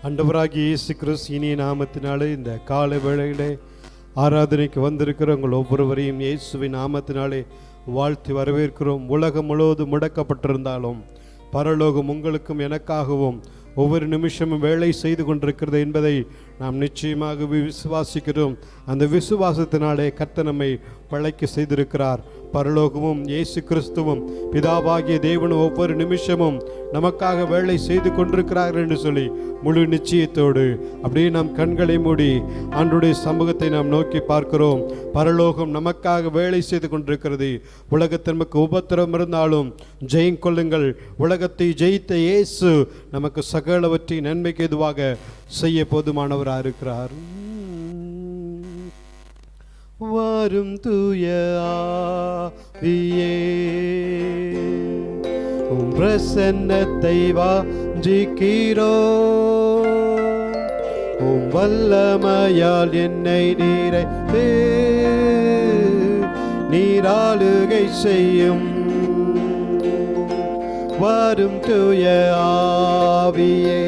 ஆண்டவராகிய இயேசு கிறிஸ்து இனிய நாமத்தினாலே இந்த காலை வேளையிலே ஆராதனைக்கு வந்திருக்கிற உங்கள் ஒவ்வொருவரையும் இயேசுவின் நாமத்தினாலே வாழ்த்தி வரவேற்கிறோம். உலகம் முழுவதும் முடக்கப்பட்டிருந்தாலும் பரலோகம் உங்களுக்கும் எனக்காகவும் ஒவ்வொரு நிமிஷமும் வேலை செய்து கொண்டிருக்கிறது என்பதை நாம் நிச்சயமாக விசுவாசிக்கிறோம். அந்த விசுவாசத்தினாலே கர்த்தர் நம்மை பழைக்க செய்திருக்கிறார். பரலோகமும் இயேசு கிறிஸ்துவும் பிதாவாகிய தேவனும் ஒவ்வொரு நிமிஷமும் நமக்காக வேலை செய்து கொண்டிருக்கிறார்கள் என்று சொல்லி முழு நிச்சயத்தோடு அப்படியே நாம் கண்களை மூடி ஆண்டவருடைய சமூகத்தை நாம் நோக்கி பார்க்கிறோம். பரலோகம் நமக்காக வேலை செய்து கொண்டிருக்கிறது. உலகத்தில் நமக்கு உபத்திரம் இருந்தாலும் ஜெயம் கொள்ளுங்கள், உலகத்தை ஜெயித்த இயேசு நமக்கு சகலவற்றின் நன்மைக்கு எதுவாக செய்ய போதுமானவராக இருக்கிறார். வரும் தூய ஆவியே, உம் பிரசன்னத்தை வாஞ்சிக்கிறோம். உம் வல்லமையால் என்னை நிறைத்து நீராளுகை செய்யும். வரும் தூய ஆவியே,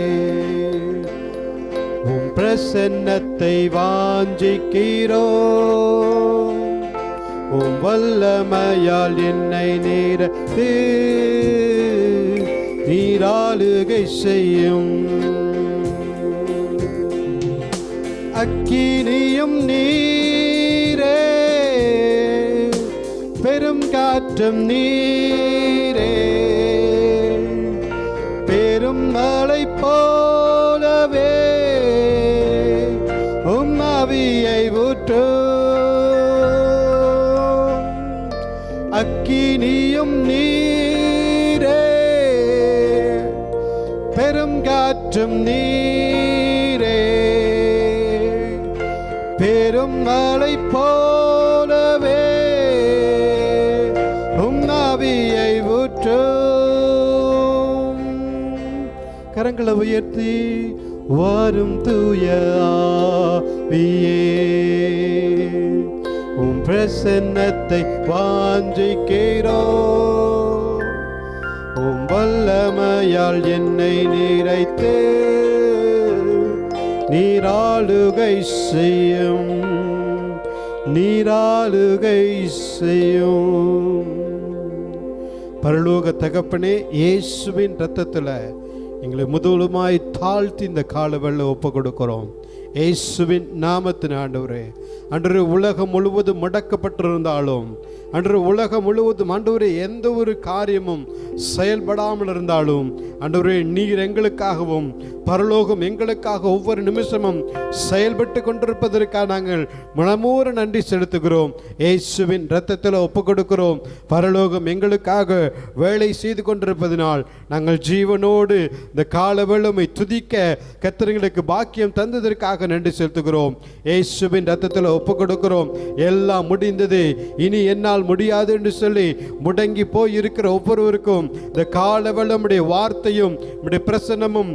உம் பிரசன்னத்தை வாஞ்சிக்கிறோம். உம் வல்லமையால் என்னை நிறைத்து நீராளுகை செய்யும். அக்கினியும் நீரே, பெரும் காற்றும் நீரே, பெரும் மழை போலவே உம் ஆவியை ஊற்றும். அக்கினியும் நீரே, பெரும் காற்றும் நீரே, பெரும் மழை போலவே உம் ஆவியை ஊற்றும். கரங்களை உயர்த்தி வரும் தூய ஆவியே, உம் பிரசன்னத்தை வாஞ்சிக்கிறோம். உம் வல்லமையால் என்னை நிறைத்து நீராளுகை செய்யும். நீராளுகை செய்யும். பரலோக தகப்பனே, இயேசுவின் இரத்தத்தில் எங்களை முழுவதுமாய் தாழ்த்தி இந்த கால வெள்ள ஒப்பு கொடுக்கிறோம். இயேசுவின் நாமத்தின் ஆண்டவரே, அன்று உலகம் முழுவதும் முடக்கப்பட்டிருந்தாலும், அன்று உலகம் முழுவதும் ஆண்டவரே எந்த ஒரு காரியமும் செயல்படாமல் இருந்தாலும், ஆண்டவரே நீர் எங்களுக்காகவும் பரலோகம் எங்களுக்காக ஒவ்வொரு நிமிஷமும் செயல்பட்டு கொண்டிருப்பதற்காக நாங்கள் மனமூற நன்றி செலுத்துகிறோம். இயேசுவின் இரத்தத்தில் ஒப்பு கொடுக்கிறோம். பரலோகம் எங்களுக்காக வேலை செய்து கொண்டிருப்பதனால் நாங்கள் ஜீவனோடு இந்த கால வேளையை துதிக்க கர்த்தருக்கு பாக்கியம் தந்ததற்காக நன்றி செலுத்துகிறோம். இயேசுவின் இரத்தத்தில் ஒப்பு கொடுக்கிறோம். எல்லாம் முடிந்தது, இனி என்னால் முடியாது என்று சொல்லி முடங்கி போய் இருக்கிற ஒவ்வொருவருக்கும் இந்த கால வேளையுடைய வார்த்தையும் பிரசன்னமும்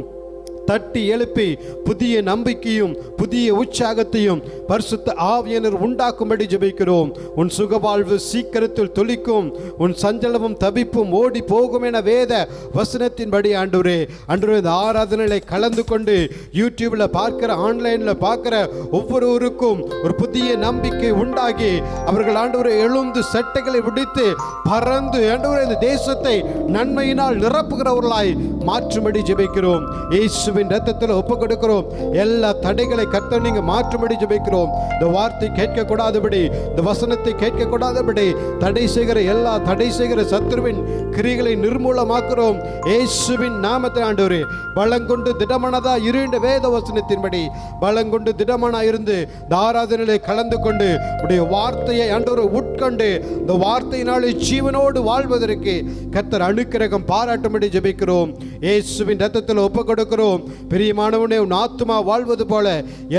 தட்டி எழுப்பி புதிய நம்பிக்கையும் புதிய உற்சாகத்தையும் பரிசுத்த ஆவியானவர் உண்டாக்கும்படி ஜெபிக்கிறோம். உன் சுகவாழ்வு சீக்கிரத்தில் துளிக்கும், உன் சஞ்சலமும் தவிப்பும் ஓடி போகும் என வேத வசனத்தின்படி ஆண்டவரே, அன்று இந்த ஆராதனைகளை கலந்து கொண்டு யூடியூப்ல பார்க்கிற, ஆன்லைன்ல பார்க்கிற ஒவ்வொருவருக்கும் ஒரு புதிய நம்பிக்கை உண்டாகி அவர்கள் ஆண்டவரை எழுந்து சட்டைகளை விடுத்து பறந்து ஆண்டவரே இந்த தேசத்தை நன்மையினால் நிரப்புகிறவர்களாய் மாற்றும்படி ஜெபிக்கிறோம். இயேசுவின் இரத்தத்தில் ஒப்பு கொடுக்கிறோம். எல்லா தடைகளை கர்த்தர் நீங்க மாற்றும்படி ஜெபிக்கிறோம். இந்த வார்த்தை கேட்க கூடாதபடி, இந்த வசனத்தை கேட்க கூடாதபடி தடை செய்கிற எல்லா தடை செய்கிற சத்துருவின் கிரிகளை நிர்மூலமாக்குறோம். இயேசுவின் நாமத்தில் ஆண்டவரே, பலங்கொண்டு திடமனதா இருந்த வேத வசனத்தின்படி பலங்கொண்டு திடமனா இருந்து இந்த ஆராதனையிலே கலந்து கொண்டு உடைய வார்த்தையை ஆண்டவரை உட்கொண்டு இந்த வார்த்தையினாலே ஜீவனோடு வாழ்வதற்கு கர்த்தர் அனுக்கிரகம் பாராட்டும்படி ஜெபிக்கிறோம். இயேசுவின் இரத்தத்தில் ஒப்பு கொடுக்கிறோம். பிரியமானவனே, உன் ஆத்துமா வாழ்வது போல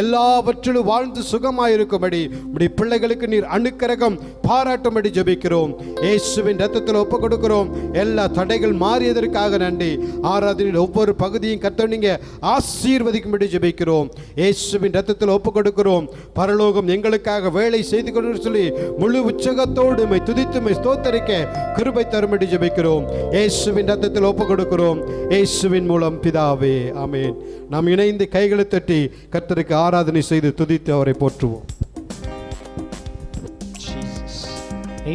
எல்லாவற்றிலும் வாழ்ந்து சுகமாயிருக்கும்படி உடைய பிள்ளைகளுக்கு நீர் அனுக்கிரகம் பாராட்டும்படி ஜெபிக்கிறோம். இயேசுவின் இரத்தத்தில் ஒப்பு கொடுக்கிறோம். எல்லா தடைகள் மாறியதற்காக நன்றி. ஆராதனையில் ஒவ்வொரு பகுதியும் கர்த்தர் நீங்க ஆசீர்வதிக்கும்படி ஜெபிக்கிறோம். இயேசுவின் இரத்தத்தில் ஒப்பு கொடுக்கிறோம். பரலோகம் எங்களுக்காக வேலை செய்து கொண்டு சொல்லி முழு உற்சாகத்தோடு துதித்து ஸ்தோத்தரிக்க கிருபை தரும்படி ஜெபிக்கிறோம். இயேசுவின் இரத்தத்தில் ஒப்பு கொடுக்கிறோம். இயேசுவின் மூலம் பிதாவே, ஆமென். ஆமென். நாம் இணைந்து கைகளை தட்டி கர்த்தருக்கு ஆராதனை செய்து துதித்து அவரை போற்றுவோம்.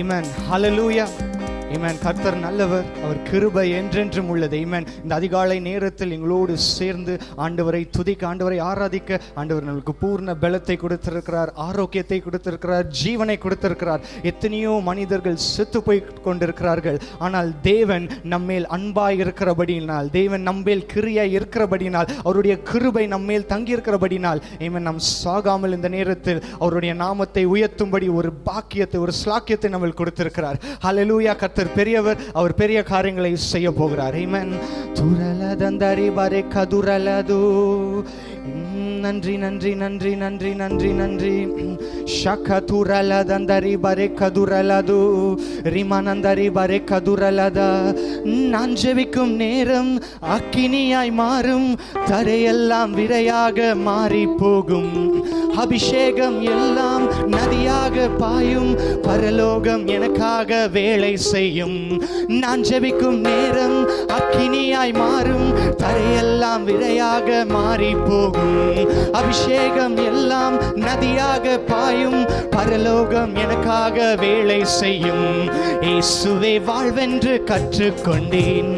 ஆமென். ஹல்லேலூயா. ஆமென். கர்த்தர் நல்லவர், அவர் கிருபை என்றென்றும் உள்ளது. ஆமென். இந்த அதிகாலை நேரத்தில் எங்களோடு சேர்ந்து ஆண்டவரை துதிக்க, ஆண்டவரை ஆராதிக்க ஆண்டவர் நமக்கு பூர்ண பலத்தை கொடுத்திருக்கிறார், ஆரோக்கியத்தை கொடுத்திருக்கிறார், ஜீவனை கொடுத்திருக்கிறார். எத்தனையோ மனிதர்கள் செத்து போய் கொண்டிருக்கிறார்கள். ஆனால் தேவன் நம்மேல் அன்பாய் இருக்கிறபடியினால், தேவன் நம்மேல் கிரியாய் இருக்கிறபடினால், அவருடைய கிருபை நம்மேல் தங்கி இருக்கிறபடினால் ஆமென், நாம் சாகாமல் இந்த நேரத்தில் அவருடைய நாமத்தை உயர்த்தும்படி ஒரு பாக்கியத்தை, ஒரு ஸ்லாக்கியத்தை நம்ம கொடுத்திருக்கிறார். ஹல்லேலூயா. கர்த்தர் பெரியவர், அவர் பெரிய காரியங்களை செய்ய போகிறார். ஆமென். துரலதந்தரி பரே கதுரலது. நன்றி நன்றி நன்றி நன்றி நன்றி நன்றி. ஷகதுரலதந்தரி பரே கதுரலது. ரிமனந்தரி பரே கதுரலதா. நான் ஜெபிக்கும் நேரம் அக்கினியாய் மாறும், தரையெல்லாம் விரையாக மாறி போகும். அபிஷேகம் எல்லாம் நதியாக பாயும், பரலோகம் எனக்காக வேலை செய்யும். நான் ஜெபிக்கும் நேரம் அக்கினியாய் மாறும், தரையெல்லாம் விரையாக மாறி போகும். அபிஷேகம் எல்லாம் நதியாக பாயும், பரலோகம் எனக்காக வேலை செய்யும். இயேசுவே வாழ்வென்று கற்றுக்கொண்டேன்,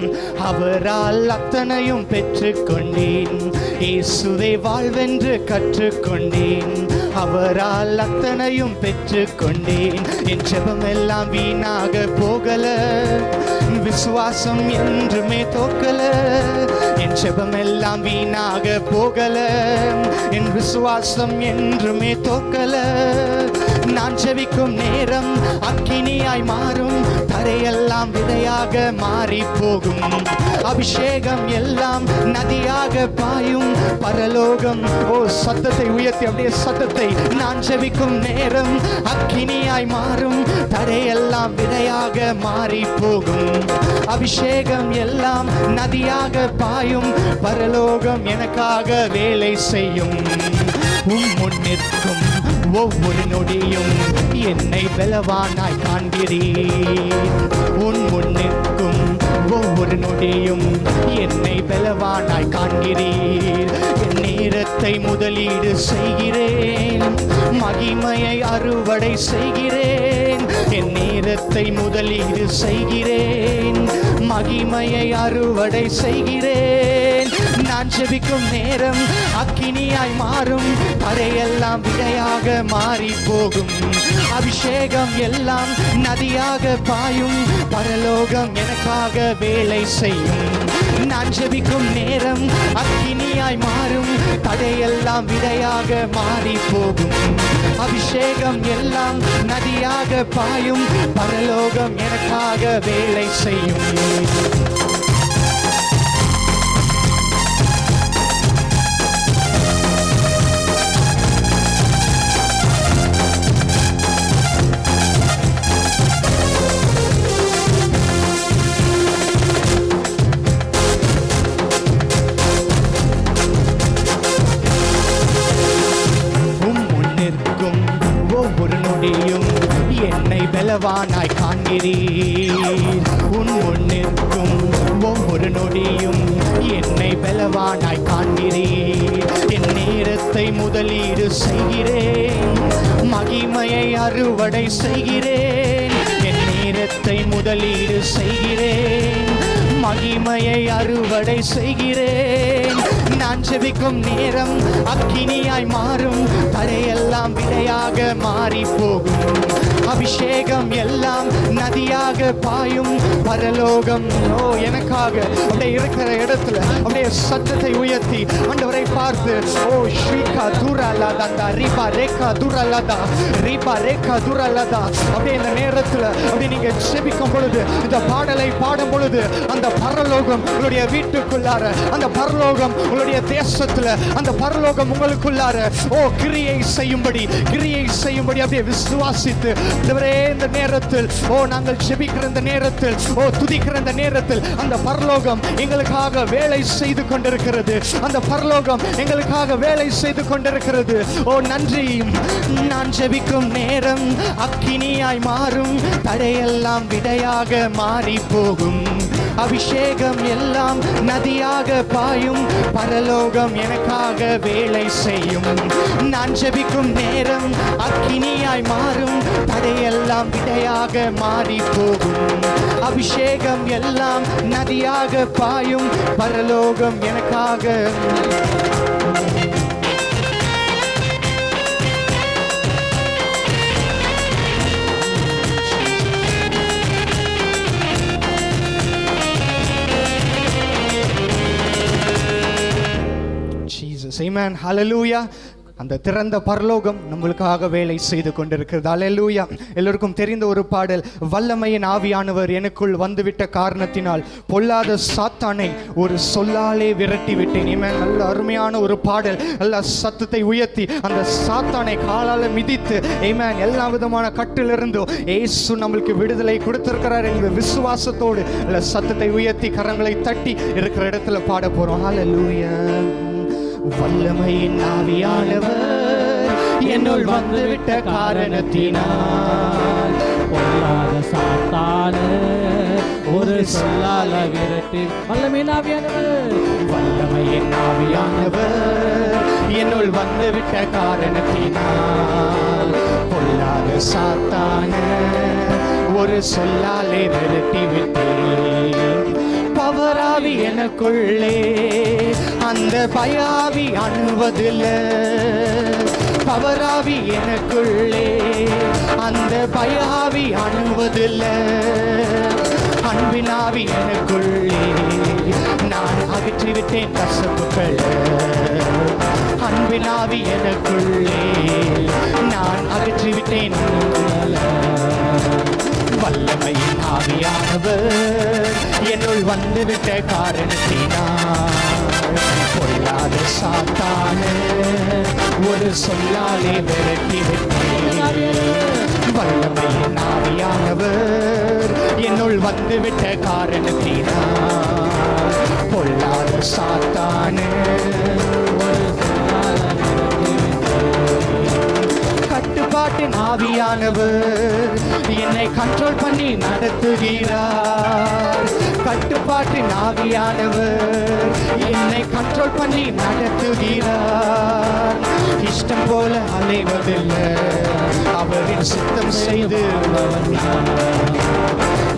அவரால் அத்தனையும் பெற்றுக்கொண்டேன். இயேசுவே வாழ்வென்று கற்றுக்கொண்டேன், அவரால் அத்தனையும் பெற்றுக்கொண்டேன். என் ஜெபம் எல்லாம் வீணாக போகல, விசுவாசம் என்றுமே தோக்கல. என் ஜெபம் எல்லாம் வீணாக போகல, என் விசுவாசம் என்றுமே தோக்கல. நான் ஜெபிக்கும் நேரம் அக்கினியாய் மாறும், தரையெல்லாம் விதையாக மாறி போகும். அபிஷேகம் எல்லாம் நதியாக பாயும், பரலோகம். ஓ, சத்தத்தை உயர்த்தி அப்படியே சத்தத்தை. நான் ஜெபிக்கும் நேரம் அக்கினியாய் மாறும், தரையெல்லாம் விதையாக மாறி போகும். அபிஷேகம் எல்லாம் நதியாக பாயும், பரலோகம் எனக்காக வேலை செய்யும். முன் நிற்கும் ஒவ்வொரு நொடியும் என்னை பலவானாய் காண்கிறீர். உன் முன் நிற்கும் ஒவ்வொரு நொடியும் என்னை பலவானாய் காண்கிறீர். என் நேரத்தை முதலீடு செய்கிறேன், மகிமையை அறுவடை செய்கிறேன். என் நேரத்தை முதலீடு செய்கிறேன், மகிமையை அறுவடை செய்கிறேன். நான் ஜெபிக்கும் நேரம் அக்கினியாய் மாறும், தரையெல்லாம் விதையாக மாறி போகும். அபிஷேகம் எல்லாம் நதியாக பாயும், பரலோகம் எனக்காக வேலை செய்யும். நான் ஜெபிக்கும் நேரம் அக்கினியாய் மாறும், தடையெல்லாம் விதையாக மாறி போகும். அபிஷேகம் எல்லாம் நதியாக பாயும், பரலோகம் எனக்காக வேலை செய்யும். என்னை பலவானாய் காண்கிறீர். உன் முன் நிற்கும் ஒவ்வொரு நொடியும் என்னை பலவானாய் காண்கிறீர். என் நேரத்தை முதலீடு செய்கிறேன், மகிமையை அறுவடை செய்கிறேன். என் நேரத்தை முதலீடு செய்கிறேன், மகிமையை அறுவடை செய்கிறேன். நான் ஜெபிக்கும் நேரம் அக்கினியாய் மாறும், தரையெல்லாம் விதையாக மாறி போகும். அபிஷேகம் எல்லாம் நதியாக பாயும், பரலோகம் ஓ எனக்காக. அப்படியே இருக்கிற இடத்துல அப்படியே சத்தத்தை உயர்த்தி ஆண்டவரை பார்த்து, ஓ ஸ்ரீகா துரலதா ரிபா ரேகா துரலதா ரிபா ரேகா துரலதா. அப்படியே இந்த நேரத்தில் அப்படியே நீங்க ஜெபிக்கும் பொழுது, இந்த பாடலை பாடும் பொழுது, அந்த பரலோகம் உங்களுடைய வீட்டுக்குள்ளார, அந்த பரலோகம் உங்களுடைய தேசத்துல, அந்த பரலோகம் உங்களுக்குள்ளார ஓ கிரியை செய்யும்படி அப்படியே விசுவாசித்து, இந்த நேரத்தில் ஓ நாங்கள் ஜெபிக்கிற இந்த நேரத்தில், ஓ துதிக்கிற இந்த நேரத்தில், அந்த பரலோகம் எங்களுக்காக வேலை செய்து கொண்டிருக்கிறது. அந்த பரலோகம் எங்களுக்காக வேலை செய்து கொண்டிருக்கிறது. ஓ நன்றி. நான் ஜெபிக்கும் நேரம் அக்கினியாய் மாறும், தடையெல்லாம் விடையாக மாறி போகும். அபிஷேகம் எல்லாம் நதியாக பாயும், பரலோகம் எனக்காக வேலை செய்யும். நான் ஜெபிக்கும் நேரம் அக்கினியாய் மாறும், தடையெல்லாம் விடையாக மாறி போகும். அபிஷேகம் எல்லாம் நதியாக பாயும், பரலோகம் எனக்காக. Amen. Hallelujah. அந்த திறந்த பரலோகம் நம்மளுக்காக வேலை செய்து கொண்டிருக்கிறது. அல்லேலூயா. எல்லோருக்கும் தெரிந்த ஒரு பாடல், வல்லமையின் ஆவியானவர் எனக்குள் வந்துவிட்ட காரணத்தினால் பொல்லாத சாத்தானை ஒரு சொல்லாலே விரட்டி விட்டேன். ஆமென். நல்ல அருமையான ஒரு பாடல். நல்ல சத்தத்தை உயர்த்தி அந்த சாத்தானை காலால மிதித்து, ஆமென், எல்லா விதமான கட்டிலிருந்து இயேசு நம்மளுக்கு விடுதலை கொடுத்திருக்கிறார் என்ற விசுவாசத்தோடு நல்ல சத்தத்தை உயர்த்தி கரங்களை தட்டி இருக்கிற இடத்துல பாட போறோம். அல்லேலூயா. வல்லமையின் ஆவியானவர் என்னுள் வந்துவிட்ட காரணத்தினால் பொல்லாத சாத்தானை ஒரு சொல்லால விரட்டி. வல்லமையின் ஆவியானவர், வல்லமையின் ஆவியானவர் என்னுள் வந்துவிட்ட காரணத்தினால் பொல்லாத சாத்தானை ஒரு சொல்லாலே விரட்டி விட்டேன். பவராவி எனக்குள்ளே அந்த பயாவி அணுவதில்லை. பவராவி எனக்குள்ளே அந்த பயாவி அணுவதில்லை. அன்பினாவி எனக்குள்ளே நான் அகற்றிவிட்டேன் கசப்புகள். அன்பினாவி எனக்குள்ளே நான் அகற்றிவிட்டேன். வல்லமையின் ஆவியானவர் என்னுள் வந்துவிட்ட காரணத்தினால் பொல்லாத சாத்தானை ஒரு சொல்லாலே விரட்டி விட்டேன். வல்லமையின் ஆவியானவர் என்னுள் வந்துவிட்ட காரணத்தினால் பொல்லாத சாத்தானை ஒரு சொல்லாலே விரட்டி விட்டேன். கட்டுப்பாட்டின் ஆவியானவர் என்னை கண்ட்ரோல் பண்ணி நடத்துகிறார். கட்டுப்பாட்டின் ஆவியானவர் என்னை கண்ட்ரோல் பண்ணி நடத்துகிறார். இஷ்டம் போல அலைவதில்லை, அவரின் சித்தம் செய்து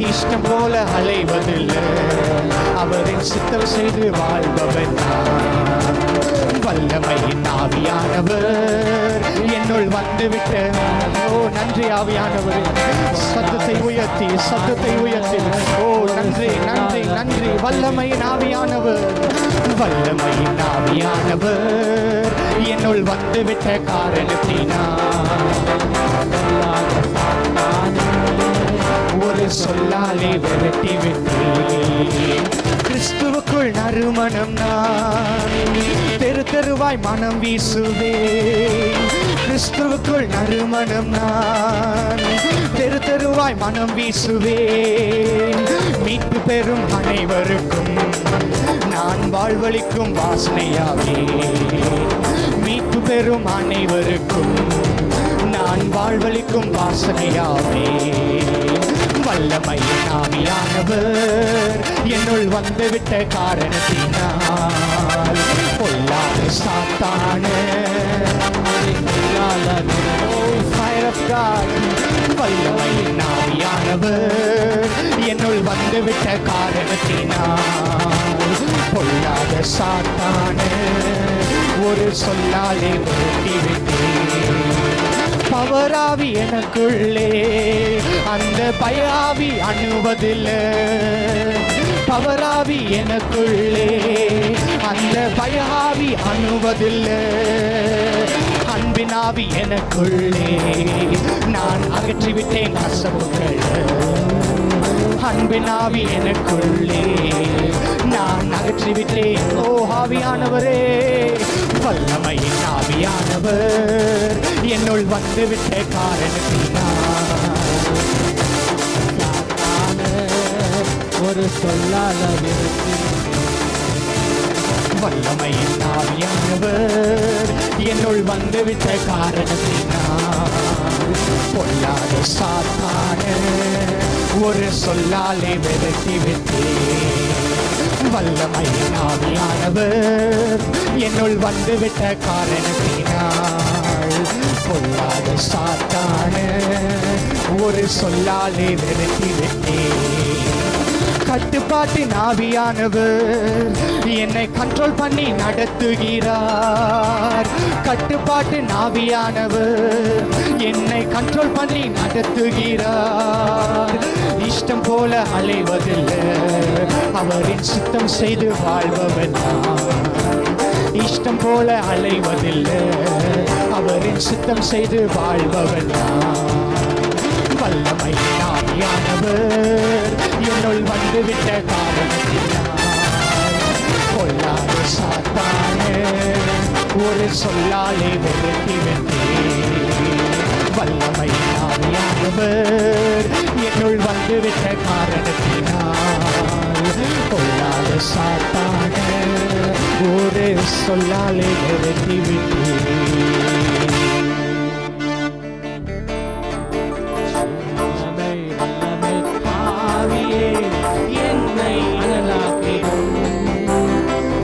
இஷ்டம் போல அலைவதில்லை, அவரின் சித்தம் செய்து வாழ்பவன். வல்லமையின் ஆவியானவர் என்னுள் வந்துவிட்ட. ஓ நன்றி ஆவியானவர். சத்தத்தை உயர்த்தி, சத்தத்தை உயர்த்தி. ஓ நன்றி நன்றி நன்றி. வல்லமையின் ஆவியானவர், வல்லமையின் ஆவியானவர் என்னுள் வந்துவிட்ட காரணத்தினால் ஒரு சொல்லாலே விரட்டி விட்டேன். கிறிஸ்துவுக்குள் நறுமணம் நான் தெரு தெருவாய் மனம் வீசுவேன். கிறிஸ்துவுக்குள் நறுமணம் நான் தெரு தெருவாய் மனம் வீசுவேன். மீட்பு பெறும் அனைவருக்கும் நான் வாழ்வளிக்கும் வாசனையாவே. மீட்பு பெறும் அனைவருக்கும் நான் வாழ்வளிக்கும் வாசனையாவே. வல்லமையின் ஆவியானவர் என்னுள் வந்துவிட்ட காரணத்தினால் பொல்லாத சாத்தானை வல்லமையின் ஆவியானவர் என்னுள் வந்துவிட்ட காரணத்தினால் பொல்லாத சாத்தானை ஒரு சொல்லாலே விரட்டி விட்டேன். பவராவி எனக்குள்ளே அந்த பயாவி அணுவதில்லை. பவராவி எனக்குள்ளே அந்த பயாவி அணுவதில்லை. அன்பினாவி எனக்குள்ளே நான் அகற்றிவிட்டேன் கசப்புகள். அன்பினாவி எனக்குள்ளே நான் அகற்றிவிட்டேன். ஓ ஆவியானவரே, வல்லமையின் ஆவியானவர் என்னுள் வந்துவிட்ட காரணத்தினால் ஒரு சொல்லால விரட்டி. வல்லமையின் ஆவியானவர் என்னுள் வந்துவிட்ட காரணத்தினால் பொல்லாத சாத்தானை ஒரு சொல்லாலே விரட்டி விட்டேன். வல்லமையின் ஆவியானவர் என்னுள் வந்துவிட்ட காரணத்தினால் பொல்லாத சாத்தான ஒரு சொல்லாலே விரட்டி விட்டேன். கட்டுப்பாட்டின் ஆவியானவர் என்னை கண்ட்ரோல் பண்ணி நடத்துகிறார். கட்டுப்பாட்டின் ஆவியானவர் என்னை கண்ட்ரோல் பண்ணி நடத்துகிறார். இஷ்டம் போல அலைவதில்லை, அவரின் சித்தம் செய்து வாழ்பவன் நான். இஷ்டம் போல அலைவதில்லை, அவரின் சித்தம் செய்து வாழ்பவன் நான். வல்லமை ஆவியானவர் என்னுள் வந்துவிட்ட காரணத்தினால் பொல்லாத சாத்தான ஒரு சொல்லாலே விரட்டி விட்டேன். வல்லமை ஆவியானவர் என்னுள் வந்துவிட்ட காரணத்தினால் பொல்லாத சாத்தான ஒரு சொல்லாலே விரட்டி விட்டேன். என்னை அனலாக்கிடும்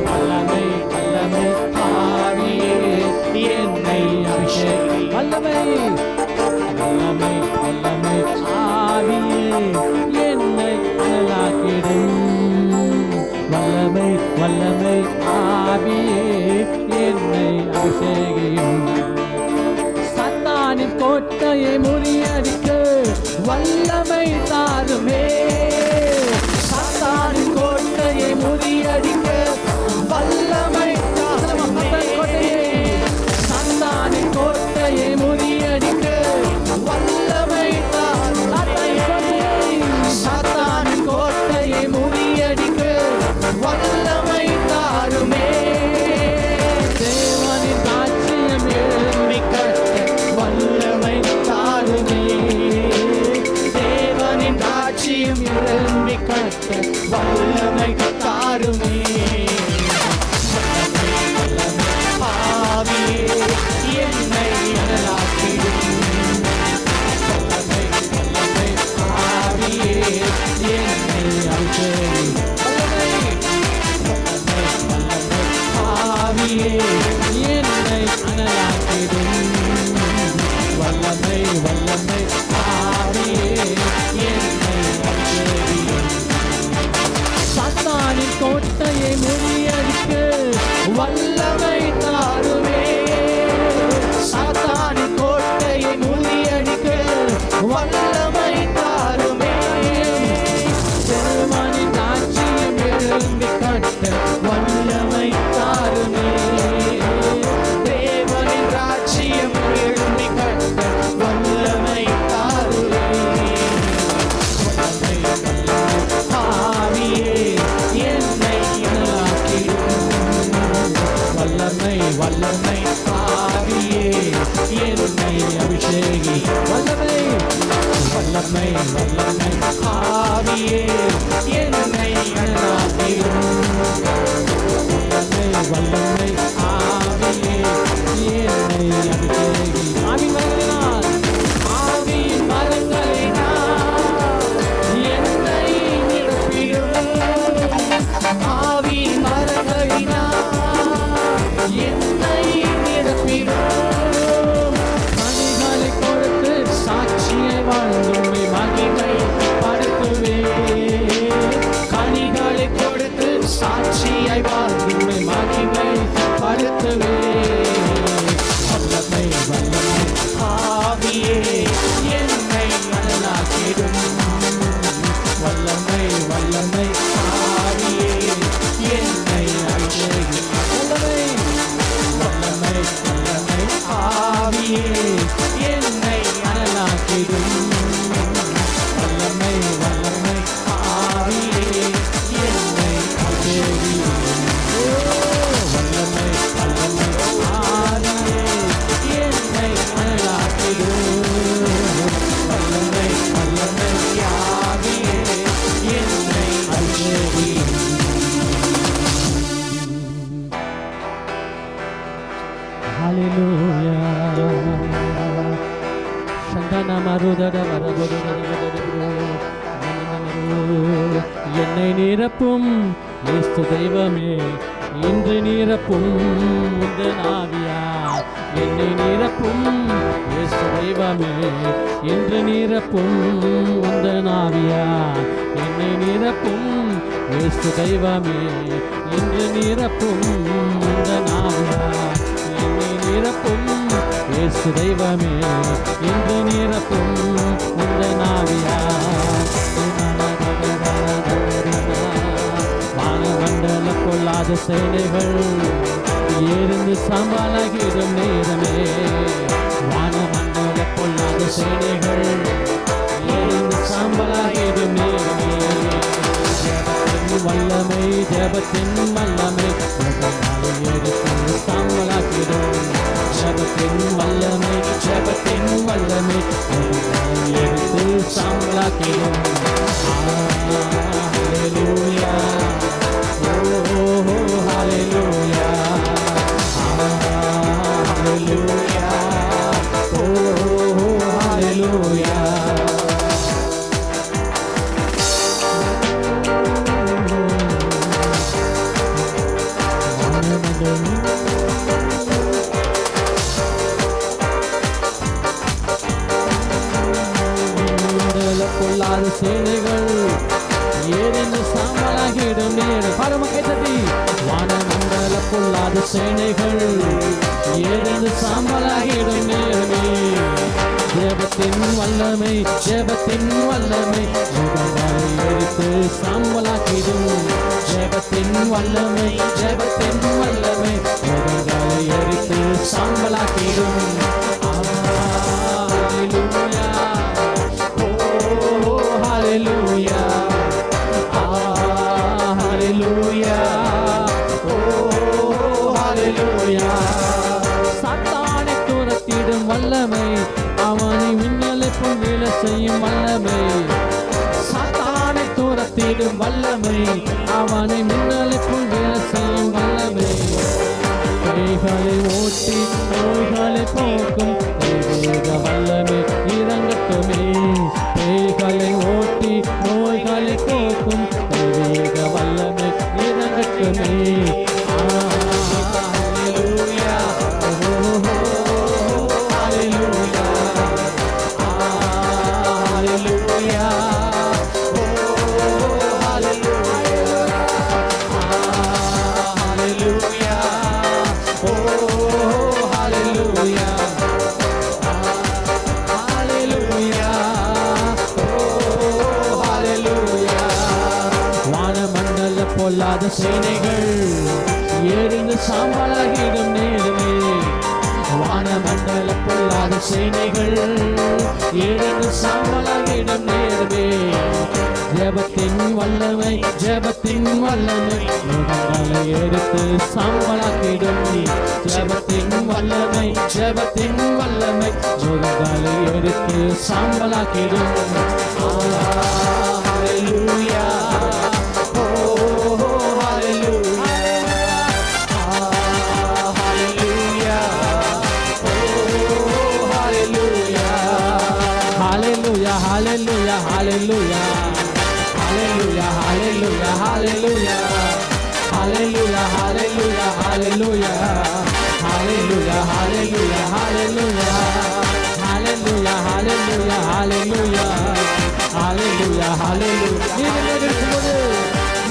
வல்லமை வல்லமை ஆவியே என்னை அபிஷேகி வல்லமை வல்லமை வல்லமை ஆவியே என்னை அனலாக்கிடும் வல்லமை வல்லமை ஆவியே என்னை அபிஷேகியும். சாத்தானின் கோட்டையை முறியடிக்க வல்லமை தாருமே. சாத்தானின் கோட்டையை முறியடிக்க வல்லமை கோட்டையை சாத்தானின் கோட்டையை முறியடிக்க வல்லமை சாத்தானின் கோட்டையை முறியடிக்க வல்லமை தாருமே. தேவனின் ராஜ்யம் எழும்பி கட்ட வல்லமை தாருமே. தேவனின் ராஜ்யம் எழும்பி கட்ட வல்லமை தாருமே. ஆவியே என்னை அனலாக்கிடும் வல்லமை வல்லமை ஆவியே என்னை அபிஷேகி வல்லமை வல்லமை வல்லமை ஆவியே என்னை அனலாக்கிடும் வல்லமை வல்லமை ஆவியே என்னை அபிஷேகி. சாத்தானின் கோட்டையை முறியடிக்க வல்லமை தாருமே. சாத்தானின் கோட்டையை முறியடிக்க வல்லமை தாருமே. தேவனின் ராஜ்யம் எழும்பி கட்ட வல்லமை தாருமே. தேவனின் ராஜ்யம் எழும்பி கட்ட வல்லமை தாருமே. வல்லமை வல்லமை ஆவியே என்னை அனலாக்கிடும் வல்லமை வல்லமை ஆவியே என்னை அபிஷேகி வல்லமை வல்லமை வல்லமை ஆவியே என்னை அனலாக்கிடும் வல்லமை வல்லமை ஆவியே என்னை அபிஷேகி. ஆவின் மரங்களினால் ஆவியின் மரங்களினால் என்னை நிரப்பிடும். ஆவியின் மரங்களினால் என்னை நிரப்பிடும். கனிகளை கொடுத்து சாட்சியை வாழ்ந்துமை மகிமை படுத்துவே. கனிகளை கொடுத்து சாட்சியை வாழ்ந்துமை மகிமை படுத்துவே. வல்லமை வல்லமை ஆவியே என்னை அனலாக்கிடும் வல்லமை வல்லமை ஆவியே என்னை அபிஷேகி வல்லமை வல்லமை வல்லமை ஆவியே என்னை அனலாக்கிடும் வல்லமை வல்லமை ஆவியே என்னை அபிஷேகி வல்லமை வல்லமை ஆவியே என்னை அனலாக்கிடும் வல்லமை வல்லமை ஆவியே என்னை அபிஷேகி. Hallelujah. Shandana marudada marabudada என்னை நிரப்பும் இயேசு தெய்வமே இன்று நிரப்பும் உந்தன் ஆவியால் என்னை நிரப்பும் இயேசு தெய்வமே இன்று நிரப்பும் உந்தன் ஆவியால் என்னை நிரப்பும் இயேசு தெய்வமே இன்று நிரப்பும் உந்தன் ஆவியால் என்னை நிரப்பும் இயேசு தெய்வமே இன்று நிரப்பும் உந்தன் ஆவியால் வானமண்டல கொள்ளாத சேனைகள் எரிந்து சாம்பலாகிடும் நேரமே வானமண்டல கொள்ளாத சேனைகள் எரிந்து சாம்பலாகிடும் நேரமே ஜெபத்தின் வல்லமை ஜெபத்தின் வல்லமை எடுத்து சாம்பலாக்கிடும் ஜெபத்தின் வல்லமை ஜெபத்தின் வல்லமை எடுத்து சாம்பலாக்கிடும் Hallelujah. Oh, hallelujah. Hallelujah. Oh, hallelujah. கொள்ளாத சேனைகள் எரிந்து சாம்பலாகிடும் நேரம் பரம கைத்தட்டி வானமண்டல கொள்ளாத சேனைகள் எரிந்து சாம்பலாகிடும் நேரமே ஜெபத்தின் வல்லமை ஜெபத்தின் வல்லமை எடுத்து சாம்பலாக்கிடும் ஜெபத்தின் வல்லமை ஜெபத்தின் வல்லமை எடுத்து சாம்பலாக்கிடும் Hallelujah. Hallelujah. Oh, hallelujah. சாத்தானை துரத்திடும் வல்லமை அவனை மின்னலை போல் வேலை செய்யும் வல்லமை சாத்தானை துரத்திடும் வல்லமை அவனை மின்னலை போல் வேலை செய்யும் வல்லமை கைகளை ஓட்டி நோய்களை போக்கும் தெய்வீக வல்லமை இறங்கட்டுமே கைகளை ஓட்டி நோய்களை போக்கும் தெய்வீக வல்லமை இறங்கட்டுமே பொல்லாத சேனைகள் எரிந்து சாம்பலாகிடும் நேரமே வானமண்டல பொல்லாத சேனைகள் எரிந்து சாம்பலாகிடும் நேரமே ஜெபத்தின் வல்லமை ஜெபத்தின் வல்லமை எடுத்து சாம்பலாக்கிடும் ஜெபத்தின் வல்லமை ஜெபத்தின் வல்லமை எடுத்து சாம்பலாக்கிடும் Hallelujah. Hallelujah, hallelujah, hallelujah, hallelujah, hallelujah, hallelujah, hallelujah, hallelujah, hallelujah, hallelujah, hallelujah, hallelujah, hallelujah, hallelujah, hallelujah, hallelujah.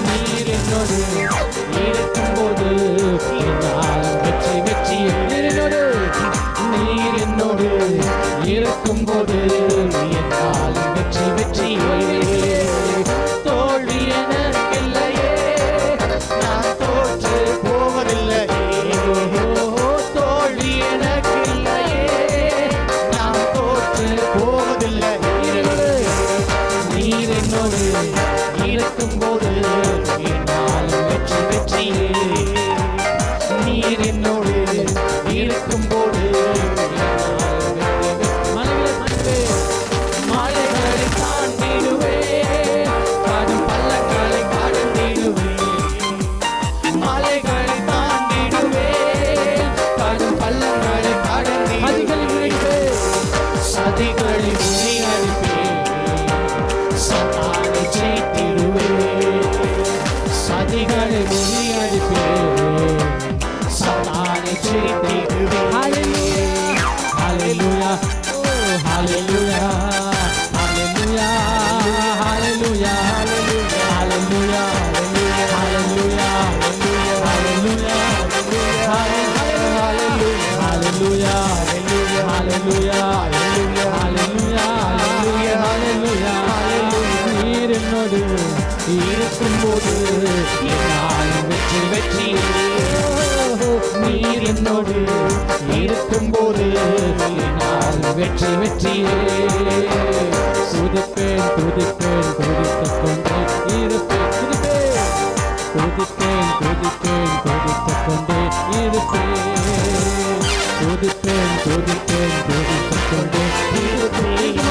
நீர் என்னோடு இருக்கும்போது என்னால் வெற்றி வெற்றி நீர் என்னோடு இருக்கும்போது என்னால் வெற்றி வெற்றி தோல்வி எனக்கில்லையே நான் தோற்று போவதில்லையே தோல்வி எனக்கில்லையே நான் தோற்று போவதில்லையே நீர் என்னோடு இருக்கும்போது என்னால் வெற்றி வெற்றியே நீர் என்னோடு இருக்கும்போது மலைகளை தாண்டிடுவே கடும் பள்ளங்களை கடந்திடுவே மலைகளை தாண்டிடுவே கடும் பள்ளங்களை கடந்திடுவே சதிகளை முறியடிப்பே சத்தானை ஜெயித்திடுவே ஹalleluya ஹalleluya ஹalleluya ஹalleluya ஹalleluya ஹalleluya நீர் என்னோடு இருக்கும்போது என்னால் வெற்றி வெற்றி நீர் என்னோடு இருக்கும்போது என்னால் வெற்றி வெற்றியே துதிப்பேன் துதிப்பேன் துதித்துக் கொண்டே இருப்பேன் துதிப்பேன் துதிப்பேன் துதித்துக் கொண்டே இருப்பேன் துதிப்பேன் துதிப்பேன் துதித்துக் கொண்டே இருப்பேன்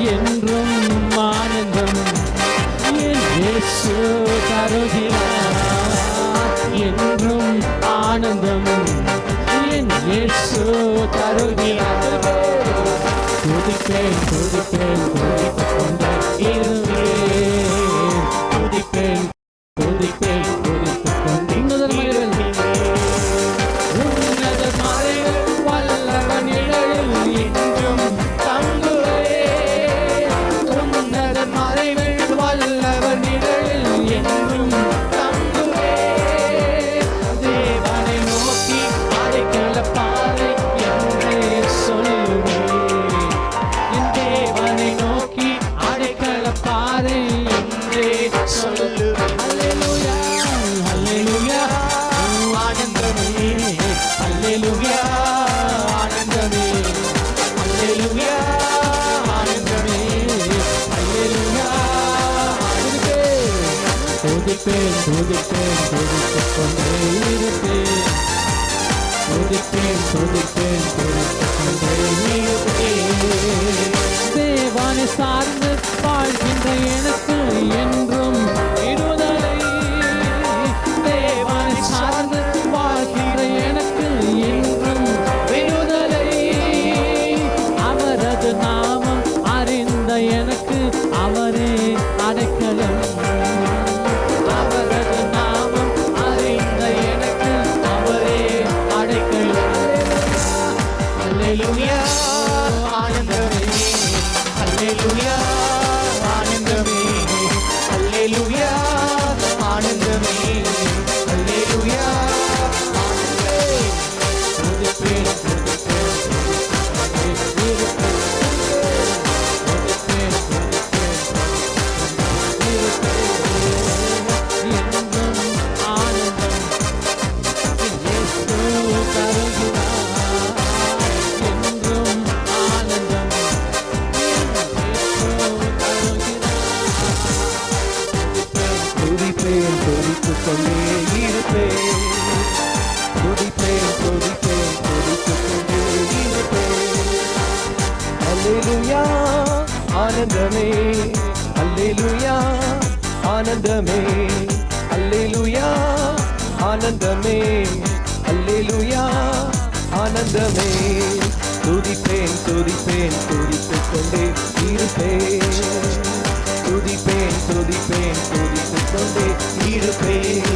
என்றும் ஆனந்தம் என் இயேசு தருகிறார் என்றும் ஆனந்தம் என் இயேசு தருகிறார் துதிப்பேன் துதிப்பேன் துதித்துக் கொண்டே இருப்பேன் துதிப்பேன் துதிப்பேன் துதித்துக் கொண்டே உன்னத மறைவில் வல்லவன் நிழலில் என்றும் தங்குவேன் உன்னத மறைவில் வல்லவன் நிழலில் என்றும் தங்குவேன் தேவனை நோக்கி அடைக்கல பாறை என்றே சொல்லுவேன் என் தேவனை நோக்கி அடைக்கல பாறை என்றே சொல்லுவேன் அல்லேலூயா அல்லேலூயா ஆனந்தமே அல்லேலூயா ஆனந்தமே அல்லேலூயா ஆனந்தமே அல்லேலூயா துதிப்பேன் துதிப்பேன் துதித்துக் கொண்டே இருப்பேன் துதிப்பேன் துதிப்பேன் துதித்துக் கொண்டே இருப்பேன் தேவனை சார்ந்து வாழ்கின்ற எனக்கு என்றும் விடுதலை தேவனை சார்ந்து வாழ்கின்ற எனக்கு என்றும் விடுதலை அவரது நாமம் அறிந்த எனக்கு அவரே அடைக்கலம் அவரது நாமம் அறிந்த எனக்கு அவரே அடைக்கலம் அல்லேலூயா ஆனந்தமே அல்லேலூயா ஆனந்தமே அல்லேலூயா ஆனந்தமே அல்லேலூயா ஆனந்தமே துதிப்பேன் துதிப்பேன் துதிப்பேன் துதித்துக் கொண்டே இருப்பேன் துதிப்பேன் துதிப்பேன் துதித்துக் கொண்டே இருப்பேன் அல்லேலூயா ஆனந்தமே அல்லேலூயா ஆனந்தமே அல்லேலூயா ஆனந்தமே அல்லேலூயா ஆனந்தமே துதிப்பேன் துதிப்பேன் துதித்துக் கொண்டே இருப்பேன் துதிப்பேன் துதிப்பேன் துதித்துக் கொண்டே இருப்பேன்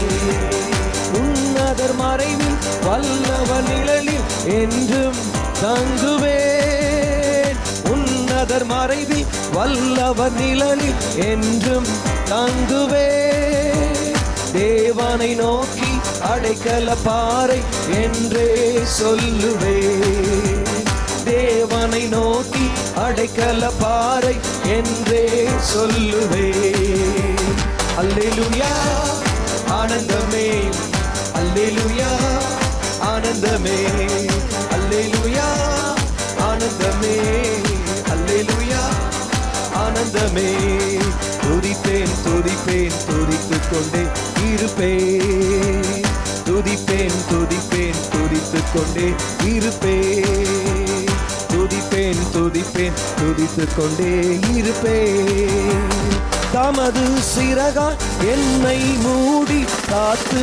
உன்னதர் மறைவில் வல்லவன் நிழலில் என்றும் தங்குவேன் உன்னதர் மறைவில் வல்லவன் நிழலில் என்றும் தங்குவேன் தேவனை நோக்கி அடைக்கல பாறை என்றே சொல்லுவேன் தேவனை நோக்கி அடைக்கல பாறை என்றே சொல்லுவேன் அல்லேலூயா ஆனந்தமே அல்லேலூயா ஆனந்தமே அல்லேலூயா ஆனந்தமே அல்லேலூயா ஆனந்தமே துதிப்பேன் துதிப்பேன் துதித்துக் கொண்டே இருப்பேன் துதிப்பேன் துதிப்பேன் துதித்துக் கொண்டே இருப்பேன் துதிப்பேன் துதிப்பேன் துதித்துக் கொண்டே இருப்பேன் தமது சிறகால் என்னை மூடி காத்து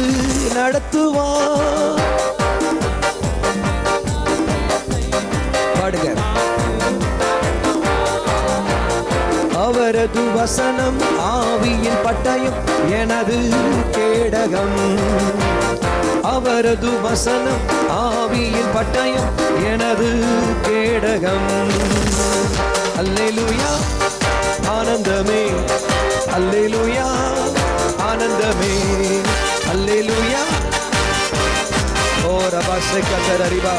நடத்துவார் பாடுங்க அவரது வசனம் ஆவியின் பட்டயம் எனது கேடகம் அவரது வசனம் ஆவியின் பட்டயம் எனது கேடகம் அல்லேலூயா ஆனந்தமே அல்லேலூயா ஆனந்தமே அல்லேலூயா ஓ ரபாசே கதரரிபா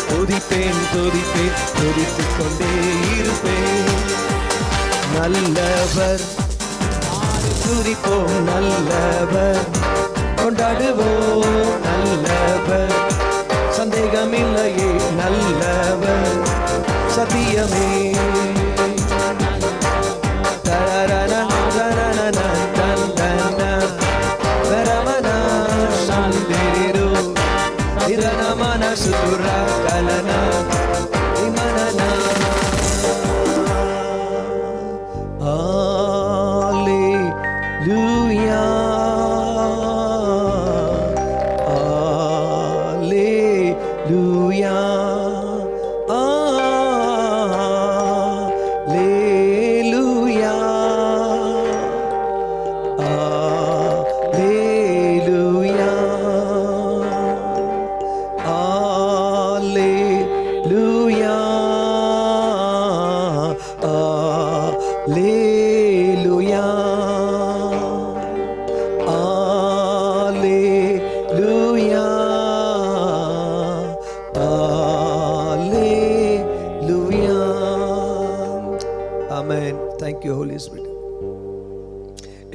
துதிப்பேன் துதிப்பேன் துதித்துக் கொண்டே இருப்பேன். நல்லவர் துதிப்போம், நல்லவர் கொண்டாடுவோம், நல்லவர் சந்தேகமில்லையே, நல்லவர் சத்தியமே. Sutura kalana imanana. Hallelujah, hallelujah, hallelujah,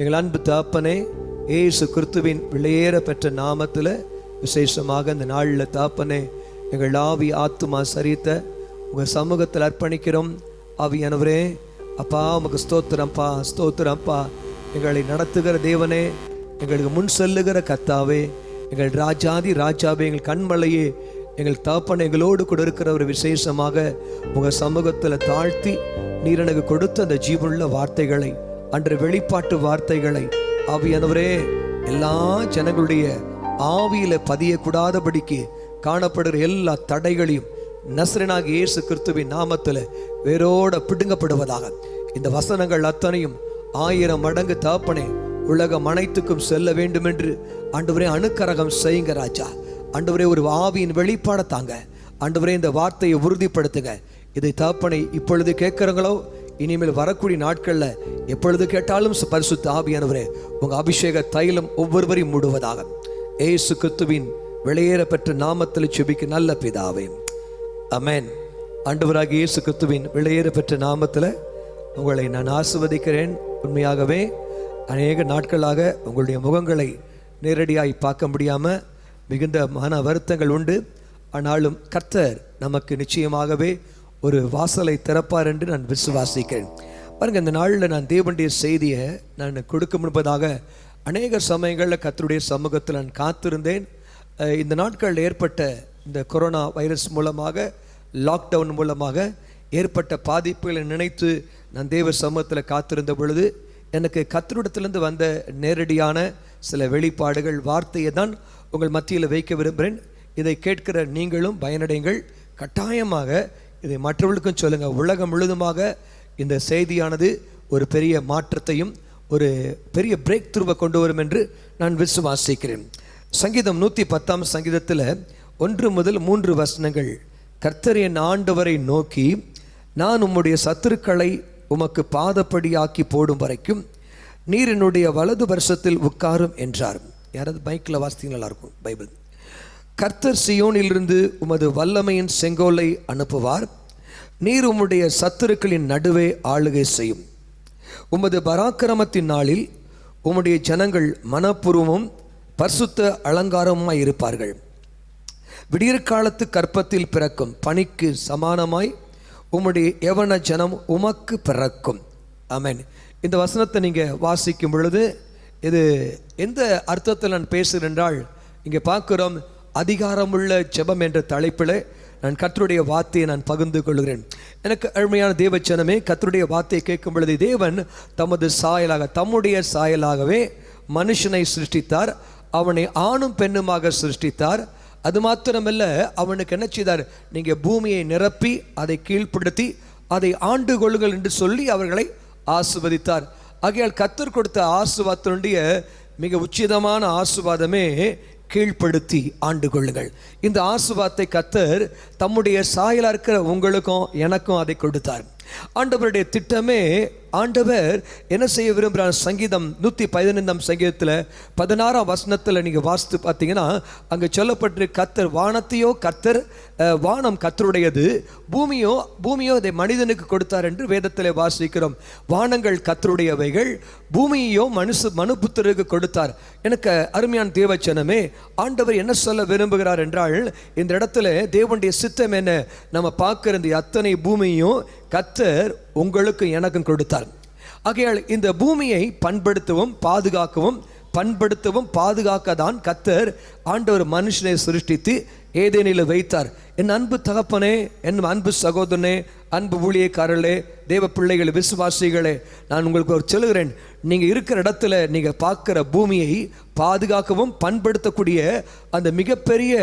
எங்கள் அன்பு தாப்பனே, இயேசு கிறிஸ்துவின் விலையேற பெற்ற நாமத்தில் விசேஷமாக இந்த நாளில் தாப்பனே எங்கள் ஆவி ஆத்துமா சரீரத்தை உங்கள் சமூகத்தில் அர்ப்பணிக்கிறோம். ஆவியானவரே அப்பா, உமக்கு ஸ்தோத்திரம்ப்பா, ஸ்தோத்திரம்ப்பா. எங்களை நடத்துகிற தேவனே, எங்களுக்கு முன் செல்லுகிற கர்த்தாவே, எங்கள் ராஜாதி ராஜாவே, எங்கள் கண்மலையே, எங்கள் தாப்பனை எங்களோடு கூட இருக்கிற ஒரு விசேஷமாக உங்கள் சமூகத்தில் தாழ்த்தி நீர் எனக்கு கொடுத்த அந்த ஜீவனுள்ள வார்த்தைகளை, அன்று வெளிப்பாட்டு வார்த்தைகளை ஆவியானவரே எல்லா ஜனங்களுடைய ஆவியில பதியக்கூடாதபடிக்கு காணப்படுகிற எல்லா தடைகளையும் நசரேயனாகிய இயேசு கிறிஸ்துவின் நாமத்தில் வேரோட பிடுங்கப்படுவதாக. இந்த வசனங்கள் அத்தனையும் 1000 மடங்கு தாப்பனே உலகம் அனைத்துக்கும் செல்ல வேண்டும் என்று ஆண்டவரே அணுக்கரகம் செய்யுங்க ராஜா. ஆண்டவரே ஒரு ஆவியின் வெளிப்பாட தாங்க. ஆண்டவரே இந்த வார்த்தையை உறுதிப்படுத்துங்க. இதை தாப்பனை இப்பொழுது கேட்கிறங்களோ, இனிமேல் வரக்கூடிய நாட்களில் எப்பொழுது கேட்டாலும் பரிசுத்த ஆவியானவரே உங்க அபிஷேக தைலம் ஒவ்வொருவரையும் மூடுவதாக. ஏசு கிறிஸ்துவின் வெளியேற பெற்ற நாமத்தில் செபிக்க நல்ல பிதாவே, ஆமென். ஆண்டவராகிய இயேசு கிறிஸ்துவின் வெளியேற பெற்ற நாமத்தில் உங்களை நான் ஆசீர்வதிக்கிறேன். உண்மையாகவே அநேக நாட்களாக உங்களுடைய முகங்களை நேரடியாய் பார்க்க முடியாமல் மிகுந்த மன வருத்தங்கள் உண்டு. ஆனாலும் கர்த்தர் நமக்கு நிச்சயமாகவே ஒரு வாசலை திறப்பார் என்று நான் விசுவாசிக்கிறேன். பாருங்க, இந்த நாளில் நான் தேவனுடைய செய்தியை நான் கொடுக்க முன்பதாக அநேக சமயங்களில் கர்த்தருடைய சமூகத்தில் நான் காத்திருந்தேன். இந்த நாட்களில் ஏற்பட்ட இந்த கொரோனா வைரஸ் மூலமாக, லாக்டவுன் மூலமாக ஏற்பட்ட பாதிப்புகளை நினைத்து நான் தேவ சமூகத்தில் காத்திருந்த பொழுது எனக்கு கர்த்தரிடத்திலிருந்து வந்த நேரடியான சில வெளிப்பாடுகள், வார்த்தையை தான் உங்கள் மத்தியில் வைக்க விரும்புகிறேன். இதை கேட்கிற நீங்களும் பயனடைங்கள். கட்டாயமாக இதை மற்றவர்களுக்கும் சொல்லுங்கள். உலகம் முழுதுமாக இந்த செய்தியானது ஒரு பெரிய மாற்றத்தையும் ஒரு பெரிய பிரேக் த்ரூவை கொண்டு வரும் என்று நான் விசுவாசிக்கிறேன். சங்கீதம் 110 சங்கீதத்தில் 1 முதல் 3 வசனங்கள். கர்த்தர் என் ஆண்டவரை நோக்கி, நான் உம்முடைய சத்துருக்களை உமக்கு பாதப்படியாக்கி போடும் வரைக்கும் நீர் என்னுடைய வலது வருஷத்தில் உட்காரும் என்றார். யாராவது பைக்கில் வாசித்தீங்க நல்லாயிருக்கும் பைபிள். கர்த்தர் சியோனிலிருந்து உமது வல்லமையின் செங்கோலை அனுப்புவார். நீர் உம்முடைய சத்துருக்களின் நடுவே ஆளுகை செய்யும். உமது பராக்கிரமத்தின் நாளில் உம்முடைய ஜனங்கள் மனப்பூர்வமும் பரிசுத்த அலங்காரமாய் இருப்பார்கள். விடியற்காலத்து கற்பத்தில் பிறக்கும் பனிக்கு சமானமாய் உம்முடைய யவன ஜனம் உமக்கு பிறக்கும். ஆமென். இந்த வசனத்தை நீங்கள் வாசிக்கும் பொழுது இது எந்த அர்த்தத்தில் நான் பேசுகிறேன் என்றால், இங்கே பார்க்குறோம் அதிகாரமுள்ள ஜெபம் என்ற தலைப்பில் நான் கர்த்தருடைய வார்த்தையை நான் பகிர்ந்து கொள்கிறேன். எனக்கு அருமையான தேவச்சனமே, கர்த்தருடைய வார்த்தையை கேட்கும் பொழுது தேவன் தமது சாயலாக, தம்முடைய சாயலாகவே மனுஷனை சிருஷ்டித்தார். அவனை ஆணும் பெண்ணுமாக சிருஷ்டித்தார். அது மாத்திரமல்ல, அவனுக்கு என்ன செய்தார்? நீங்கள் பூமியை நிரப்பி அதை கீழ்ப்படுத்தி அதை ஆண்டு கொள்ளுங்கள் என்று சொல்லி அவர்களை ஆசீர்வதித்தார். ஆகையால் கர்த்தர் கொடுத்த ஆசீர்வாதத்தினுடைய மிக உச்சிதமான ஆசீர்வாதமே கீழ்ப்படுத்தி ஆண்டு கொள்ளுங்கள். இந்த ஆசீர்வாதத்தை கர்த்தர் தம்முடைய சாயலாக இருக்கிற உங்களுக்கும் எனக்கும் அதை கொடுத்தார். ஆண்டவருடைய திட்டமே, ஆண்டவர் என்ன செய்ய விரும்புகிறார்? சங்கீதம் 115 சங்கீதத்தில் 16 வசனத்தில் நீங்கள் வாசித்து பார்த்தீங்கன்னா அங்கே சொல்லப்பட்டு, கர்த்தர் வானத்தையோ வானம் கர்த்தருடையது, பூமியோ அதை மனிதனுக்கு கொடுத்தார் என்று வேதத்தில் வாசிக்கிறோம். வானங்கள் கர்த்தருடையவைகள், பூமியையோ மனுபுத்திரருக்கு கொடுத்தார். எனக்கு அருமையான தேவச்சனமே, ஆண்டவர் என்ன சொல்ல விரும்புகிறார் என்றால், இந்த இடத்துல தேவனுடைய சித்தம் என்ன நம்ம பார்க்கிற இந்த அத்தனை பூமியையும் கர்த்தர் உங்களுக்கு எனக்கும் கொடுத்தார். ஆகையால் இந்த பூமியை பண்படுத்தவும் பாதுகாக்க தான் கர்த்தர் ஆண்டவர் மனுஷனை சிருஷ்டித்து ஏதேனில் வைத்தார். என் அன்பு தகப்பனே, என் அன்பு சகோதரனே, அன்பு ஊழியக்காரர்களே, தேவ பிள்ளைகள், விசுவாசிகளே, நான் உங்களுக்கு ஒரு சொல்லுகிறேன். நீங்கள் இருக்கிற இடத்துல நீங்கள் பார்க்குற பூமியை பாதுகாக்கவும் பண்படுத்தக்கூடிய அந்த மிகப்பெரிய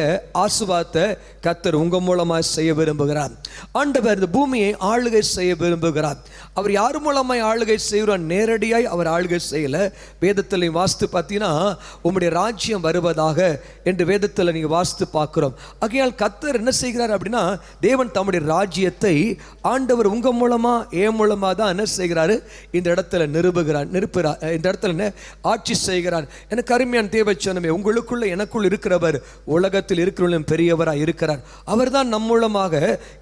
ஆசீர்வாதத்தை கர்த்தர் உங்கள் மூலமாக செய்ய விரும்புகிறார். ஆண்டவர் இந்த பூமியை ஆளுகை செய்ய விரும்புகிறார். அவர் யார் மூலமாய் ஆளுகை செய்கிறார்? நேரடியாய் அவர் ஆளுகை செய்யலை. வேதத்தில் வாசித்து பார்த்தீங்கன்னா, உம்முடைய ராஜ்யம் வருவதாக என்று வேதத்தில் நீங்கள் வாசித்து பார்க்குறோம். ஆகையால் கர்த்தர் என்ன செய்கிறார் அப்படின்னா, தேவன் தம்முடைய ராஜ்யத்தை ஆண்டவர் உங்க மூலமா என் மூலமா தான் என்ன செய்கிறாரு? இந்த இடத்துல நிரூபிக்கிறார், இந்த இடத்துல ஆட்சி செய்கிறார். எனக்கு அருமையான தேவச்சனமே, உங்களுக்குள்ள எனக்குள் இருக்கிறவர் உலகத்தில் இருக்கிறவர்களும் பெரியவராக இருக்கிறார். அவர் தான் நம் மூலமாக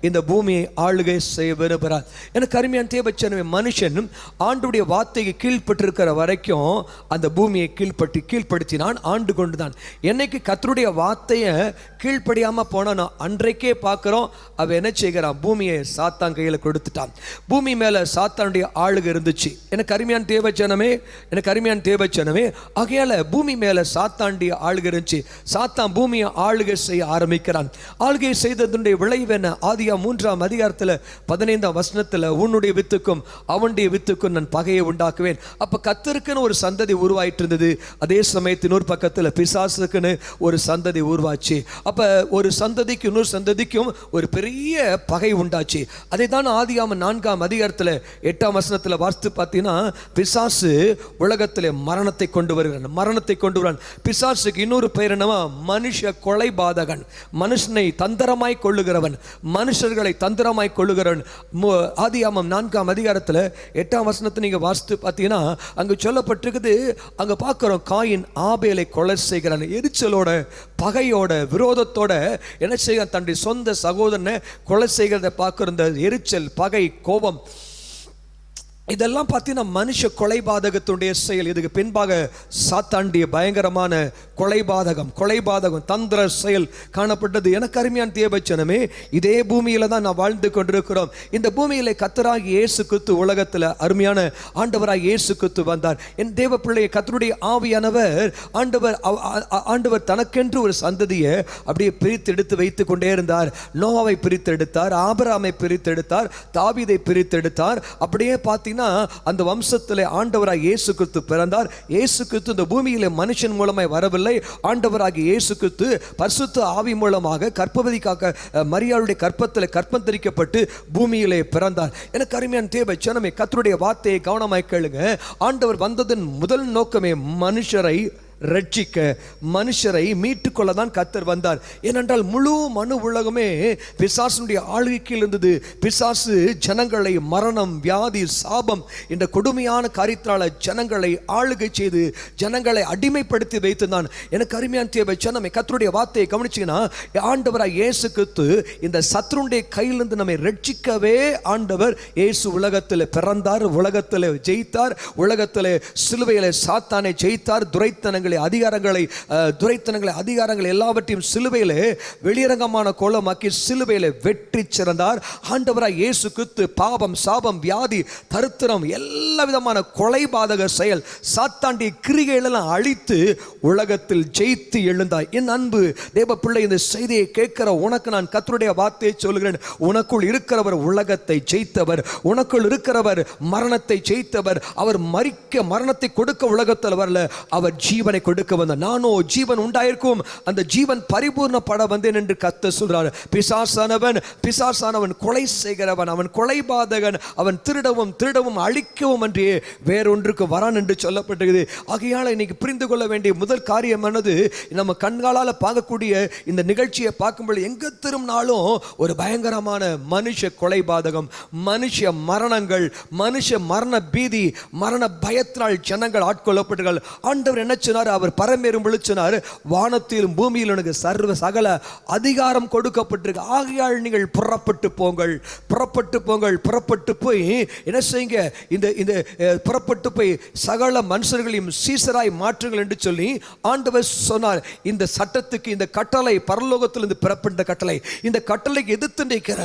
இந்த பூமியை ஆளுகை செய்ய விரும்புகிறார். எனக்கு அருமையான தேவச்சனமே, மனுஷன் ஆண்டுடைய வார்த்தைக்கு கீழ்பட்டிருக்கிற வரைக்கும் அந்த பூமியை கீழ்படுத்தினான், ஆண்டு கொண்டுதான். என்னைக்கு கர்த்தருடைய வார்த்தையை கீழ்ப்படியாம போனா அன்றைக்கே பார்க்கிறோம், அவ என்ன செய்கிறான்? பூமியை சாத்தான் கையில் கொடுத்துட்டான். பூமி மேல சாத்தானுடைய ஆளுகை இருந்துச்சு. எனக்கு அருமையான தேவச்சனமே, ஆகையால பூமி மேல சாத்தானுடைய ஆளுகை இருந்துச்சு. சாத்தான் பூமியை ஆளுகை செய்ய ஆரம்பிக்கிறான். ஆளுகை செய்ததுடைய விளைவு என்ன? ஆதியாகமம் 3 அதிகாரத்தில் 15 வசனத்தில், உன்னுடைய வித்துக்கும் அவனுடைய வித்துக்கும் நான் பகையை உண்டாக்குவேன். அப்ப கர்த்தருக்குன்னு ஒரு சந்ததி உருவாயிட்டு இருந்தது. அதே சமயத்தின் ஒரு பக்கத்தில் பிசாசுக்குன்னு ஒரு சந்ததி உருவாச்சு. அப்ப ஒரு சந்ததிக்கு இன்னொரு சந்ததிக்கும் ஒரு பெரிய பகை உண்டாச்சு. அதை தான் ஆதியாகமம் 4 அதிகாரத்தில் 8 வசனத்தில் வாசித்து பார்த்தீங்கன்னா, பிசாசு உலகத்தில் மரணத்தை கொண்டு வருகிறான். பிசாசுக்கு இன்னொரு பெயர் என்னவா? மனுஷ கொலைபாதகன், மனுஷனை தந்திரமாய் கொள்ளுகிறவன், மனுஷர்களை தந்திரமாய் கொள்ளுகிறவன். ஆதியாகமம் 4 அதிகாரத்தில் 8 வசனத்தை நீங்க வாசித்து பார்த்தீங்கன்னா, அங்கு சொல்லப்பட்டிருக்குது. அங்க பார்க்கிறோம், காயின் ஆபேலை கொலை செய்கிறான். எரிச்சலோட, பகையோட, விரோதத்தோட என்ன செய்ய தன்னுடைய சொந்த சகோதரனை கொலை செய்கிறத பார்க்கிற இந்த எரிச்சல், பகை, கோபம், இதெல்லாம் பார்த்தீங்கன்னா மனுஷ கொலைபாதகத்துடைய செயல். இதுக்கு பின்பாக சாத்தாண்டிய பயங்கரமான கொலைபாதகம் தந்திர செயல் காணப்பட்டது. எனக்கு அருமையான தேவச்சனமே, இதே பூமியில தான் நான் வாழ்ந்து கொண்டிருக்கிறோம். இந்த பூமியில கர்த்தராகிய இயேசு கிறிஸ்து உலகத்தில் அருமையான ஆண்டவராகிய இயேசு கிறிஸ்து வந்தார். என் தேவ பிள்ளையை, கர்த்தருடைய ஆவியானவர் ஆண்டவர் தனக்கென்று ஒரு சந்ததியை அப்படியே பிரித்தெடுத்து வைத்து கொண்டே இருந்தார். நோவாவை பிரித்தெடுத்தார், ஆபிரகாமை பிரித்தெடுத்தார், தாவீதை பிரித்தெடுத்தார். அப்படியே பார்த்தீங்கன்னா அந்த வம்சத்திலே ஆண்டவராகிய இயேசு கிறிஸ்து பிறந்தார். இயேசு கிறிஸ்து இந்த பூமியிலே மனுஷன் மூலமாய் வரவில்லை. ஆண்டவராகிய இயேசு கிறிஸ்து பரிசுத்த ஆவி மூலமாக கர்ப்பவதிக்காக மரியாளுடைய கர்ப்பத்தில் கர்ப்பம் தரிக்கப்பட்டு பூமியிலே பிறந்தார். எனக்கு அருமையான தேவச்சனமே, கர்த்தருடைய வார்த்தையை கவனமாய் கேளுங்க. ஆண்டவர் வந்ததன் முதல் நோக்கமே மனுஷரை ரட்சிக்க, மனுஷரை மீட்டுக்கொள்ள தான் கர்த்தர் வந்தார். ஏனென்றால் முழு மனு உலகமே பிசாசுடைய ஆளுகையில் இருந்தது. பிசாசு ஜனங்களை மரணம், வியாதி, சாபம் என்ற கொடுமையான காரியத்தால் ஜனங்களை ஆளுகை செய்து ஜனங்களை அடிமைப்படுத்தி வைத்துதான். எனக்கு அருமையான தேவை ஜனமே, கர்த்தருடைய வார்த்தையை கவனிச்சீங்கன்னா, ஆண்டவராய் இயேசு கிறிஸ்து இந்த சத்ருடைய கையிலிருந்து நம்மை ரட்சிக்கவே ஆண்டவர் இயேசு உலகத்தில் பிறந்தார், உலகத்தில் ஜெயித்தார், உலகத்தில் சிலுவையில் சாத்தானை ஜெயித்தார். அதிகாரங்களை எல்லாவற்றையும் சிலுவையிலே வெளியரங்கமான கோலமாக்கி சிலுவையிலே வெற்றி சிறந்தார். ஆண்டவராய் இயேசு கிறிஸ்து பாவம், சாபம், வியாதி, தரித்திரம், எல்லா விதமான கொலைபாதக செயல், சாத்தாண்டிய கிரிகைகளெல்லாம் அழித்து உலகத்தில் ஜெயித்து எழுந்தாய். என் அன்பு தேவ பிள்ளை, இந்த செய்தியை கேட்கிற உனக்கு நான் கர்த்தருடைய வார்த்தையை சொல்கிறேன். உனக்குள் இருக்கிறவர் உலகத்தை ஜெயித்தவர், உனக்குள் இருக்கிறவர் மரணத்தை ஜெயித்தவர். அவர் மரணத்தை கொடுக்க உலகத்தில் வரல, அவர் ஜீவனை ஜீவனை கொடுக்க வந்தார். நானோ ஜீவன் உண்டாயிருக்கும், அந்த ஜீவன் பரிபூர்ணப்பட வந்தேன் என்று கர்த்தர் சொல்றார். பிசாசானவன் கொலை செய்கிறவன், அவன் கொலைபாதகன், அவன் திருடவும் அழிக்கவும் அன்றே வேறொன்றுக்கு வரான் என்று சொல்லப்பட்டிருக்குது. ஆகையால் இன்னைக்கு புரிந்து கொள்ள வேண்டிய முதல் காரியம் என்னது, நம்ம கண்களால் பார்க்கக்கூடிய இந்த நிகழ்ச்சியை பார்க்கும்போது எங்க திரும்பினாலும் ஒரு பயங்கரமான மனுஷ கொலைபாதகம், மனுஷ மரணங்கள், மனுஷ மரண பீதி, மரண பயத்தினால் ஜனங்கள் ஆட்கொள்ளப்பட்டார்கள். ஆண்டவர் என்ன சொன்னார்? அவர் பரமேறும் சொன்னார், வானத்திலும் பூமியிலும் எனக்கு சர்வ சகல அதிகாரம் கொடுக்கப்பட்டிருக்கு. ஆகையால் நீங்கள் புறப்பட்டு போங்கள், புறப்பட்டு போங்கள், புறப்பட்டு போய் என்ன செய்யுங்க, இந்த புறப்பட்டு போய் சகல மனுஷர்களையும் சீசராய் மாற்றுங்கள் என்று சொல்லி ஆண்டவர் சொன்னார். இந்த சட்டத்துக்கு, இந்த கட்டளை பரலோகத்திலிருந்து பிறப்பிட்ட கட்டளை, இந்த கட்டளைக்கு எதிர்த்து நிற்கிற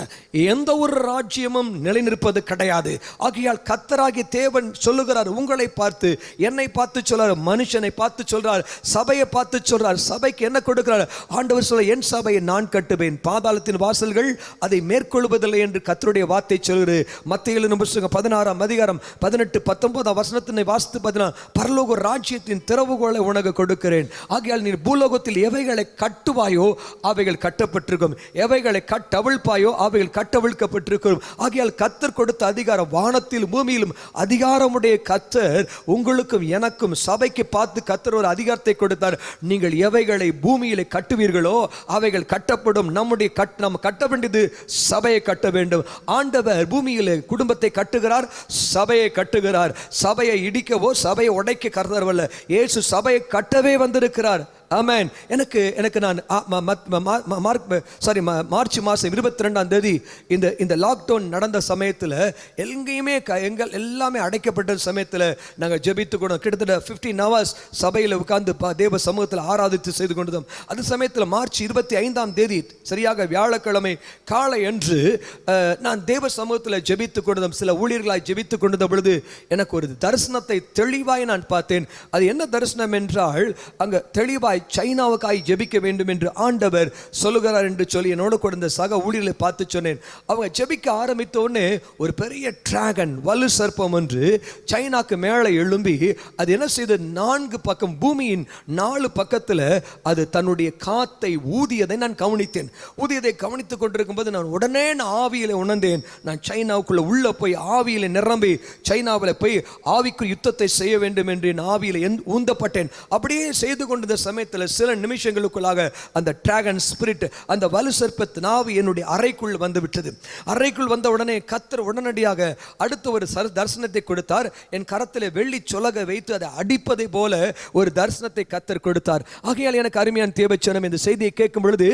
எந்த ஒரு ராஜ்யமும் நிலைநிற்பது கிடையாது. ஆகையால் கர்த்தராகிய தேவன் சொல்லுகிறார், உங்களை பார்த்து, என்னை பார்த்து சொல்றார், மனுஷனை பார்த்து சொல்றார், சபையை பார்த்து சொல்றார். சபைக்கு என்ன கொடுக்கிறார்? ஆண்டவர் சொல்ல, என் சபையை நான் கட்டுவேன், பாதாளத்தின் வாசல்கள் அதை மேற்கொள்வதில்லை என்று கர்த்தருடைய வார்த்தை சொல்கிறது. மத்தேயு 16:18-19 வசனத்தினை வாசித்து பார்த்தீங்கன்னா, பரலோக ராஜ்யத்தின் திறவுகோலை உனக்கு கொடுக்கிறேன். ஆகையால் நீ பூலோகத்தில் எவைகளை கட்டுவாயோ அவைகள் கட்டப்பட்டிருக்கும், எவைகளை கட்டவிழ்ப்பாயோ அவைகள் கட்டவிழ்க்கப்பட்டிருக்கும். ஆகையால் கர்த்தர் கொடுத்த அதிகாரம், வானத்தில் பூமியிலும் அதிகாரமுடைய கர்த்தர் உங்களுக்கும் எனக்கும் சபைக்கு பார்த்து கர்த்தர் ஒரு அதிகாரத்தை கொடுத்தார். நீங்கள் எவைகளை பூமியிலே கட்டுவீர்களோ அவைகள் கட்டப்படும். நம்ம கட்ட வேண்டியது சபையை கட்ட வேண்டும். ஆண்டவர் பூமியிலே குடும்பத்தை கட்டுகிறார், சபையை கட்டுகிறார். சபையை இடிக்கவோ சபையை உடைக்க கர்த்தர் வரல, இயேசு சபையை கட்டவே வந்திருக்கிறார். ஆமென். எனக்கு நான் மார்ச் மாதம் 22 இந்த லாக்டவுன் நடந்த சமயத்தில் எங்கேயுமே எல்லாமே அடைக்கப்பட்ட சமயத்தில் நாங்கள் ஜெபித்து கொண்டோம். கிட்டத்தட்ட 15 hours சபையில் உட்கார்ந்து தேவ சமூகத்தில் ஆராதித்து செய்து கொண்டோம். அந்த சமயத்தில் மார்ச் 25 சரியாக வியாழக்கிழமை காலை என்று நான் தேவ சமூகத்தில் ஜெபித்து கொண்டதும், சில ஊழியர்களாய் ஜெபித்து கொண்ட பொழுது எனக்கு ஒரு தரிசனத்தை தெளிவாய் நான் பார்த்தேன். அது என்ன தரிசனம் என்றால், அங்கே தெளிவாய் சைனாவுக்காய் ஜெபிக்க வேண்டும் என்று ஆண்டவர் சொல்லுகிறார் என்று சொல்லி என்னோட கொடுத்த சக ஊழியர்களை பார்த்து சொன்னேன். அவங்க ஜெபிக்க ஆரம்பித்த உடனே ஒரு பெரிய டிராகன், வலு சர்ப்பம் ஒன்று சைனாக்கு மேலே எழும்பி அது என்ன செய்து, 4 பக்கம், பூமியின் 4 பக்கத்தில் அது தன்னுடைய காத்தை ஊதியதை நான் கவனித்தேன். ஊதியதை கவனித்துக் கொண்டிருக்கும் போது நான் உடனே ஆவியில உணர்ந்தேன். நான் சைனாவுக்குள்ள உள்ள போய் ஆவியில நிரம்பி சைனாவில் போய் ஆவிக்கு யுத்தத்தை செய்ய வேண்டும் என்று ஆவியில ஊந்தப்பட்டேன். அப்படியே செய்து கொண்டிருந்த சமயத்தில் சில நிமிஷங்களுக்குள்ளாக அந்த டிராகன் ஸ்பிரிட், அந்த வலு சர்ப்பத்தின் ஆவி என்னுடைய அறைக்குள் வந்து விட்டது. அறைக்குள் வந்த உடனே கர்த்தர் உடனடியாக அடுத்த ஒரு தரிசனத்தை கொடுத்தார். என் கரத்தில் வெள்ளி சொலக வைத்து அதை அடிப்பதை போல ஒரு தரிசனத்தை கர்த்தர் கொடுத்தார். ஆகையால் எனக்கு அருமையான தேவச்சனம், இந்த செய்தியை கேட்கும் பொழுது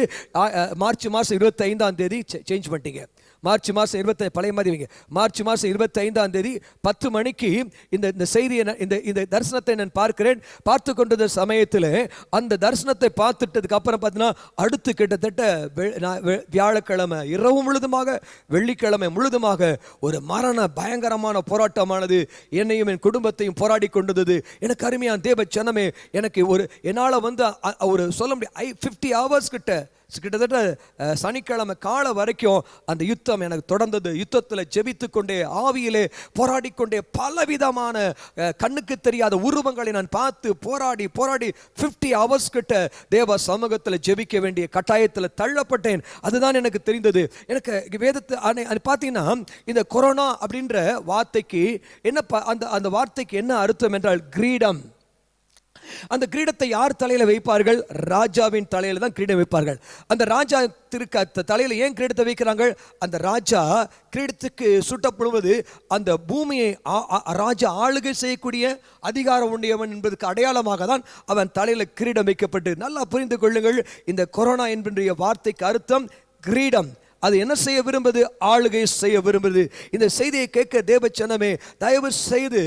மார்ச் மாதம் 25 சேஞ்ச் பண்ணிட்டீங்க. மார்ச் மாதம் 25 பழைய மாதிரி வைங்க. மார்ச் மாதம் 25 10 மணிக்கு இந்த செய்தியை, இந்த தரிசனத்தை நான் பார்க்கிறேன். பார்த்து கொண்ட சமயத்தில் அந்த தரிசனத்தை பார்த்துட்டதுக்கு அப்புறம் பார்த்தீங்கன்னா, அடுத்து கிட்டத்தட்ட வியாழக்கிழமை இரவு முழுதுமாக, வெள்ளிக்கிழமை முழுதுமாக ஒரு மரண பயங்கரமான போராட்டமானது என்னையும் என் குடும்பத்தையும் போராடி கொண்டது. எனக்கு அருமையான தேவ ஜனமே, எனக்கு என்னால் ஒரு சொல்ல முடியும் 50 hours கிட்டத்தட்ட சனிக்கிழமை காலை வரைக்கும் அந்த யுத்தம் எனக்கு தொடர்ந்தது. யுத்தத்தில் ஜெபித்து கொண்டே, ஆவியிலே போராடி கொண்டே, பலவிதமான கண்ணுக்கு தெரியாத உருவங்களை நான் பார்த்து போராடி 50 hours கிட்ட தேவ சமூகத்தில் ஜெபிக்க வேண்டிய கட்டாயத்தில் தள்ளப்பட்டேன். அதுதான் எனக்கு தெரிந்தது. எனக்கு வேதத்தை பார்த்தீங்கன்னா, இந்த கொரோனா அப்படின்ற வார்த்தைக்கு என்ன, அந்த வார்த்தைக்கு என்ன அர்த்தம் என்றால் கிரீடம். அந்த கிரீடத்தை யார் தலையில வைப்பார்கள்? ராஜாவின் தலையில தான் கிரீடம் வைப்பார்கள். அந்த ராஜா தலையில ஏன் கிரீடத்தை வைக்கிறாங்க? அந்த ராஜா கிரீடத்துக்கு சூட்டப்படுவது அந்த பூமியை ராஜா ஆளுகை செய்யக்கூடிய அதிகாரம் உடையவன் என்பதற்கு அடையாளமாக தான் அவன் தலையில கிரீடம் வைக்கப்பட்டு. நல்லா புரிந்து கொள்ளுங்கள், இந்த கொரோனா என்கின்ற வார்த்தைக்கு அர்த்தம் கிரீடம். அது என்ன செய்ய விரும்புது? ஆளுகை செய்ய விரும்புது. இந்த செய்தியை கேட்க தேவ ஜனமே, தயவு செய்து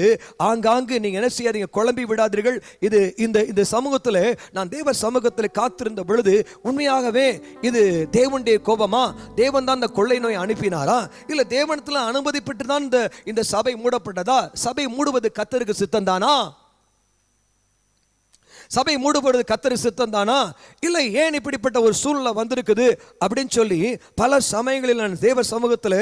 ஆங்காங்கு நீங்க என்ன செய்யாதீங்க, குழம்பி விடாதீர்கள். இது இந்த சமூகத்தில், நான் தேவ சமூகத்தில் காத்திருந்த பொழுது உண்மையாகவே இது தேவனுடைய கோபமா? தேவன் தான் இந்த கொள்ளை நோய் அனுப்பினாரா? இல்ல தேவனத்தில் அனுமதி பெற்று தான் இந்த சபை மூடப்பட்டதா? சபை மூடுவது கர்த்தருக்கு சித்தம் தானா? சபை மூடப்படுவது கர்த்தர் சித்தம் தானா, இல்லை ஏன் இப்படிப்பட்ட ஒரு சூழ்நிலை வந்திருக்குது அப்படின்னு சொல்லி பல சமயங்களில் நான் தேவ சமூகத்தில்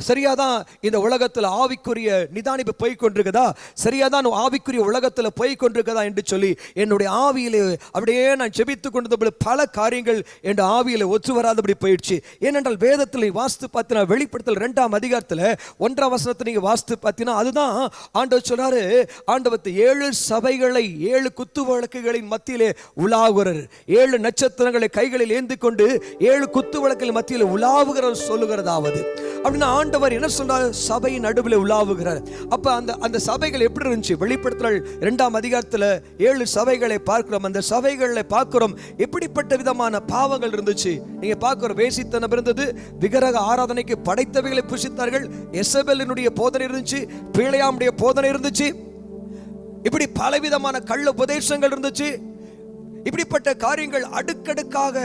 சரியாதான் இந்த உலகத்தில் ஆவிக்குரிய நிதானிப்பு போய் கொண்டிருக்குதா, சரியாதான் ஆவிக்குரிய உலகத்தில் போய் கொண்டிருக்குதா என்று சொல்லி என்னுடைய ஆவியிலே அப்படியே நான் ஜெபித்து கொண்டது பல காரியங்கள் என் ஆவியிலே ஒத்து வராதபடி போயிடுச்சு. ஏனென்றால் வேதத்தில் வாஸ்து பார்த்தினா வெளிப்படுத்தல் 2ஆம் அதிகாரத்தில் 1ஆம் வசனத்தை நீங்க வாஸ்து பார்த்தினா அதுதான் ஆண்டவர் சொல்றாரு, ஆண்டவர் 7 சபைகளை 7 குத்து வழக்குகளின் மத்தியிலே உலாவுகிறார், 7 நட்சத்திரங்களை கைகளில் ஏந்தி கொண்டு 7 குத்து வழக்கில் மத்தியில் உலாவுகிறார் சொல்லுகிறதாவது. அப்படின்னா ஆண்டவர் என்ன சொல்றாரு, சபையின் நடுவில் உலாவுகிறார். அப்ப அந்த சபைகள் எப்படி இருந்துச்சு? வெளிப்படுத்தல் 2ஆம் அதிகாரத்தில் 7 சபைகளை பார்க்கிறோம். அந்த சபைகளை பார்க்கிறோம் எப்படிப்பட்ட விதமான பாவங்கள் இருந்துச்சு. நீங்க பார்க்கிறோம், வேசித்தனம் இருந்தது, விக்கிரக ஆராதனைக்கு படைத்தவைகளை புசித்தார்கள், எசபெலினுடைய போதனை இருந்துச்சு, பிலேயாமுடைய போதனை இருந்துச்சு, இப்படி பலவிதமான கள்ள உபதேசங்கள் இருந்துச்சு. இப்படிப்பட்ட காரியங்கள் அடுக்கடுக்காக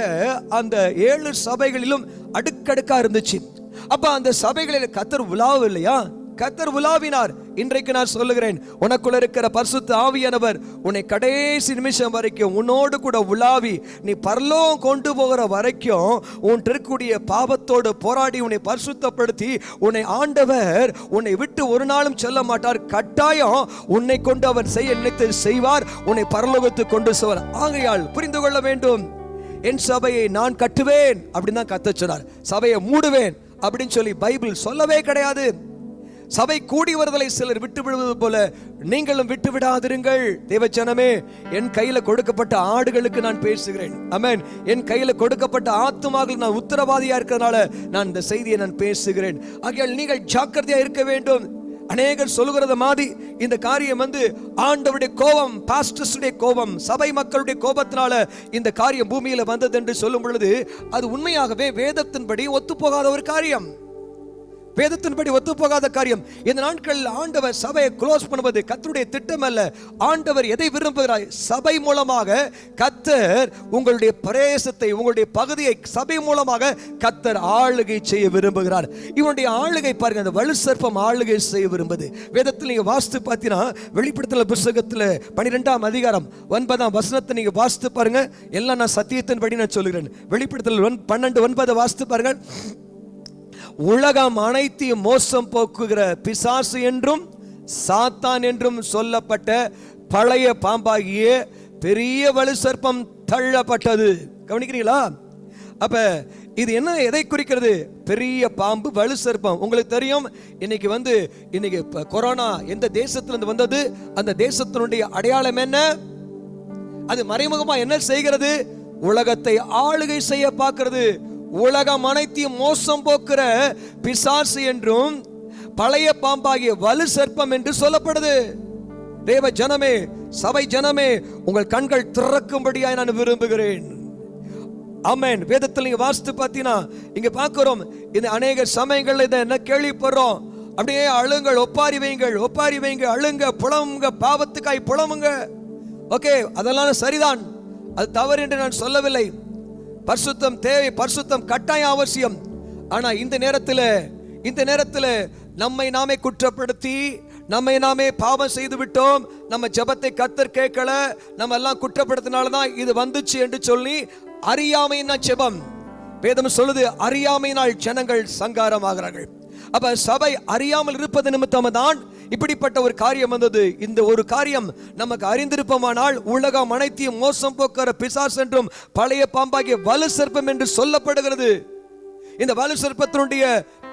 அந்த 7 சபைகளிலும் அடுக்கடுக்கா இருந்துச்சு. அப்ப அந்த சபைகளில் கர்த்தர் உலாவு இல்லையா? கர்த்தர் உலாவினார். இன்றைக்கு நான் சொல்லுகிறேன், உனக்குள்ள இருக்கிற பரிசுத்த ஆவியானவர் உன்னை கடைசி நிமிஷம் வரைக்கும் உன்னோடு கூட உலாவி நீ பரலோகம் கொண்டு போகிற வரைக்கும் உன் இருக்கக்கூடிய பாவத்தோடு போராடி உன்னை பரிசுத்தப்படுத்தி உன்னை ஆண்டவர் உன்னை விட்டு ஒரு நாளும் செல்ல மாட்டார். கட்டாயம் உன்னை கொண்டு அவர் செய்ய நினைத்து செய்வார், உன்னை பரலோகத்துக்கு கொண்டு செல்வார். ஆகையால் புரிந்து கொள்ள வேண்டும், என் சபையை நான் கட்டுவேன் அப்படின்னு தான் கர்த்தர் சொன்னார். சபையை மூடுவேன் அப்படின்னு சொல்லி பைபிள் சொல்லவே கிடையாது. சபை கூடி வருதலை சிலர் விட்டு விடுவது போல நீங்களும் விட்டு விடாதிருங்கள். தேவஜனமே, என் கையில கொடுக்கப்பட்ட ஆடுகளுக்கு நான் பேசுகிறேன். ஆமென். என் கையில கொடுக்கப்பட்ட ஆத்துமாக்கள் நான் உத்தரவாதியா இருக்கிறதுனால நான் இந்த செய்தியை நான் பேசுகிறேன். ஆகையால் நீங்கள் ஜாக்கிரதையா இருக்க வேண்டும். அநேகர் சொல்லுகிறது மாதிரி இந்த காரியம் ஆண்டவருடைய கோபம், பாஸ்டர்ஸுடைய கோபம், சபை மக்களுடைய கோபத்தினால இந்த காரியம் பூமியில வந்தது என்று சொல்லும் பொழுது அது உண்மையாகவே வேதத்தின்படி ஒத்துப்போகாத ஒரு காரியம், வேதத்தின்படி ஒத்துப்போகாத காரியம். இந்த நாட்களில் ஆண்டவர் சபையை க்ளோஸ் பண்ணுவது கர்த்தருடைய திட்டம் அல்ல. ஆண்டவர் எதை விரும்புகிறார்? சபை மூலமாக கர்த்தர் உங்களுடைய பிரேசத்தை, உங்களுடைய பகுதியை சபை மூலமாக கர்த்தர் ஆளுகை செய்ய விரும்புகிறார். இவனுடைய ஆளுகை பாருங்க, அந்த வலு சர்ப்பம் ஆளுகை செய்ய விரும்புது. வேதத்தில் நீங்க வாஸ்து பார்த்தீங்கன்னா வெளிப்படுத்தல் புத்தகத்தில் 12ஆம் அதிகாரம் 9ஆம் வசனத்தை நீங்க வாஸ்து பாருங்க. எல்லாம் நான் சத்தியத்தின்படி நான் சொல்லுகிறேன். வெளிப்படுத்தல் 12:9 வாஸ்து பாருங்க. உலகம் அனைத்தையும் மோசம் போக்குகிற பிசாசு என்றும் சாத்தான் என்றும் சொல்லப்பட்ட பழைய பாம்பாகிய பெரிய வலு சர்ப்பம் தள்ளப்பட்டது. கவனிக்கிறீங்களா? அப்ப இது என்ன, எதை குறிக்கிறது? பெரிய பாம்பு, வலு சர்ப்பம். உங்களுக்கு தெரியும், இன்னைக்கு கொரோனா எந்த தேசத்திலிருந்து வந்தது, அந்த தேசத்தினுடைய அடையாளம் என்ன? அது மறைமுகமா என்ன செய்கிறது? உலகத்தை ஆளுகை செய்ய பார்க்கிறது. உலகம் அனைத்தையும் மோசம் போக்குற பிசாசு என்றும் பழைய பாம்பாகிய வலு சர்ப்பம் என்று சொல்லப்படுது. தேவ ஜனமே, சபை ஜனமே, உங்கள் கண்கள் திறக்கும்படியாய் நான் விரும்புகிறேன். ஆமென். வேதத்தில் நீங்க வாஸ்து பார்த்தீங்கன்னா இங்க பார்க்கிறோம், இந்த அநேக சமயங்கள்ல இதை என்ன கேள்விப்படுறோம், அப்படியே அழுங்கள், ஒப்பாரி வைங்க, அழுங்க, புலமுங்க, பாவத்துக்காய் புலமுங்க. ஓகே, அதெல்லாம் சரிதான், அது தவறு என்று நான் சொல்லவில்லை. பரிசுத்தம் தேவை, பரிசுத்தம் கட்டாயம் அவசியம். ஆனா இந்த நேரத்தில் நம்மை நாமே குற்றப்படுத்தி, நம்மை நாமே பாவம் செய்து விட்டோம், நம்ம ஜெபத்தை கர்த்தர் கேட்கல, நம்ம எல்லாம் குற்றப்படுத்தினால்தான் இது வந்துச்சு என்று சொல்லி அறியாமையினால் ஜெபம். வேதம் சொல்லுது, அறியாமையினால் ஜனங்கள் சங்காரமாகிறார்கள். அப்ப சபை அறியாமல் இருப்பது நிமித்தம் தான் இப்படிப்பட்ட ஒரு காரியம் வந்தது. இந்த ஒரு காரியம் நமக்கு அறிந்திருப்போமானால் உலகம் அனைத்தையும் மோசம் போக்குற பிசாசு என்றும் பழைய பாம்பாகிய வலு சர்ப்பம் என்று சொல்லப்படுகிறது. இந்த வலு சர்ப்பத்தினுடைய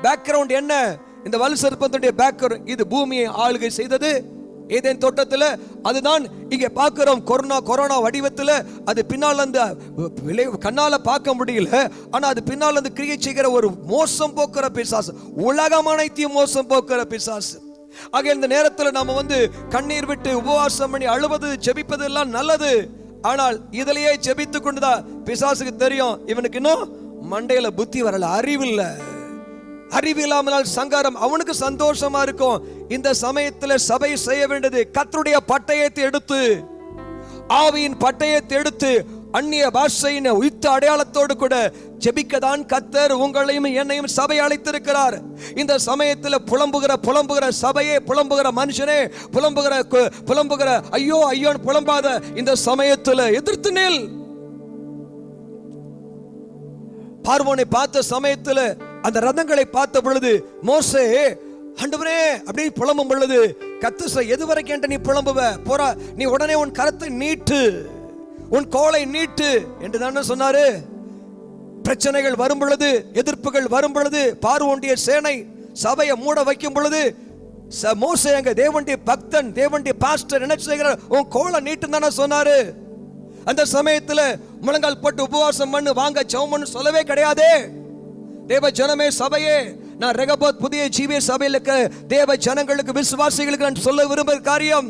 பேக்ரவுண்ட் என்ன? இந்த வலு சர்ப்பத்தினுடைய பேக்ரவுண்ட், இது பூமியை ஆளுகை செய்தது ஏதேன் தோட்டத்தில். அதுதான் இங்க பார்க்கிறோம், கொரோனா வடிவத்தில். அது பின்னால் அந்த கண்ணால பார்க்க முடியல, ஆனா அது பின்னால் அந்த கிரியை செய்கிற ஒரு மோசம் போக்குற பிசாசு, உலகம் அனைத்தையும் மோசம் போக்குற பிசாசு. ஆக இந்த நேரத்தில் நாம கண்ணீர் விட்டு உபவாசம் பண்ணி அழுவது, ஜெபிப்பது எல்லாம் நல்லது. ஆனால் இதிலேயே ஜெபித்து கொண்டுதான் பிசாசுக்கு தெரியும், இவனுக்கு இன்னும் மண்டையில புத்தி வரல, அறிவில்லாமல் சங்காரம். அவனுக்கு சந்தோஷமா இருக்கும். இந்த சமயத்தில் சபை செய்ய வேண்டியது கர்த்தருடைய பட்டயத்தை எடுத்து, ஆவியின் பட்டயத்தை எடுத்து அந்நிய பாஷையின் உயிர்த்த அடையாளத்தோடு கூட ஜெபிக்கதான் கர்த்தர் உங்களையும் என்னையும் சபை அழைத்திருக்கிறார். இந்த சமயத்தில் புலம்புகிற சபையே, புலம்புகிற மனுஷனே, புலம்புகிற ஐயோ ஐயோன்னு புலம்பாத இந்த சமயத்தில் எதிர்த்து நில். பார்வோனை பார்த்த சமயத்தில் அந்த ரதங்களை பார்த்த பொழுது மோசே ஆண்டவரே அப்படி புலம்பும் பொழுது கர்த்தர் எது வரைக்கும் நீ புலம்புவ போறா, நீ உடனே உன் கரத்தை நீட்டு, உன் கோலை நீட்டு என்று தானே சொன்னாரு. பிரச்சனைகள் வரும் பொழுது, எதிர்ப்புகள் வரும் பொழுது, பார்வோனுடைய சேனை சபையை மூட வைக்கும் பொழுது மோசே அங்க தேவனுடைய பக்தன், தேவனுடைய பாஸ்டர் என்ன செய்கிறார்? உன் கோலை நீட்டு தானே சொன்னாரு. அந்த சமயத்துல முழங்கால் போட்டு உபவாசம் பண்ணு, வாங்க ஜெபம் பண்ணு சொல்லவே கிடையாது. தேவ ஜனமே, சபையே, நான் ரெகபோத் புதிய ஜீவிய சபையில் இருக்க தேவ ஜனங்களுக்கு, விசுவாசிகளுக்கு நான் சொல்ல விரும்புகிற காரியம்,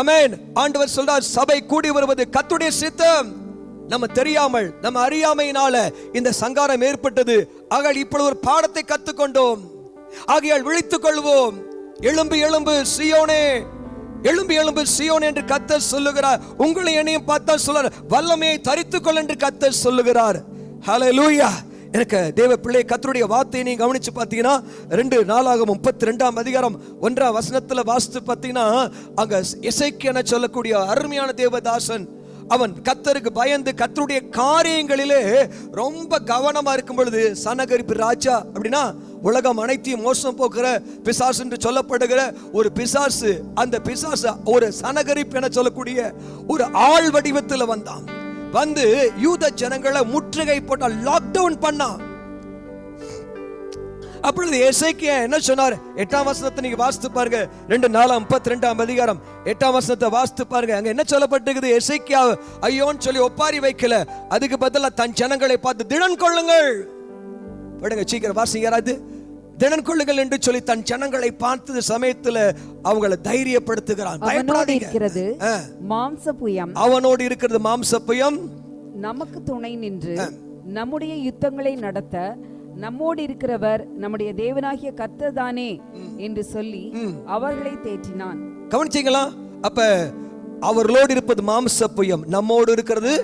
ஆமென். ஆண்டவர் சொல்றார், சபை கூடி வருவது கர்த்தருடைய சித்தம். நம்ம தெரியாமல், நம்ம அறியாமையினால இந்த சங்காரம் ஏற்பட்டது. ஆகையால் இப்பொழுது ஒரு பாடத்தை கற்றுக்கொண்டோம். ஆகையால் விழித்துக் கொள்வோம். எழும்பு எழும்பு சீயோனே, எழும்பு எழும்பு சீயோனே என்று கர்த்தர் சொல்லுகிறார். உங்களை என்னையும் பார்த்தா சொல்றார், வல்லமையை தரித்துக்கொள் என்று கர்த்தர் சொல்லுகிறார். ஹல்லேலூயா. எனக்கு தேவ பிள்ளை, கர்த்தருடைய வார்த்தையை நீங்க கவனிச்சு பார்த்தீங்கன்னா 2 நாளாகமம் 32ஆம் அதிகாரம் 1ஆம் வசனத்துல வாசித்து பார்த்தீங்கன்னா அங்க எசேக்கியா சொல்லக்கூடிய அருமையான தேவதாசன், அவன் கர்த்தருக்கு பயந்து கர்த்தருடைய காரியங்களிலே ரொம்ப கவனமா இருக்கும் பொழுது சனகரிப்பு ராஜா, அப்படின்னா உலகம் அனைத்தையும் மோசம் போக்குற பிசாசு என்று சொல்லப்படுகிற ஒரு பிசாசு, அந்த பிசாசு ஒரு சனகரிப்பு என சொல்லக்கூடிய ஒரு ஆள் வடிவத்தில் வந்தான். வந்து யூத ஜனங்களை முற்றுகை போட்ட, லாக்டவுன் பண்ணான். அப்பொழுது எசேக்கியா என்ன சொன்னார்? 8ஆம் வசனத்தை நீங்க வாசித்து பாருங்க. 2 நாளாகமம் 32ஆம் அதிகாரம் 8ஆம் வசனத்தை வாசித்து பாருங்க. அங்க என்ன சொல்லப்பட்டிருக்குது? எசேக்கியா ஐயோன்னு சொல்லி ஒப்பாரி வைக்கல, அதுக்கு பதிலா தன் ஜனங்களை பார்த்து திடன் கொள்ளுங்கள், படுங்க சீக்கிரம் வாசிங்க யாராவது, திடன் கொள்ளுங்கள் என்று சொல்லி தன் ஜனங்களை பார்த்த சமயத்துல அவங்களை தைரியப்படுத்துகிறான். அவனோடு இருக்கிறது மாம்சபுயம், அவனோடு இருக்கிறது மாம்சபுயம், நமக்கு துணை நின்று நம்முடைய யுத்தங்களை நடத்த நம்மோடு இருக்கிறவர் நம்முடைய தேவனாகிய கர்த்தர் தானே என்று சொல்லி அவர்களை தேற்றினான். கவனிச்சீங்களா? அப்ப அவர்களோடு இருப்பது மாம்சபுயம், நம்மோடு இருக்கிறது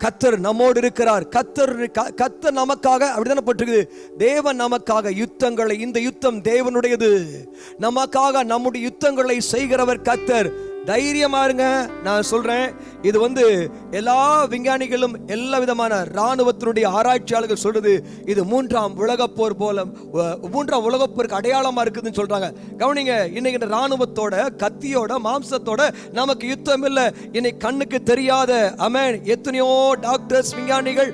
கர்த்தர், நம்மோடு இருக்கிறார். கர்த்தர் நமக்காக, அப்படிதானே போட்டிருக்குது, தேவன் நமக்காக யுத்தங்களை, இந்த யுத்தம் தேவனுடையது, நமக்காக நம்முடைய யுத்தங்களை செய்கிறவர் கர்த்தர். தைரியமா இருங்க. நான் சொல்றேன், இது எல்லா விஞ்ஞானிகளும், எல்லா விதமான ராணுவத்தினுடைய ஆராய்ச்சியாளர்கள் சொல்றது, இது 3ஆம் உலகப்போர் போல, 3ஆம் உலகப்போருக்கு அடையாளமா இருக்குதுன்னு சொல்றாங்க. கவனிங்க, இன்னைக்கு இந்த ராணுவத்தோட, கத்தியோட, மாம்சத்தோட நமக்கு யுத்தம் இல்லை. இன்னைக்கு கண்ணுக்கு தெரியாத அமேன் எத்தனையோ டாக்டர்ஸ், விஞ்ஞானிகள்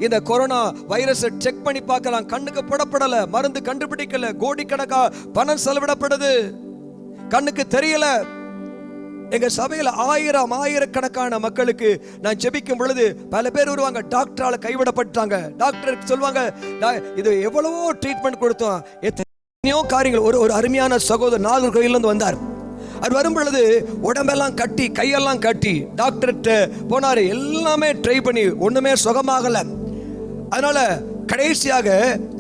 இந்த கொரோனா வைரஸை செக் பண்ணி பார்க்கலாம், கண்ணுக்கு போடப்படல, மருந்து கண்டுபிடிக்கல, கோடிக்கணக்கா பணம் செலவிடப்படுது, கண்ணுக்கு தெரியல. எங்க சபையில ஆயிரக்கணக்கான மக்களுக்கு நான் ஜெபிக்கும் பொழுது பல பேர் வருவாங்க, டாக்டரால கைவிடப்பட்டாங்க. டாக்டருக்கு சொல்லுவாங்க, இது எவ்வளவோ ட்ரீட்மெண்ட் கொடுத்தோம், எத்தனையோ காரியங்கள். ஒரு அருமையான சகோதரர் நாகர்கோயிலிருந்து வந்தார். அது வரும் பொழுது உடம்பெல்லாம் கட்டி, கையெல்லாம் கட்டி, டாக்டர்கிட்ட போனாரு, எல்லாமே ட்ரை பண்ணி ஒண்ணுமே சுகமாகல. அதனால கடைசியாக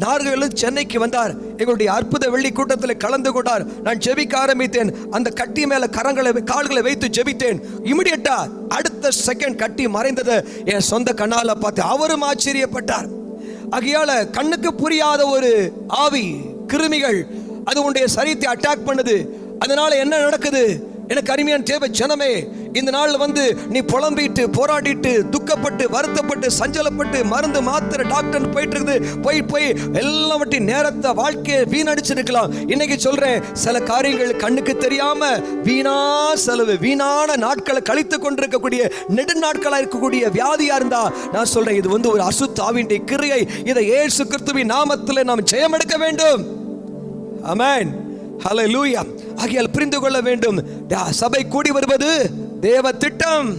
நாகர்கோவில் சென்னைக்கு வந்தார். எங்களுடைய அற்புத வெள்ளி கூட்டத்தில் கலந்து கொண்டார். நான் ஜெபிக்க ஆரம்பித்தேன். அந்த கட்டி மேல கால்களை வைத்து ஜெபித்தேன். இமிடியேட்டா அடுத்த செகண்ட் கட்டி மறைந்ததை என் சொந்த கண்ணால பார்த்து அவரும் ஆச்சரியப்பட்டார். ஆகையால கண்ணுக்கு புரியாத ஒரு ஆவி, கிருமிகள் அது உன்னுடைய சரீரத்தை அட்டாக் பண்ணுது. அதனால என்ன நடக்குது? எனக்கு அருமையான தேவ ஜனமே, இந்த நாள் நீ புலம்பிட்டு, போராடிட்டு, துக்கப்பட்டு, வருத்தப்பட்டு, சஞ்சலப்பட்டு, மருந்து மாத்திரை டாக்டர் போயிட்டு இருக்குது, போய் எல்லாவற்றையும் நேரத்தை, வாழ்க்கையை வீணடிச்சிருக்கலாம். இன்னைக்கு சொல்றேன், சில காரியங்கள் கண்ணுக்கு தெரியாம வீணா செலவு, வீணான நாட்களை கழித்து கொண்டிருக்கக்கூடிய, நெடுநாட்களா இருக்கக்கூடிய வியாதியா இருந்தா நான் சொல்றேன், இது ஒரு அசுத்தாவினுடைய கிரியை. இதை இயேசு கிறிஸ்துவின் நாமத்தில் நாம் ஜெயம் எடுக்க வேண்டும். ஆமென், ஹல்லேலூயா. ஆகையால் புரிந்து கொள்ள வேண்டும், சபை கூடி வருவது தேவ திட்டம்.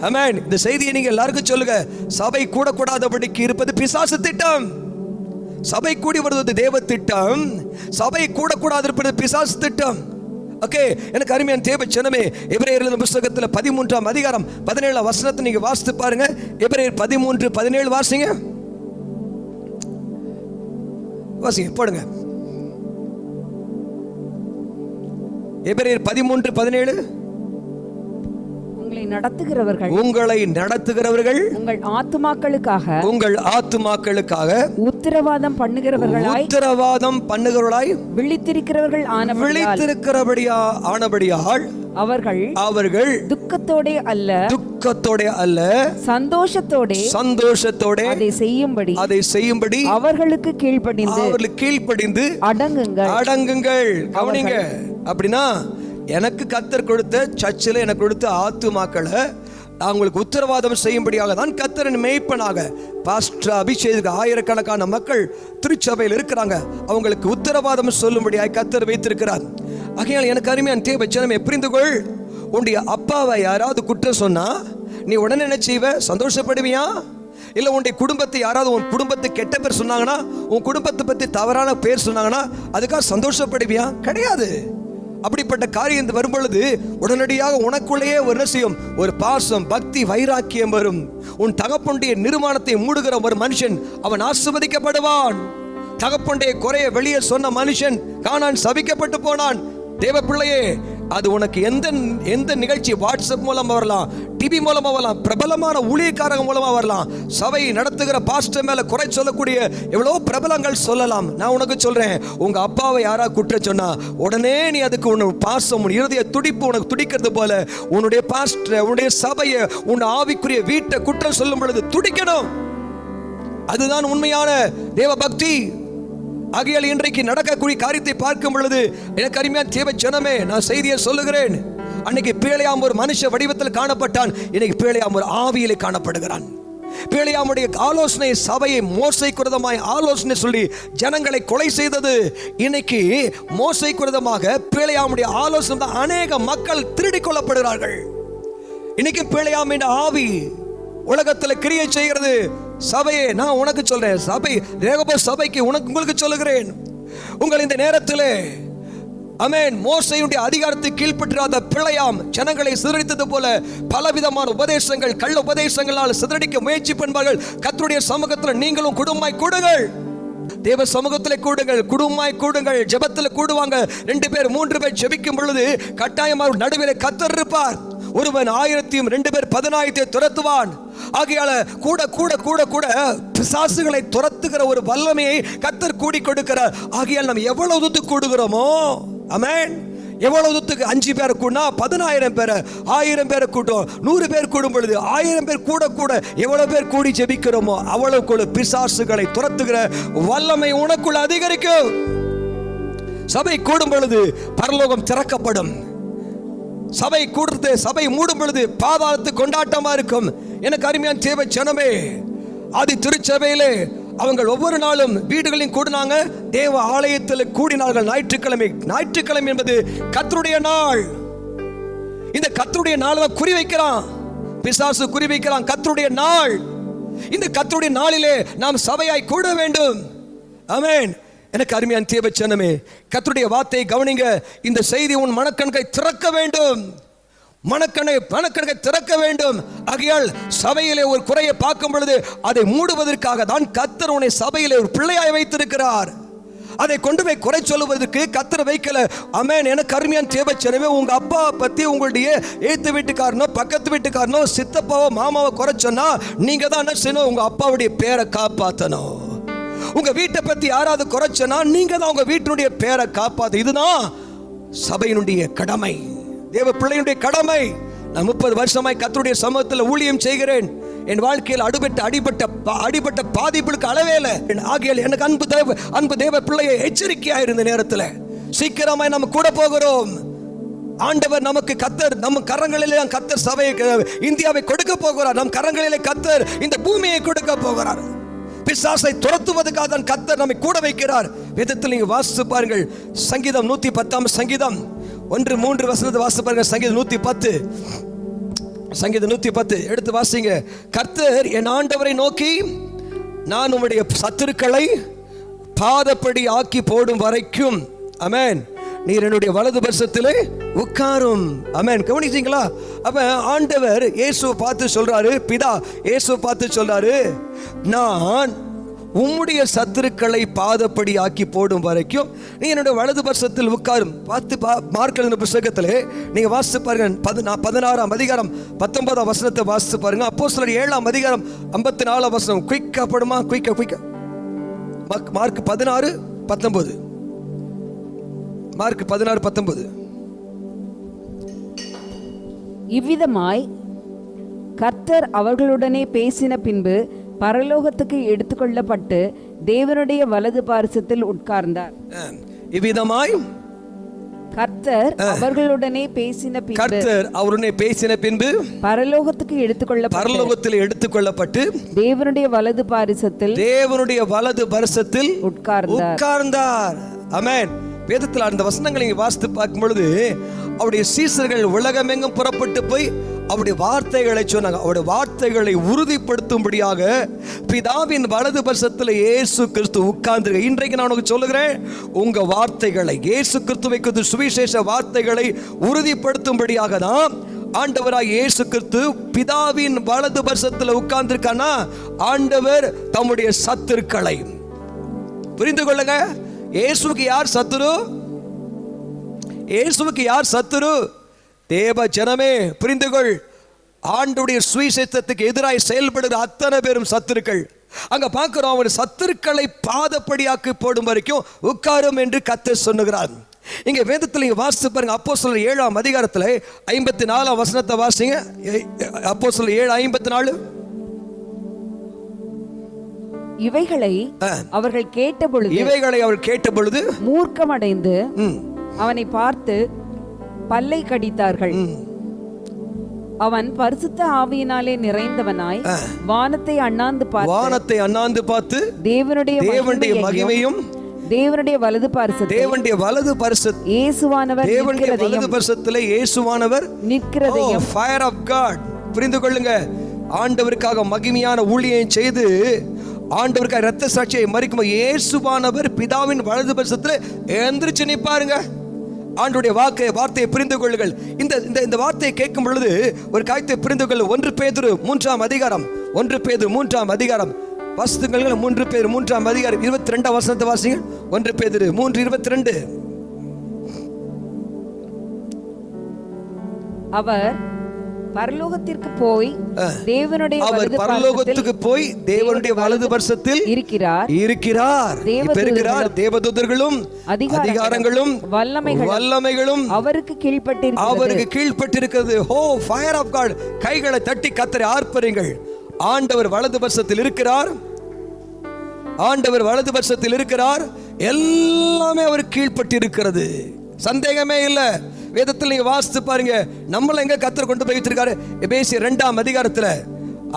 ஆமென். இந்த செய்தியை நீங்க எல்லாருக்கும் சொல்லுங்க. சபை கூடக்கூடாதபடிக்கு இருப்பது பிசாசு திட்டம். சபை கூடி வருவது தேவ திட்டம், சபை கூடக்கூடாது இருப்பது பிசாசு திட்டம். ஓகே, எனக்கு அருமையான தேவ ஜனமே, எபிரேயர் புத்தகத்தில் 13ஆம் அதிகாரம் 17ஆம் வசனத்தை நீங்க வாசித்து பாருங்க. எபிரேயர் 13:17 வாசிங்க, போடுங்க. எபிரேயர் 13:17. உங்களை நடத்துகிறவர்கள் உங்கள் ஆத்துமாக்களுக்காக உத்தரவாதம் பண்ணுகிறவர்களாய் விழித்திருக்கிறவர்கள் ஆனபடியால் அவர்கள் துக்கத்தோடே அல்ல சந்தோஷத்தோடே அதை செய்யும்படி அவர்களுக்கு கீழ்ப்படிந்து அடங்குங்கள். கவனிங்க. அப்படின்னா எனக்கு கர்த்தர் கொடுத்த சர்ச்சில் எனக்கு கொடுத்த ஆத்துமாக்களை அவங்களுக்கு உத்தரவாதம் செய்யும்படியாக தான் கர்த்தரின் மேய்ப்பனாக பாஸ்டர் அபிஷேக் ஆயிரக்கணக்கான மக்கள் திருச்சபையில் இருக்கிறாங்க. அவங்களுக்கு உத்தரவாதம் சொல்லும்படியாக கர்த்தர் வைத்திருக்கிறார். ஆகையால் எனக்கு அருமையான தேவ ஜனமே புரிந்துகொள். உன்னுடைய அப்பாவை யாராவது குற்றம் சொன்னா நீ உடனே என்ன செய்வ? சந்தோஷப்படுவியா? இல்ல உன்னுடைய குடும்பத்தை யாராவது உன் குடும்பத்தை கெட்ட பேர் சொன்னாங்கன்னா, உன் குடும்பத்தை பத்தி தவறான பேர் சொன்னாங்கன்னா அதுக்காக சந்தோஷப்படுவியா? கிடையாது. அப்படிப்பட்ட காரியம் வரும் பொழுது உடனடியாக உனக்குள்ளேயே என்ன செய்யும்? ஒரு பாசம், பக்தி, வைராக்கியம் வரும். உன் தகப்பனுடைய நிர்மாணத்தை மூடுகிற ஒரு மனுஷன் அவன் ஆசீர்வதிக்கப்படுவான். தகப்பனுடைய குறைய வெளியே சொன்ன மனுஷன் கானான் சபிக்கப்பட்டு போனான். தேவ பிள்ளையே, அது உனக்கு எந்த நிகழ்ச்சி வாட்ஸ்அப் மூலமா வரலாம், டிவி மூலமா வரலாம், பிரபலமான ஊழியக்காரங்க மூலமா வரலாம், சபை நடத்துகிற பாஸ்டர் மேல குறை சொல்லக்கூடிய எவ்வளவு பிரபலங்கள் சொல்லலாம். நான் உனக்கு சொல்றேன், உங்க அப்பாவை யாரா குற்றம் சொன்னா உடனே நீ அதுக்கு உன் பாசம், உன் இருதய துடிப்பு உனக்கு துடிக்கிறது போல உன்னுடைய பாஸ்டர், உன்னுடைய சபையை, உன் ஆவிக்குரிய வீட்டை குற்றம் சொல்லும் பொழுது துடிக்கணும். அதுதான் உண்மையான தேவ பக்தி. ஆகையால் இன்றைக்கு நடக்கக்கூடிய காரியத்தை பார்க்கும் பொழுது எனக்கு அருமையான தேவ ஜனமே, நான் செய்தியை சொல்லுகிறேன். அன்னைக்கு பிலேயாம் ஒரு மனுஷ வடிவத்தில் காணப்பட்டான். இன்னைக்கு பிலேயாம் ஒரு ஆவியிலே காணப்படுகிறான். பிலேயாமுடைய ஆலோசனை சபையை மோசைக்குரதமாய் ஆலோசனை சொல்லி ஜனங்களை கொலை செய்தது. இன்னைக்கு மோசைக்குரதமாக பிலேயாமுடைய ஆலோசனை தான் அநேக மக்கள் திருடிக் கொள்ளப்படுகிறார்கள். இன்னைக்கு பிலேயாமின் ஆவி உலகத்தில் கிரியை செய்கிறது. சபையே, நான் உனக்கு சொல்றேன், சபைக்கு உங்களுக்கு சொல்லுகிறேன், உங்கள் இந்த நேரத்தில் ஆமென், மோசேயுடைய அதிகாரத்தை கீழ்ப்பற்றாத பிலேயாம் ஜனங்களை சிதறடித்தது போல பலவிதமான உபதேசங்கள், கள்ள உபதேசங்களால் சிதறடிக்க முயற்சி பண்ணுவார்கள். கர்த்தருடைய சமூகத்தில் நீங்களும் குடும்பமாய் கூடுங்கள். தேவ சமூகத்தில் கூடுங்கள், குடும்பமாய் கூடுங்கள். ஜெபத்தில் கூடுவாங்க. 2 பேர் 3 பேர் ஜெபிக்கும் பொழுது கட்டாயமாக நடுவில் கர்த்தர் இருப்பார். ஒருவன் 1000 2 பேர் 10,000 துரத்துவான். ஆகையால கூட கூட கூட கூட பிசாசுகளை துரத்துகிற ஒரு வல்லமையை கர்த்தர் கூடி கொடுக்கிறார். ஆகையால் நம்ம எவ்வளவு தூரத்துக்கு கூடுகிறோமோ, ஆமென், எவ்வளவு தூரத்துக்கு 5 பேர் கூடனா 10,000 பேரை, 1000 பேரை கூட்டும், 100 பேர் கூடும் பொழுது 1000 பேர் கூட கூட எவ்வளவு பேர் கூடி ஜெபிக்கிறோமோ அவ்வளவுக்குள்ள பிசாசுகளை துரத்துகிற வல்லமை உனக்குள்ள அதிகரிக்கும். சபை கூடும் பொழுது பரலோகம் திறக்கப்படும். சபை கூடுறது, சபை மூடும் பொழுது பாதாளத்து கொண்டாட்டமா இருக்கும். எனக்கு அருமையான தேவ ஜனமே, ஆதி திருச்சபையிலே அவங்க ஒவ்வொரு நாளும் வீடுகளையும் கூடினாங்க, தேவ ஆலயத்தில் கூடினார்கள். ஞாயிற்றுக்கிழமை என்பது கர்த்தருடைய நாள். இந்த கர்த்தருடைய நாளை குறி வைக்கிறான் பிசாசு, குறி வைக்கிறான் கர்த்தருடைய நாள். இந்த கர்த்தருடைய நாளிலே நாம் சபையாய் கூட வேண்டும். ஆமென். எனக்கு அருமையான தேவ ஜனமே, கர்த்தருடைய வார்த்தையை கவனிங்க. இந்த செய்தி உன் மனக்கண்களை திறக்க வேண்டும். மனக்கணக்கை திறக்க வேண்டும். ஆகையால் சபையிலே ஒரு குறையை பார்க்கும் பொழுது அதை மூடுவதற்காக தான் கர்த்தர் உன்னை சபையிலே ஒரு பிள்ளையாய் வைத்திருக்கிறார். அதை கொண்டு போய் குறை சொல்லுவதற்கு கர்த்தர் வைக்கல. ஆமென். எனக்கு அருமையான தேவ ஜனமே, உங்க அப்பா பத்தி உங்களுடைய ஏத்து வீட்டுக்காரனோ பக்கத்து வீட்டுக்காரனோ சித்தப்பாவோ மாமாவோ குறை சொன்னா நீங்க தான் என்ன செய்யணும்? உங்க அப்பாவுடைய பேரை காப்பாற்றணும். உங்க வீட்டை பத்தி யாராவது குறைச்சனா நீங்க தான் உங்க வீட்டினுடைய பேரை காப்பாத்து. இதுதான் சபையினுடைய கடமை, தேவ பிள்ளையினுடைய கடமை. நான் 30 வருஷமாய் கர்த்தருடைய சமூகத்தில் ஊழியம் செய்கிறேன். என் வாழ்க்கையில் அடிபட்ட பாதிப்புக்கு அளவே இல்லை. ஆகையால் எனக்கு அன்பு தேவ பிள்ளையை எச்சரிக்கையா இருந்த நேரத்தில் சீக்கிரமாய் நம்ம கூட போகிறோம். ஆண்டவர் நமக்கு கர்த்தர் நம் கரங்களிலே கர்த்தர் சபையை இந்தியாவை கொடுக்க போகிறார். நம் கரங்களிலே கர்த்தர் இந்த பூமியை கொடுக்க போகிறார். பிசாசை துரத்துவதற்காக தான் கர்த்தர் நம்மை கூட வைக்கிறார். வேதத்தில் நீங்க வாசித்து பாருங்கள். சங்கீதம் 110 சங்கீதம் 1-3 வசனத்தை வாசித்து பாருங்க. சங்கீதம் 110 எடுத்து வாசிங்க. கர்த்தர் என் ஆண்டவரை நோக்கி, நான் உம்முடைய சத்துருக்களை பாதப்படி ஆக்கி போடும் வரைக்கும், ஆமென், நீர் என்னுடைய வலது பரிசத்திலே உட்காரும். ஆமென். கவனிச்சீங்களா? அப்ப ஆண்டவர் இயேசுவை பார்த்து சொல்றாரு, பிதா இயேசுவை பார்த்து சொல்றாரு, நான் உம்முடைய சத்துருக்களை பாதப்படி ஆக்கி போடும் வரைக்கும் நீ என்னுடைய வலது பட்சத்தில் உட்காரும். பார்த்து மார்க் எழுதின புத்தகத்திலே நீங்க வாசித்து பாருங்க. 16ஆம் அதிகாரம் 19ஆம் வசனத்தை வாசித்து பாருங்க. அப்போஸ்தலர் 7ஆம் அதிகாரம் 54ஆம் வசனம். குயிக்கா படுமா, குயிக்கா. மார்க் 16:19. மார்க் 16:19. இவ்விதமாய் கர்த்தர் அவர்களுடனே பேசின பின்பு பரலோகத்துக்கு எடுத்துக்கொள்ளப்பட்டு தேவனுடைய வலது பாரிசத்தில் உட்கார்ந்தார். இவ்விதமாய் கர்த்தர் அவர்களுடனே பேசின பின்பு, கர்த்தர் அவருடனே பேசின பின்பு பரலோகத்துக்கு பரலோகத்தில் எடுத்துக்கொள்ளப்பட்டு தேவனுடைய வலது பாரிசத்தில் உட்கார்ந்தார். ஆமென். வேதத்தில் அந்த வசனங்களை வாசித்து பார்க்கும் பொழுது அவருடைய சீசர்கள் உலகமெங்கும் புறப்பட்டு போய் அவருடைய வார்த்தைகளை சொன்னாங்க. அவருடைய வார்த்தைகளை உறுதிப்படுத்தும்படியாக பிதாவின் வலது பட்சத்தில் இயேசு கிறிஸ்து உட்கார்ந்து. இன்றைக்கு நான் உனக்கு சொல்லுகிறேன், உங்க வார்த்தைகளை, இயேசு கிறிஸ்துவை குறித்த சுவிசேஷ வார்த்தைகளை உறுதிப்படுத்தும்படியாக தான் ஆண்டவராக இயேசு கிறிஸ்து பிதாவின் வலது பட்சத்தில் உட்கார்ந்திருக்கானா, ஆண்டவர் தம்முடைய சத்துருக்களை, புரிந்து கொள்ளுங்க, இயேசுவுக்கு யார் சத்துரு? இயேசுவுக்கு யார் சத்துரு? தேவ ஜனமே புரிந்துகொள். ஆண்டுடைய சுவிசேஷத்துக்கு எதிராக செயல்படுகிற அத்தனை பேரும் சத்துருக்கள். அங்க பார்க்கிறோம், அவர் சத்துருக்களை பாதப்படியாக்கி போடும் வரைக்கும் உட்காரும் என்று கர்த்தர் சொல்லுகிறார். இங்க வேதத்தில் நீங்க வாசித்து பாருங்க. அப்போஸ்தலர் 7ஆம் அதிகாரத்தில் 54ஆம் வசனத்தை வாசிங்க. அப்போஸ்தலர் 7:54. இவைகளை அவர்கள் கேட்டபொழுது மூர்க்கமடைந்து அவனை பார்த்து பல்லை கடித்தார்கள். அவன் பரிசுத்த ஆவியினாலே நிறைந்தவனாய் வானத்தை அண்ணாந்து பார்த்து தேவனுடைய மகிமையும் தேவனுடைய வலது பாரிசத்தில் இயேசுவானவர் நிற்கிறதையும் ஃபயர் ஆஃப் காட். புரிந்து கொள்ளுங்க, ஆண்டவருக்காக மகிமையான ஊழியம் செய்து ஆண்டவருக்காக இரத்த சாட்சியை மறிக்கும் இயேசுவானவர் பிதாவின் வலது பட்சத்தில் எந்திரிச்சு நிற்பாருங்க. ஆண்டுடைய வார்த்தையை புரிந்து கொள்ளுங்கள். இந்த வார்த்தையை கேட்கும் பொழுது ஒரு காரியத்தை புரிந்து கொள்ள. 1 பேதுரு 3ஆம் அதிகாரம் 1 பேதுரு 3ஆம் அதிகாரம் வாசித்துங்கள். 3 பேதுரு 3ஆம் அதிகாரம் 22ஆம் வசனத்தை வாசிங்க. 1 பேதுரு 3:22. அவர் பரலோகத்திற்கு போய் தேவனுடைய வலது பட்சத்தில் இருக்கிறார். தேவதூதர்களும் அதிகாரங்களும் வல்லமைகளும் அவருக்கு கீழ்ப்பட்டிருக்கிறது. ஓ ஃபயர் ஆஃப் காட். கைகளை தட்டி கர்த்தரை ஆர்ப்பரிங்கள். ஆண்டவர் வலது பட்சத்தில் இருக்கிறார். எல்லாமே அவர் கீழ்ப்பட்டிருக்கிறது. சந்தேகமே இல்லை. வேதத்தில் நீங்க வாசித்து பாருங்க, நம்மள எங்க கர்த்தர் கொண்டு போய் வச்சிருக்காரு. எபேசியர் 2ஆம் அதிகாரத்துல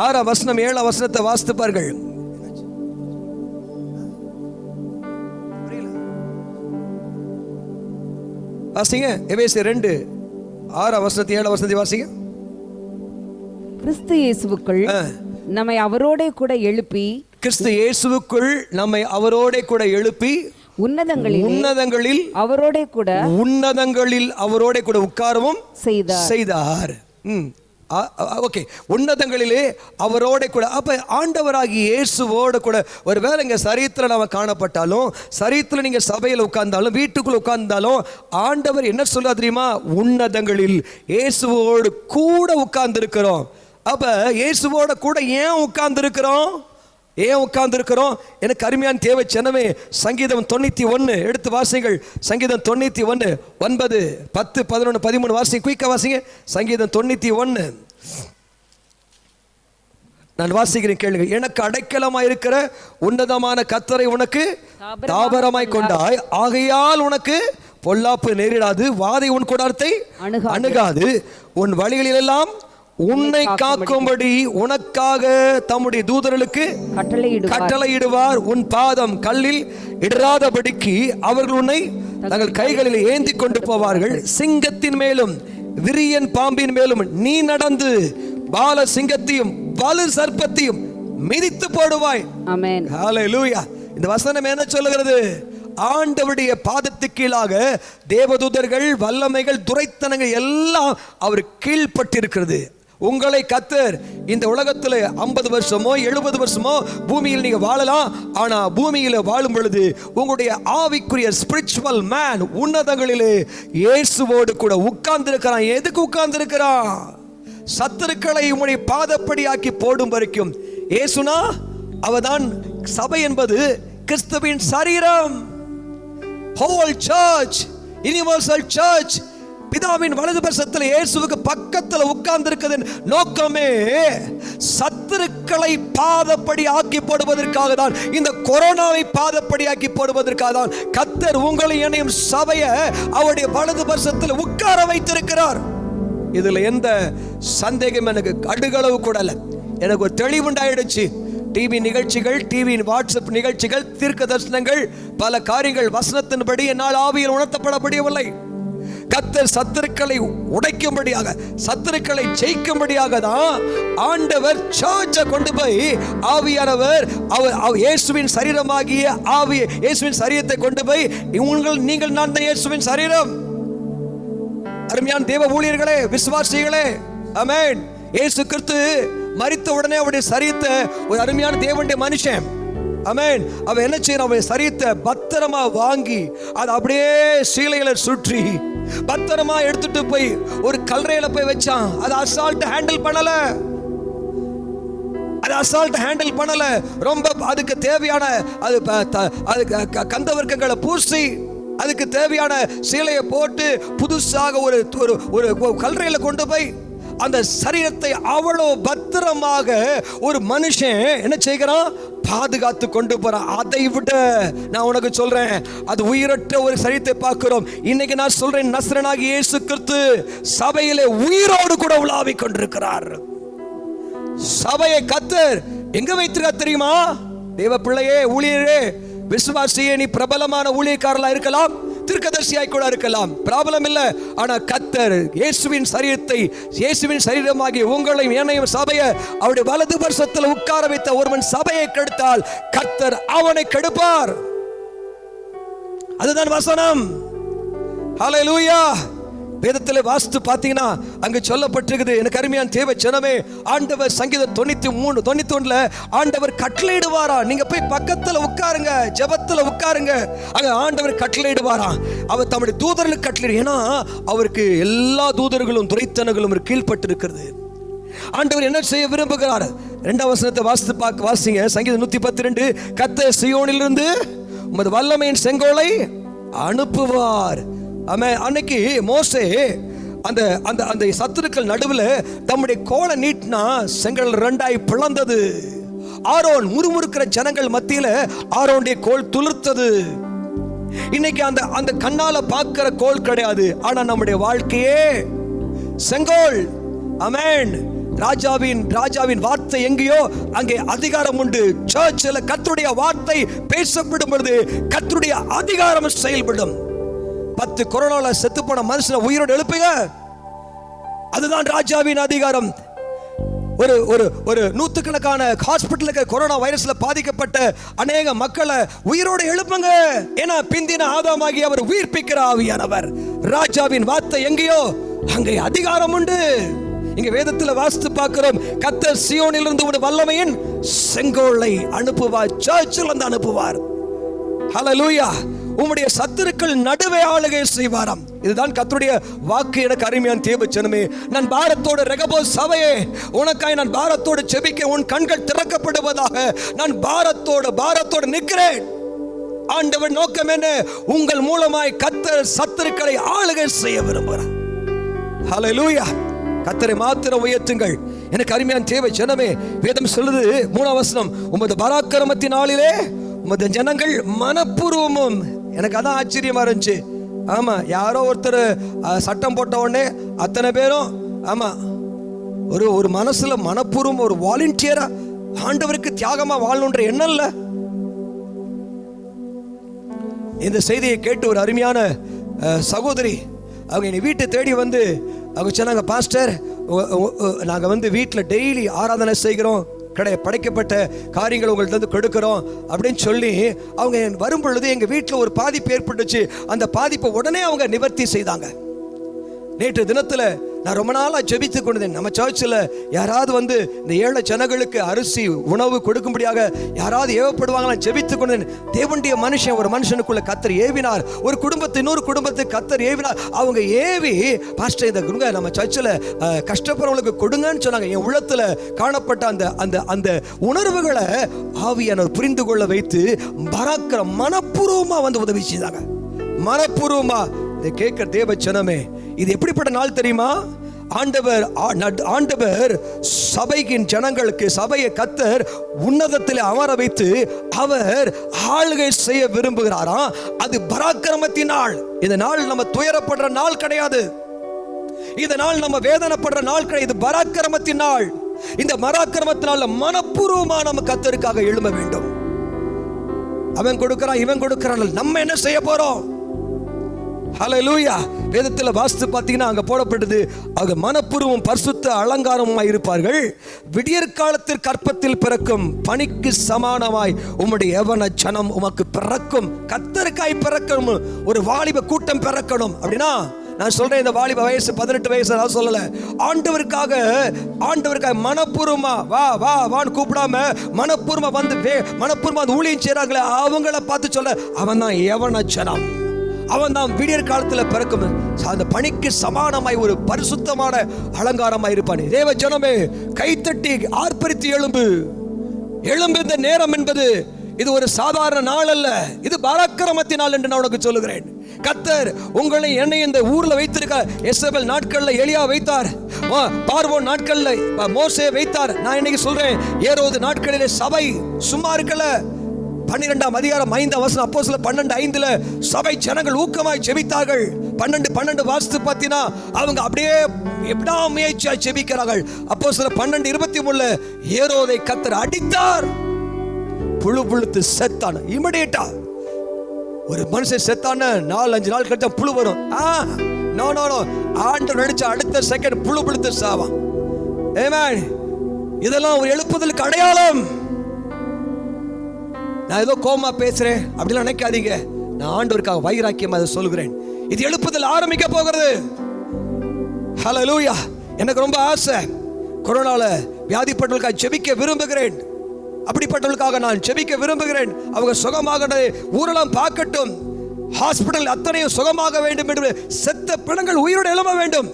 6ஆம் வசனம் 7ஆம் வசனத்தை வாசித்து பாருங்கள். வாசிங்க. எபேசியர் 2:6 வசனத்தை 7ஆம் வசனத்தை வாசிங்க. கிறிஸ்து இயேசுவுக்குள் நம்மை அவரோட கூட எழுப்பி உன்னதங்களில் அவரோட கூட உட்காரவும் செய்தார். ஓகே, உன்னதங்களிலே அவரோட கூட. அப்ப ஆண்டவராகிய இயேசுவோட கூட. ஒருவேளை இங்க சரீரத்தில் நாம காணப்பட்டாலும், சரீரத்தில் நீங்க சபையில் உட்கார்ந்தாலும், வீட்டுக்குள்ள உட்கார்ந்தாலும், ஆண்டவர் என்ன சொல்ல தெரியுமா? உன்னதங்களில் இயேசுவோடு கூட உட்கார்ந்து இருக்கிறோம். அப்ப இயேசுவோட கூட ஏன் உட்கார்ந்து இருக்கிறோம்? எனக்கு அருமையான தேவை ஜனமே, சங்கீதம் 91 எடுத்து வாசிங்கள். சங்கீதம் 91 9, 10, 11, 13 வாசிங்க. குயிக்கா வாசிங்க. சங்கீதம் 91 நான் வாசிக்கிறேன், கேளுங்க. எனக்கு அடைக்கலமாய் இருக்கிற உன்னதமான கர்த்தரை உனக்கு தாபரமாய் கொண்டாய், ஆகையால் உனக்கு பொல்லாப்பு நேரிடாது, வாதை உன் கூடாரத்தை அணுகாது, உன் வழிகளிலெல்லாம் உன்னை காக்கும்படி உனக்காக தம்முடைய தூதர்களுக்கு கட்டளையிடுவார், உன் பாதம் கல்லில் இடராதபடிக்கு அவர்கள் உன்னை தங்கள் கைகளில் ஏந்தி கொண்டு போவார்கள். சிங்கத்தின் மேலும் விரியன் பாம்பின் மேலும் நீ நடந்து பால சிங்கத்தையும் வலு சர்ப்பத்தையும் மிதித்து போடுவாய். ஆமென். ஹல்லேலூயா. இந்த வசனம் என்ன சொல்லுகிறது? ஆண்டவருடைய பாதத்துக்கு கீழாக தேவதூதர்கள், வல்லமைகள், துரைத்தனங்கள் எல்லாம் அவர் கீழ்பட்டிருக்கிறது. உங்களை கர்த்தர் இந்த உலகத்தில் 50 வருஷமோ 70 வருஷமோ பூமியில் நீங்க வாழலாம். ஆனா பூமியில வாழும் பொழுது உங்களுடைய ஆவிக்குரிய ஸ்பிரிச்சுவல் மேன் உன்னதங்களிலே இயேசுவோடு கூட உட்கார்ந்து இருக்கிறான். எதுக்கு உட்கார்ந்து இருக்கிறான்? சத்துருக்களை உங்களுடைய பாதப்படியாக்கி போடும் வரைக்கும். இயேசுனா அவதான் சபை என்பது கிறிஸ்துவின் சரீரம். ஹோல் சர்ச், யுனிவர்சல் சர்ச் பிதாவின் வலது பக்கத்தில் இயேசுவுக்கு பக்கத்தில் உட்கார்ந்து இருக்கிறது நோக்கமே சத்துருக்களை பாதப்படி ஆக்கி போடுவதற்காக தான். இந்த கொரோனாவை பாதப்படி ஆக்கி போடுவதற்காக தான் கர்த்தர் உங்களை என்னையும் சபையை அவருடைய வலது பக்கத்தில் உட்கார வைத்திருக்கிறார். இதுல எந்த சந்தேகம் எனக்கு அடுகளவு கூட இல்லை. எனக்கு ஒரு தெளிவுண்டாயிடுச்சு. டிவி நிகழ்ச்சிகள், டிவியின் வாட்ஸ்அப் நிகழ்ச்சிகள், தீர்க்க தரிசனங்கள், பல காரியங்கள் வசனத்தின்படி என்னால் ஆவியில் உணர்த்தப்படப்படவில்லை. கர்த்தர் சத்துருக்களை உடைக்கும்படியாக, சத்துருக்களை ஜெயிக்கும்படியாக தான் ஆண்டவர் சர்ச்சை கொண்டு போய் ஆவியானவர் அவர் இயேசுவின் சரீரமாகிய ஆவி இயேசுவின் சரீரத்தை கொண்டு போய் நீங்கள் நான் தான் இயேசுவின் சரீரம். அருமையான தேவ ஊழியர்களே, விசுவாசிகளே, ஆமென். இயேசு கிறிஸ்து மரித்த உடனே அவருடைய சரீரத்தை ஒரு அருமையான தேவனுடைய மனுஷன், ஆமென், அவன் என்ன செய்யறான்? அவன் சரீரத்தை பத்திரமா வாங்கி அதை அப்படியே சீலையில சுற்றி பத்திரமா எடுத்துட்டு போய் ஒரு கல்லறையில போய் வச்சான். அதை அசால்ட் ஹேண்டில் பண்ணல. ரொம்ப அதுக்கு தேவையான கந்தவர்க்கங்களை பூசி அதுக்கு தேவையான சீலையை போட்டு புதுசாக ஒரு கல்லறையில கொண்டு போய் அந்த சரீரத்தை அவ்வளவு பத்திரமாக ஒரு மனுஷன் என்ன செய்கிறான்? பாதுகாத்து கொண்டு போறான். அதை விட நான் உனக்கு சொல்றேன், அது உயிரற்ற ஒரு சரீரத்தை பார்க்கிறோம். இன்னைக்கு நான் சொல்றேன், நசரேயனாகிய இயேசு கிறிஸ்து சபையிலே உயிரோடு கூட உலாவிக் கொண்டிருக்கிறார். சபையை கர்த்தர் எங்க வைத்திருக்கார் தெரியுமா? தேவ பிள்ளையே, ஊழியரே, விசுவாசியே, நீ பிரபலமான ஊழியக்காரலா இருக்கலாம், தீர்க்கதரிசியாய் கூட இருக்கலாம், ப்ராப்ளம் இல்லை. ஆனா கர்த்தர் இயேசுவின் சரீரத்தை, இயேசுவின் சரீரமாகி உங்களையும் என்னையும் சபையை அவருடைய வலது பரிசத்தில் உட்கார வைத்த ஒருவன் சபையை கெடுத்தால் கர்த்தர் அவனை கெடுப்பார். அதுதான் வசனம். ஹல்லேலூயா. வேதத்தில் வாஸ்து பார்த்தீங்கன்னா அங்கு சொல்லப்பட்டிருக்குது. எனக்கு அருமையான தேவ ஜனமே, ஆண்டவர் சங்கீதம் 93-91 ஆண்டவர் கட்டளையிடுவாரா, நீங்க போய் பக்கத்துல உட்காருங்க, ஜெபத்துல உட்காருங்க, அங்க ஆண்டவர் கட்டளையிடுவாரா. அவர் தம்முடைய தூதர்களுக்கு கட்டளை. ஏன்னா அவருக்கு எல்லா தூதர்களும் துரைத்தனங்களும் கீழ்பட்டு இருக்கிறது. ஆண்டவர் என்ன செய்ய விரும்புகிறார்? 2ஆம் வசனத்தை வாசிங்க. சங்கீதம் 112, கர்த்தர் சீயோனிலிருந்து உமது வல்லமையின் செங்கோலை அனுப்புவார். அன்னைக்கு மோசே அந்த அந்த அந்த சத்துருக்கள் நடுவில் தம்முடைய கோலை நீட்டினா செங்கல் 2ஆய் பிளந்தது. ஆரோன் முறுமுறுக்கிற ஜனங்கள் மத்தியில் ஆரோனுடைய கோல் துளிர்த்தது. இன்னைக்கு அந்த அந்த கண்ணால பார்க்கிற கோல் கிடையாது, ஆனா நம்முடைய வாழ்க்கையே செங்கோல். ஆமென். ராஜாவின் வார்த்தை எங்கேயோ அங்கே அதிகாரம் உண்டு. சர்ச்சில் கர்த்தருடைய வார்த்தை பேசப்படும் பொழுது கர்த்தருடைய அதிகாரம் செயல்படும். 10 கொரோனால செத்து போன மனுஷனை உயிரோடு எழுப்புங்க, அதுதான் ராஜாவின் அதிகாரம். ஒரு நூற்றுக்கணக்கான ஹாஸ்பிட்டலுக்கு கொரோனா வைரஸ்ல பாதிக்கப்பட்ட அநேக மக்களை உயிரோடு எழுப்புங்க. ஏன்னா பிந்தின ஆதாமாகி அவர் உயிர்ப்பிக்கிற ஆவியானவர். ராஜாவின் வார்த்தை எங்கேயோ அங்கே அதிகாரம் உண்டு. இங்க வேதத்துல வாசித்து பார்க்கிறோம், கர்த்தர் சீயோனிலிருந்து ஒரு வல்லமையின் செங்கோலை அனுப்புவார், சர்ச்சில் வந்து அனுப்புவார். ஹல்லேலூயா. உம்முடைய சத்துருக்கள் நடுவே ஆளுகை செய்வாராம். இதுதான் கர்த்தருடைய வாக்கு. எனக்கு அருமையான தேவ ஜனமே, நான் பாரத்தோடு ரெகபோ சபையே, உனக்காய் நான் பாரத்தோடு ஜெபிக்க உன் கண்கள் திறக்கப்படுவதாக. நான் பாரத்தோடு நிற்கிறேன். ஆண்டவர் நோக்கம் என்ன? உங்கள் மூலமாய் கர்த்தர் சத்துருக்களை ஆளுகை செய்ய விரும்புகிறார். ஹல்லேலூயா. கர்த்தரை மாத்திரம் உயர்த்துங்கள். எனக்கு அருமையான தேவ ஜனமே, வேதம் சொல்லுது 3ஆம் வசனம், உமது பராக்கிரமத்தின் நாளிலே உமது ஜனங்கள் மனப்பூர்வமும். எனக்கு அதான் ஆச்சரியமா இருந்துச்சு. ஆமா, யாரோ ஒருத்தர் சட்டம் போட்ட உடனே அத்தனை பேரும் ஆமா ஒரு மனசுல மனப்பூர்வம், ஒரு வாலண்டியரா ஆண்டவருக்கு தியாகமா வாழணுன்ற எண்ணம் இல்ல. இந்த செய்தியை கேட்டு ஒரு அருமையான சகோதரி அவங்க என்னை வீட்டை தேடி வந்து அவங்க சொன்னாங்க, பாஸ்டர், நாங்கள் வந்து வீட்டில் டெய்லி ஆராதனை செய்கிறோம், படைக்கப்பட்ட காரியங்கள் உங்கள்கிட்ட கொடுக்கிறோம் அப்படின்னு சொல்லி அவங்க வரும் பொழுது எங்கள் வீட்டில் ஒரு பாதிப்பு ஏற்பட்டுச்சு. அந்த பாதிப்பை உடனே அவங்க நிவர்த்தி செய்தாங்க. நேற்று தினத்தில் நான் ரொம்ப நாளா ஜெபித்து கொண்டேன். நம்ம சர்ச்சில் யாராவது வந்து இந்த ஏழை ஜனங்களுக்கு அரிசி உணவு கொடுக்கும்படியாக யாராவது ஏவப்படுவாங்களா ஜெபித்து கொண்டேன். தேவனுடைய மனுஷன் ஒரு மனுஷனுக்குள்ள கத்தர் ஏவினார். ஒரு குடும்பத்தை இன்னொரு குடும்பத்துக்கு கத்தர் ஏவினார். அவங்க ஏவி பாஸ்டர் இதை கொடுங்க, நம்ம சர்ச்சில் கஷ்டப்படுறவங்களுக்கு கொடுங்கன்னு சொன்னாங்க. என் உள்ளத்துல காணப்பட்ட அந்த அந்த அந்த உணர்வுகளை ஆவியானவர் புரிந்து கொள்ள வைத்து பராக்கிர மனப்பூர்வமா வந்து உதவி செய்தாங்க. மனப்பூர்வமா. இதை கேட்கிற தேவ ஜனமே, இது எப்படிப்பட்ட நாள் தெரியுமா? ஆண்டவர் சபையின் ஜனங்களுக்கு, சபையை கத்தர் உன்னதத்தில் அமர வைத்து அவர் ஆளுகை செய்ய விரும்புகிறாராம். அது பராக்கிரமத்தின் நாள். இந்த நாள் நம்ம துயரப்படுற நாள் கிடையாது. இந்த நாள் நம்ம வேதனைப்படுற நாள் கிடையாது. இது பராக்கிரமத்தின் நாள். இந்த பராக்கிரமத்தினால மனப்பூர்வமா நம்ம கத்தருக்காக எழும்ப வேண்டும். அவன் கொடுக்கிறான், இவன் கொடுக்கிறான், நம்ம என்ன செய்ய போறோம்? ஹல்லேலூயா. வேதத்தில் வாஸ்து பார்த்தீங்கன்னா அங்க போடப்பட்டது, அவங்க மனப்பூர்வம் பரிசுத்த அலங்காரமாய் இருப்பார்கள். விடியற் காலத்தில் கற்பத்தில் பிறக்கும் பனிக்கு சமானமாய் உம்முடைய யவன ஜனம் உமக்கு பிறக்கும். கத்தருக்காய் பிறக்கணும். ஒரு வாலிப கூட்டம் பிறக்கணும். அப்படின்னா நான் சொல்றேன், இந்த வாலிப வயசு 18 வயசு நான் சொல்லல. ஆண்டவருக்காக மனப்பூர்வமா வா வா வான்னு கூப்பிடாம மனப்பூர்வமா வந்து ஊழியம் செய்றாங்களே அவங்கள பார்த்து சொல்ல, அவன் தான் யவன ஜனம், அவன் தான் விடியற் காலத்தில் பிறக்கும். அந்த பணிக்கு சமானமாய் ஒரு பரிசுத்தமான அலங்காரமாய் இருப்பான். தேவ ஜனமே, கைத்தட்டி ஆர்ப்பரித்து எழும்பு. இந்த நேரம் என்பது இது ஒரு சாதாரண நாள் அல்ல, இது பராக்கிரமத்தின் நாள் என்று நான் உனக்கு சொல்லுகிறேன். கத்தர் உங்களை என்னை இந்த ஊர்ல வைத்திருக்கார். எசபேல் நாட்கள்ல எலியா வைத்தார், பார்வோன் நாட்கள்ல மோசே வைத்தார். நான் இன்னைக்கு சொல்றேன், ஏரோது நாட்களிலே சபை சும்மா இருக்கல. 12ஆம் அதிகாரம் 5ஆம் வசனம், அப்போஸ்தலர் 12:5 சபை ஜனங்கள் ஊக்கமாய் ஜெபித்தார்கள். 12 வாஸ்து பார்த்தீங்கன்னா அவங்க அப்படியே முயற்சியா ஜெபிக்கிறார்கள். அப்போஸ்தலர் 12:23 ஏரோதை கத்தர் அடித்தார், புழுத்து செத்தான். இமிடியேட்டா ஒரு மனுஷன் செத்தான 4-5 நாள் கழிச்சா புழு வரும். நோ ஆண்டவர் நடிச்ச அடுத்த செகண்ட் புழுத்து சாவான். ஆமென். இதெல்லாம் ஒரு எழுப்புதலுக்கு அடையாளம். நான் ஏதோ கோமா பேசுறேன் அப்படிலாம் நினைக்காதீங்க. நான் ஆண்டவருக்காக வைராக்கியம் அதை சொல்கிறேன். இது எழுப்புதல் ஆரம்பிக்க போகிறது. ஹல்லேலூயா. எனக்கு ரொம்ப ஆசை, கொரோனால வியாதிப்பட்டவர்களுக்காக ஜெபிக்க விரும்புகிறேன். அப்படிப்பட்டவர்களுக்காக நான் ஜெபிக்க விரும்புகிறேன். அவங்க சுகமாக ஊரெல்லாம் பார்க்கட்டும். ஹாஸ்பிட்டல் அத்தனையும் சுகமாக வேண்டும் என்று செத்த பிணங்கள் உயிரோடு எழும்ப வேண்டும்.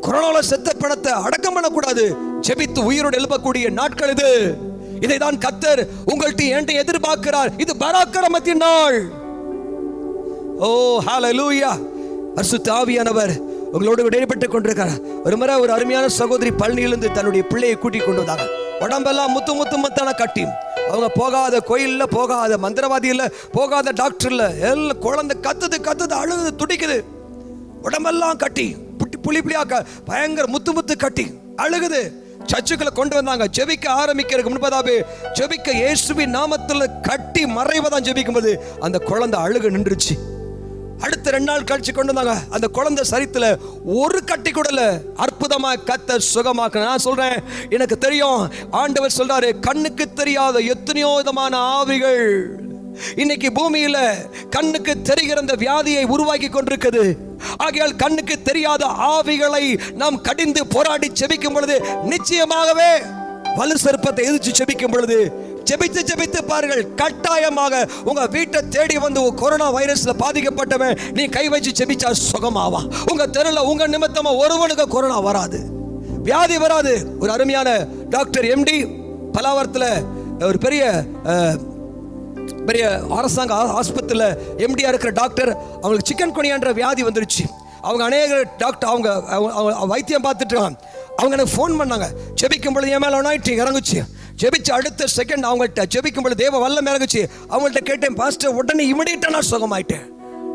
கொரோனால செத்த பிணத்தை அடக்கம் பண்ணக்கூடாது. ஜெபித்து உயிரோடு எழுப்பக்கூடிய நாட்கள் இது. இதைதான் கத்தர் உங்கள்கிட்ட எதிர்பார்க்கிறார். இது பராக்கிரமத்தின் நாள். ஓ ஹல்லேலூயா. பரிசுத்த ஆவியானவர் உங்களோடு இடைப்பட்டுக் கொண்டிருக்கிறார். ஒரு முறை ஒரு அருமையான சகோதரி பழனியிலிருந்து தன்னுடைய பிள்ளையை கூட்டிக் கொண்டு வந்தாங்க. உடம்பெல்லாம் முத்தான கட்டி. அவங்க போகாத கோயில்ல, போகாத மந்திரவாதி இல்ல, போகாத டாக்டர் இல்ல, எல்லாம் குழந்தை கத்துது அழுது துடிக்குது. உடம்பெல்லாம் கட்டி புளியா பயங்கர முத்து கட்டி அழுகுது. சர்ச்சுக்களை கொண்டு வந்தாங்க. ஜெபிக்க ஆரம்பிக்கிறதுக்கு முன்பதாவே ஜெபிக்க இயேசுவின் நாமத்தில் கட்டி மறைவதான் ஜெபிக்கும் போது அந்த குழந்தை அழுக நின்றுச்சு. அடுத்த 2 நாள் கழிச்சு கொண்டு வந்தாங்க. அந்த குழந்தை சரித்துல ஒரு கட்டி கூடல. அற்புதமா கத்தர் சுகமாக்க. நான் சொல்றேன், எனக்கு தெரியும், ஆண்டவர் சொல்றாரு, கண்ணுக்கு தெரியாத எத்தனையோ விதமான ஆவிகள் இன்னைக்கு பூமியில கண்ணுக்கு தெரிகிற அந்த வியாதியை உருவாக்கி கொண்டிருக்குது. ஆகையால் கண்ணுக்கு தெரியாத ஆவிகளை நாம் கடிந்து போராடி ஜெபிக்கும் பொழுது நிச்சயமாகவே வலு சர்ப்பத்தை எதிர்த்து ஜெபிக்கும் பொழுது ஜெபித்து பாருங்கள், கட்டாயமாக உங்க வீட்டை தேடி வந்து கொரோனா வைரஸ்ல பாதிக்கப்பட்டவன் நீ கை வச்சு ஜெபிச்சா சுகமாவா. உங்க தெருல உங்க நிமித்தமா ஒருவனுக்கு கொரோனா வராது, வியாதி வராது. ஒரு அருமையான டாக்டர் MD பலாவரத்தில் ஒரு பெரிய அரசாங்க ஆஸ்பத்திரியில் MD இருக்கிற டாக்டர், அவங்களுக்கு சிக்கன் குனியான்ற வியாதி வந்துருச்சு. அவங்க அநேக டாக்டர் அவங்க வைத்தியம் பார்த்துட்டு அவங்க எனக்கு ஃபோன் பண்ணாங்க. ஜெபிக்கும் பொழுது என் மேலே அனாயிண்டிங் இறங்குச்சு. ஜெபிச்சு அடுத்த செகண்ட் அவங்கள்ட்ட ஜெபிக்கும் பொழுது தேவ வல்லம் இறங்குச்சு. அவங்கள்ட்ட கேட்டேன், பாஸ்டர் உடனே இமிடியேட்டா நான் சுகமாயிட்டேன்.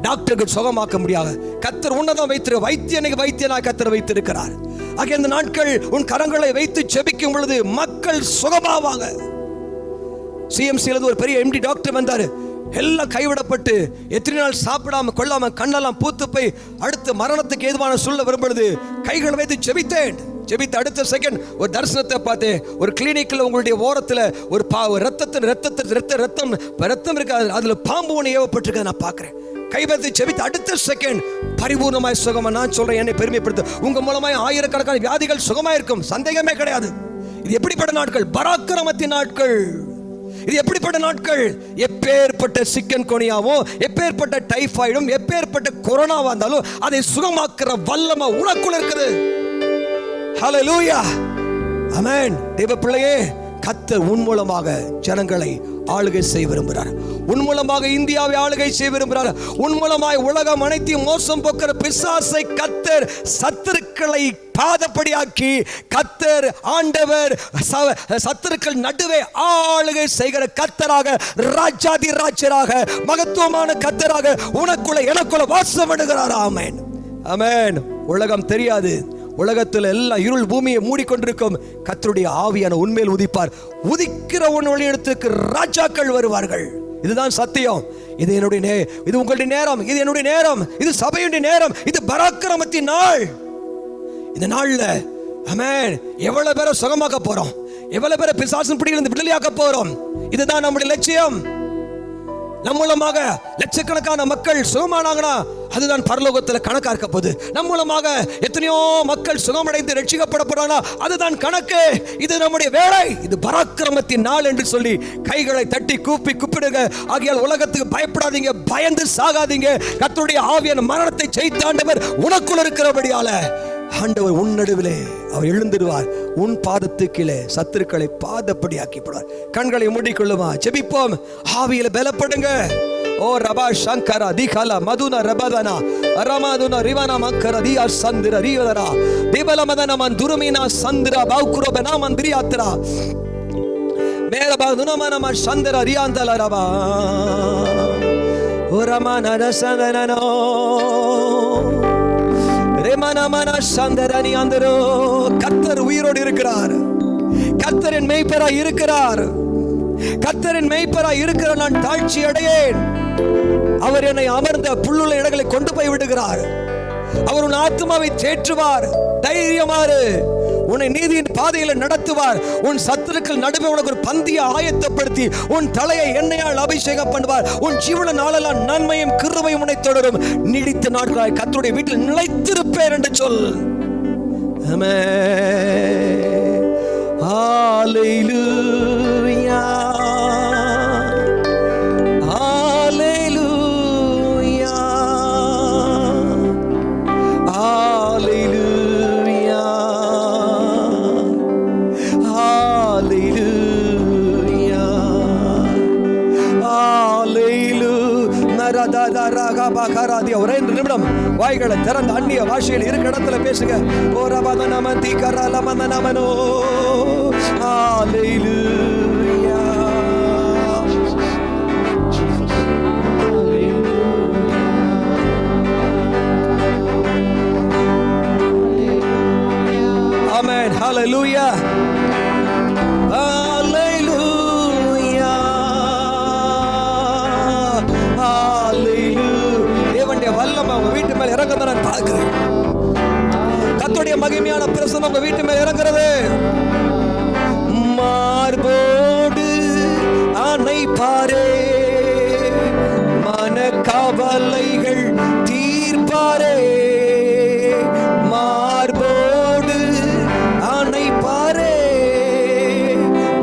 டாக்டருக்கு சுகமாக்க முடியாது. கத்தர் உன்னதம் வைத்தியனாய் கத்தர் வைத்திருக்கிறார். ஆகிய இந்த நாட்கள் உன் கரங்களை வைத்து ஜெபிக்கும் பொழுது மக்கள் சுகமாவாங்க. CMCல ஒரு பெரிய MD டாக்டர் வந்தாரு. எல்லாம் கைவிடப்பட்டு எத்தனை நாள் சாப்பிடாம கொள்ளாம கண்ணெல்லாம் பூத்து போய் அடுத்த மரணத்துக்கு ஏதுவான சூழ்நிலை வரும்பொழுது கைகளை வைத்து ஜெபித்தேன். ஜெபித்த அடுத்த செகண்ட் ஒரு தரிசனத்தை பார்த்தேன். ஒரு கிளினிக்ல உங்களுடைய ஓரத்துல ஒரு ரத்தம் இருக்காது, அதுல பாம்பு ஒன்று ஏவப்பட்டிருக்க நான் பார்க்கிறேன். கைபத்தி ஜெபித்த அடுத்த செகண்ட் பரிபூர்ணமாய் சுகமா. நான் சொல்றேன், என்னை பெருமைப்படுத்த உங்க மூலமாய் ஆயிரக்கணக்கான வியாதிகள் சுகமாயிருக்கும், சந்தேகமே கிடையாது. இது எப்படிப்பட்ட நாட்கள்? பராக்கிரமத்தின் நாட்கள். இது எப்படிப்பட்ட நாட்கள்? எப்பேற்பட்ட சிக்கன் கொனியாவும், எப்பேற்பட்ட டைபாய்டும், எப்பேற்பட்ட கொரோனாவா இருந்தாலும் அதை சுகமாக்குற வல்லமை உனக்குள்ள இருக்குது. ஹல்லேலூயா, ஆமென். தேவ பிள்ளையே, கர்த்தர் உன் மூலமாக ஜனங்களை ஆளுகை செய்ய விரும்புகிறார். உன் மூலமாக இந்தியாவை ஆளுகை செய்ய விரும்புகிறார். உன் மூலமாய் உலகம் அனைத்தையும் மோசம் போக்குற பிசாசை கர்த்தர் சத்துருக்களை பாதப்படியாக்கி, கர்த்தர் ஆண்டவர் சத்துருக்கள் நடுவே ஆளுகை செய்கிற கர்த்தராக, ராஜாதி ராஜராக, மகத்துவமான கர்த்தராக உனக்குள்ள எனக்குள்ள வாசம் பண்ணுகிறார். ஆமென், ஆமென். உலகம் தெரியாது, உலகத்தில் எல்லாம் இருள் பூமியை மூடிக்கொண்டிருக்கும். கர்த்தருடைய ஆவியான உண்மையில் உதிப்பார். உதிக்கிற உன் வழியிடத்துக்கு ராஜாக்கள் வருவார்கள். இதுதான் சத்தியம். இது என்னுடைய இது உங்களுடைய நேரம், இது என்னுடைய நேரம், இது சபையுடைய நேரம், இது பராக்கிரமத்தின் நாள். இந்த நாள்ல ஆமென் எவ்வளவு பேரை சுகமாக்க போறோம், எவ்வளவு பேரை பிசாசின் பிடியிலிருந்து விடுதலையாக்க போறோம். இதுதான் நம்முடைய லட்சியம். நம் மூலமாக லட்சக்கணக்கான மக்கள் சுகமானாங்கன்னா அதுதான் பரலோகத்தில் கணக்கா இருக்க போகுது. நம் மூலமாக எத்தனையோ மக்கள் சுகமடைந்து ரட்சிக்கப்பட போறாங்க, அதுதான் கணக்கு. இது நம்முடைய வேலை, இது பராக்கிரமத்தின் நாள் என்று சொல்லி கைகளை தட்டி கூப்பி கூப்பிடுங்க. ஆகையால் உலகத்துக்கு பயப்படாதீங்க, பயந்து சாகாதீங்க. கர்த்தருடைய ஆவியான மரணத்தை ஜெயித்தாண்டவர் உனக்குள் இருக்கிறபடியால ஆண்டவர் உன் நடுவிலே அவர் எழுந்திருவார். உன் பாதத்து கீழே சத்துருக்களை பாதப்படி ஆக்கிப்படுவார். கண்களை மூடிக்கொள்ளுமா, ஜெபிப்போம். ஆவியில பலப்படுங்க. ஓ ரபா சங்கரா திகாலா மதுனா ரபதனா அரமாதுனா ரிவனா மக்கர தியா சந்திர ரிவதரா திபல மதன மன் துருமினா சந்திர பௌக்ரோபனா மந்திரியாத்ரா மேரபா துனமன ம சந்திர ரியாந்தல ரபா ஓ ரமன ரசதனனோ கர்த்தர் உயிரோடு இருக்கிறார். கர்த்தரின் மேய்ப்பராய் இருக்கிறார். கர்த்தரின் மேய்ப்பராய் இருக்கிற நான் தாழ்ச்சி அடையேன். அவர் என்னை அமர்ந்த புல்லுள்ள இடங்களை கொண்டு போய் விடுகிறார். அவர் உன் ஆத்மாவை தேற்றுவார். தைரியமாறு உன்னை நீதியின் பாதையில நடத்துவார். உன் சத்துருக்கள் நடுவே உனக்கு ஒரு பந்தியை ஆயத்தப்படுத்தி உன் தலையை எண்ணெயால் அபிஷேகம் பண்ணுவார். உன் ஜீவன நாளெல்லாம் நன்மையும் கிருபையும் உன்னை தொடரும். நீடித்த நாட்களாய் கர்த்தருடைய வீட்டில் நிலைத்திருப்பேன் என்று சொல். ஆமென். ஹல்லேலூயா, ஹல்லேலூயா, ஹல்லேலூயா, ஹல்லேலூயா, ஹல்லேலூயா. ஒரே நிமிடம் வாய்களை திறந்த அந்நிய பாஷையில் இருக்கிற இடத்துல பேசுங்க. ஓ ரபதனமதி கரலமனமனோ ஹல்லேலூயா. ஆமென். ஹல்லேலூயா, ஹல்லேலூயா, ஹல்லேலூயா. தேவனுடைய வல்லமை உங்க வீட்டு மேல இறங்குறத நான் பார்க்கிறேன். கர்த்தருடைய மகிமையான பிரசன்னம் உங்க வீட்டு மேல இறங்குறது. மார்போடு அணைப்பாரே, மன கவலைகள் தீர்ப்பாரே. மார்போடு அணைப்பாரே,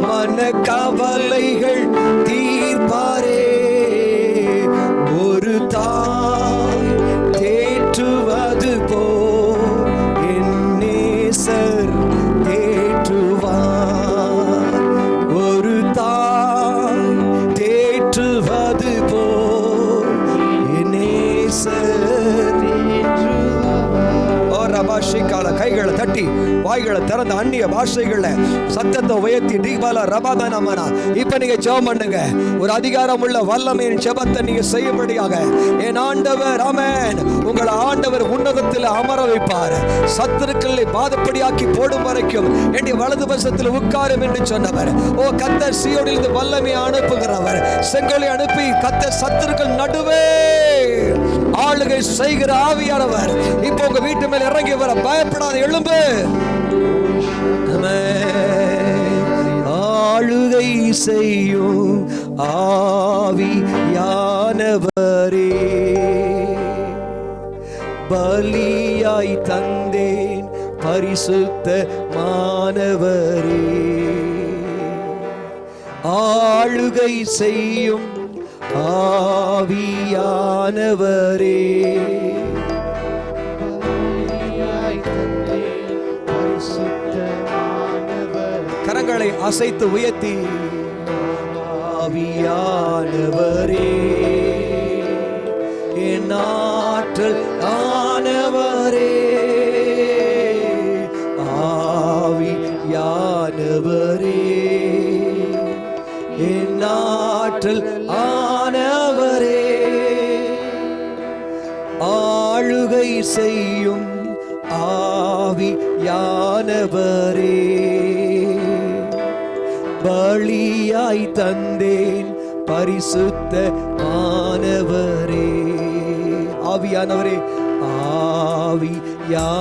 மன கவலைகள் தீர்ப்பாரே. ஒரு தாய் தேற்றுவது போல் என் நேசர் தேற்றுவார். ஒரு தாய் தேற்றுவது போல் என் நேசர் தேற்றுவார். கைகளை தட்டி வாய்களை திறந்த அந்நிய பாஷைகள்ல சத்தத்தை உயர்த்தி தீபால ரபாதனமனா இப்ப நீங்க ஜெபம் பண்ணுங்க. ஒரு அதிகாரம் உள்ள வல்லமையின் ஜெபத்தை நீங்க செய்யும்படியாக என் ஆண்டவர் ஆமென் உங்களை ஆண்டவர் உன்னதத்தில் அமர வைப்பார். சத்துருக்களை பாதப்படியாக்கி போடும் வரைக்கும் என்னுடைய வலது பட்சத்தில் உட்காரும் என்று சொன்னவர். ஓ கர்த்தர் சீயோனிலிருந்து வல்லமை அனுப்புகிறவர். செங்கோலை அனுப்பி கர்த்தர் சத்துருக்கள் நடுவே ஆளுகை செய்கிற ஆவியானவர் இப்போ உங்க வீட்டு மேல இறங்கி வர. பயப்படாத, எழும்பு. செய்யும் ஆவியானவரே, பலியாய் தந்தேன் பரிசுத்த மானவரே, ஆளுகை செய்யும் ஆவியானவரே, கரங்களை அசைத்து உயர்த்தி ஆவியானவரே, என் ஆற்றல் ஆனவரே, ஆவியானவரே, என் ஆற்றல் ஆனவரே, ஆளுகை செய்யும் ஆவியானவரே, பலியாய் தந்தேன் பரிசுத்த மானவரே, ஆவியானவரே, ஆவியானவரே,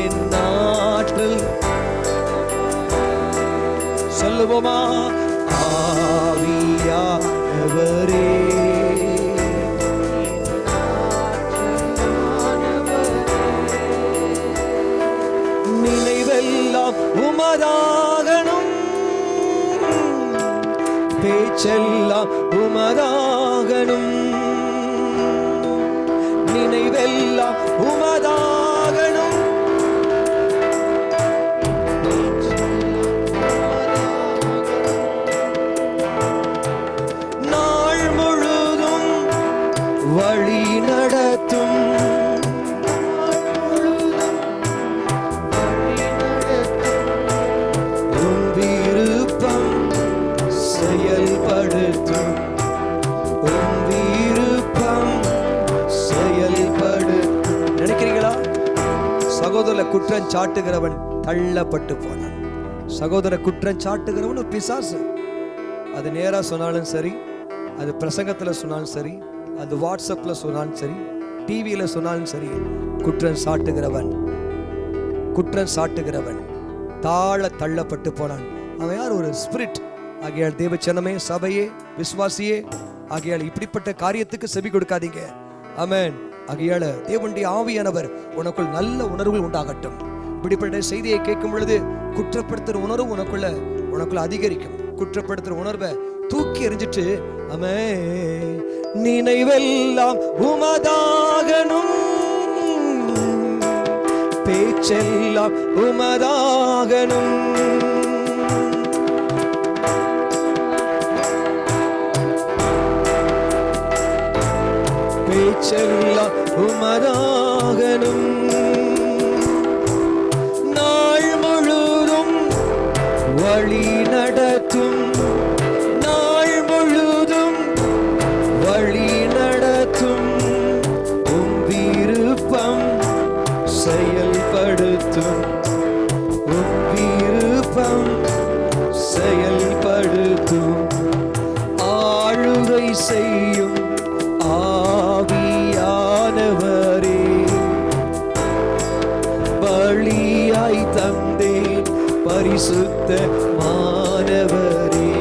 என் ஆற்றல் சொல்லுவோமா, ஆவியானவரே, நினைவெல்லாம் உமதாகணும், பேச்செல்லாம் உமதாகணும், நினைவெல்லாம் உமதாகணும், நாள் முழுதும் வழி நடத்தும், உம் விருப்பம் செயல்படுத்தும், உம் விருப்பம் செயல்படுத்தும். நினைக்கிறீங்களா? சகோதர குற்றம் சாட்டுகிறவன் தள்ளப்பட்டு போனான். சகோதர குற்றம் சாட்டுகிறவன் ஒரு பிசாசு. அது நேரா சொன்னாலும் சரி, அது பிரசங்கத்தில் சொன்னாலும் சரி, அது வாட்ஸ்அப்பில் சொன்னாலும் சரி, டிவியில் சொன்னாலும் சரி, குற்றம் சாட்டுகிறவன் தாழ தள்ளப்பட்டு போனான். அவன் யார்? ஒரு ஸ்பிரிட். ஆகையால் தேவச்சனமே, சபையே, விசுவாசியே, ஆகையால் இப்படிப்பட்ட காரியத்துக்கு செவி கொடுக்காதீங்க. ஆமென். ஆகையால தேவனுடைய ஆவியானவர் உனக்குள் நல்ல உணர்வுகள் உண்டாகட்டும். இப்படிப்பட்ட செய்தியை கேட்கும் பொழுது குற்றப்படுத்துற உணர்வு உனக்குள்ள அதிகரிக்கும். குற்றப்படுத்துற உணர்வை தூக்கி எறிஞ்சிட்டு, ஆமென், நினைவெல்லாம் உமதாகணும், பேச்செல்லாம் உமதாகணும், பேச்செல்லாம் உமதாகணும், நாள் முழுதும் வழி நடத்தும், நாள் முழுதும் வழி நடத்தும், உம் விருப்பம் செயல்படுத்தும், உம் விருப்பம் செயல்படுத்தும், ஆளுகை செய்யும் ஆவியானவரே, பலியாய் தந்தேன் பரிசுத்த மானவரே,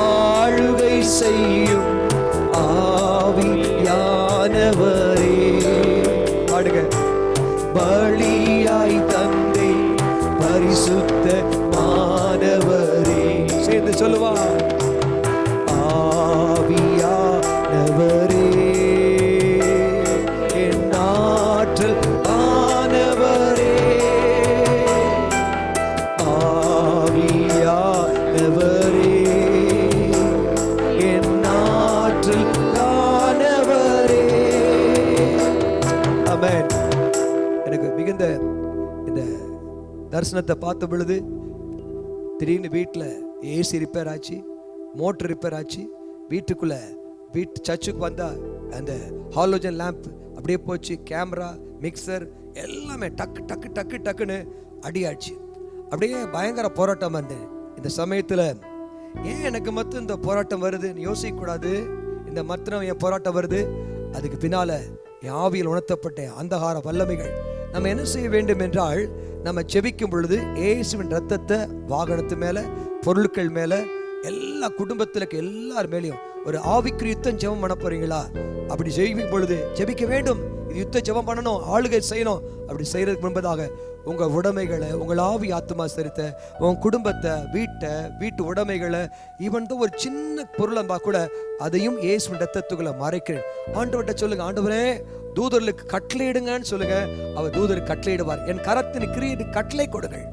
ஆளுகை செய்யும் ஆவியானவரே, பாடுங்க, பலியாய் தந்தேன் பரிசுத்த மானவரே. சேர்ந்து சொல்லுவா, ஆவியானவரே, என் ஆற்றல் ஆனவரே, ஆவியானவரே, என் ஆற்றல் ஆனவரே. ஆமென். எனக்கு மிகுந்த இந்த தரிசனத்தை பார்த்த பொழுது திடீர்னு வீட்டில் ஏசி ரிப்பேர் ஆச்சு, மோட்டர் ரிப்பேர் ஆச்சு, வீட்டு சர்ச்சுக்கு வந்தா அந்த ஹாலோஜன் லேம்ப் அப்படியே போச்சு, கேமரா, மிக்சர் எல்லாமே டக்கு டக்கு டக்கு டக்குன்னு அடியாச்சு. அப்படியே பயங்கர போராட்டம் வந்தேன். இந்த சமயத்தில் ஏன் எனக்கு மட்டும் இந்த போராட்டம் வருதுன்னு யோசிக்கக்கூடாது. இந்த மத்திரம் என் போராட்டம் வருது, அதுக்கு பின்னால என் ஆவியில் உணர்த்தப்பட்ட அந்தகார வல்லமைகள். நம்ம என்ன செய்ய வேண்டும் என்றால், நம்ம ஜெபிக்கும் பொழுது இயேசுவின் ரத்தத்தை வாகனத்து மேல, பொருட்கள் மேல, எல்லா குடும்பத்துல எல்லார் மேலேயும் ஒரு ஆவிக்குரிய யுத்தம் ஜெபம் பண்ண போறீங்களா? அப்படி ஜெபிக்கும் பொழுது ஜெபிக்க வேண்டும். இது யுத்த ஜெபம் பண்ணணும், ஆளுகை செய்யணும். அப்படி செய்யறதுக்கு முன்பதாக உங்க உடைமைகளை, உங்கள் ஆவி ஆத்மா சரித்த உங்க குடும்பத்தை, வீட்டு உடைமைகளை, ஈவன் தான் ஒரு சின்ன பொருளா கூட அதையும் இயேசுவின் ரத்தத்துக்குள்ள மறைக்கிறேன். ஆண்டவர்கிட்ட சொல்லுங்க, ஆண்டவரே தூதர்களுக்கு கட்டளையிடுங்கன்னு சொல்லுங்க. அவர் தூதருக்கு கட்டளையிடுவார். என் கரத்தின் கிரியைக்கு கட்டளை கொடுங்கள்.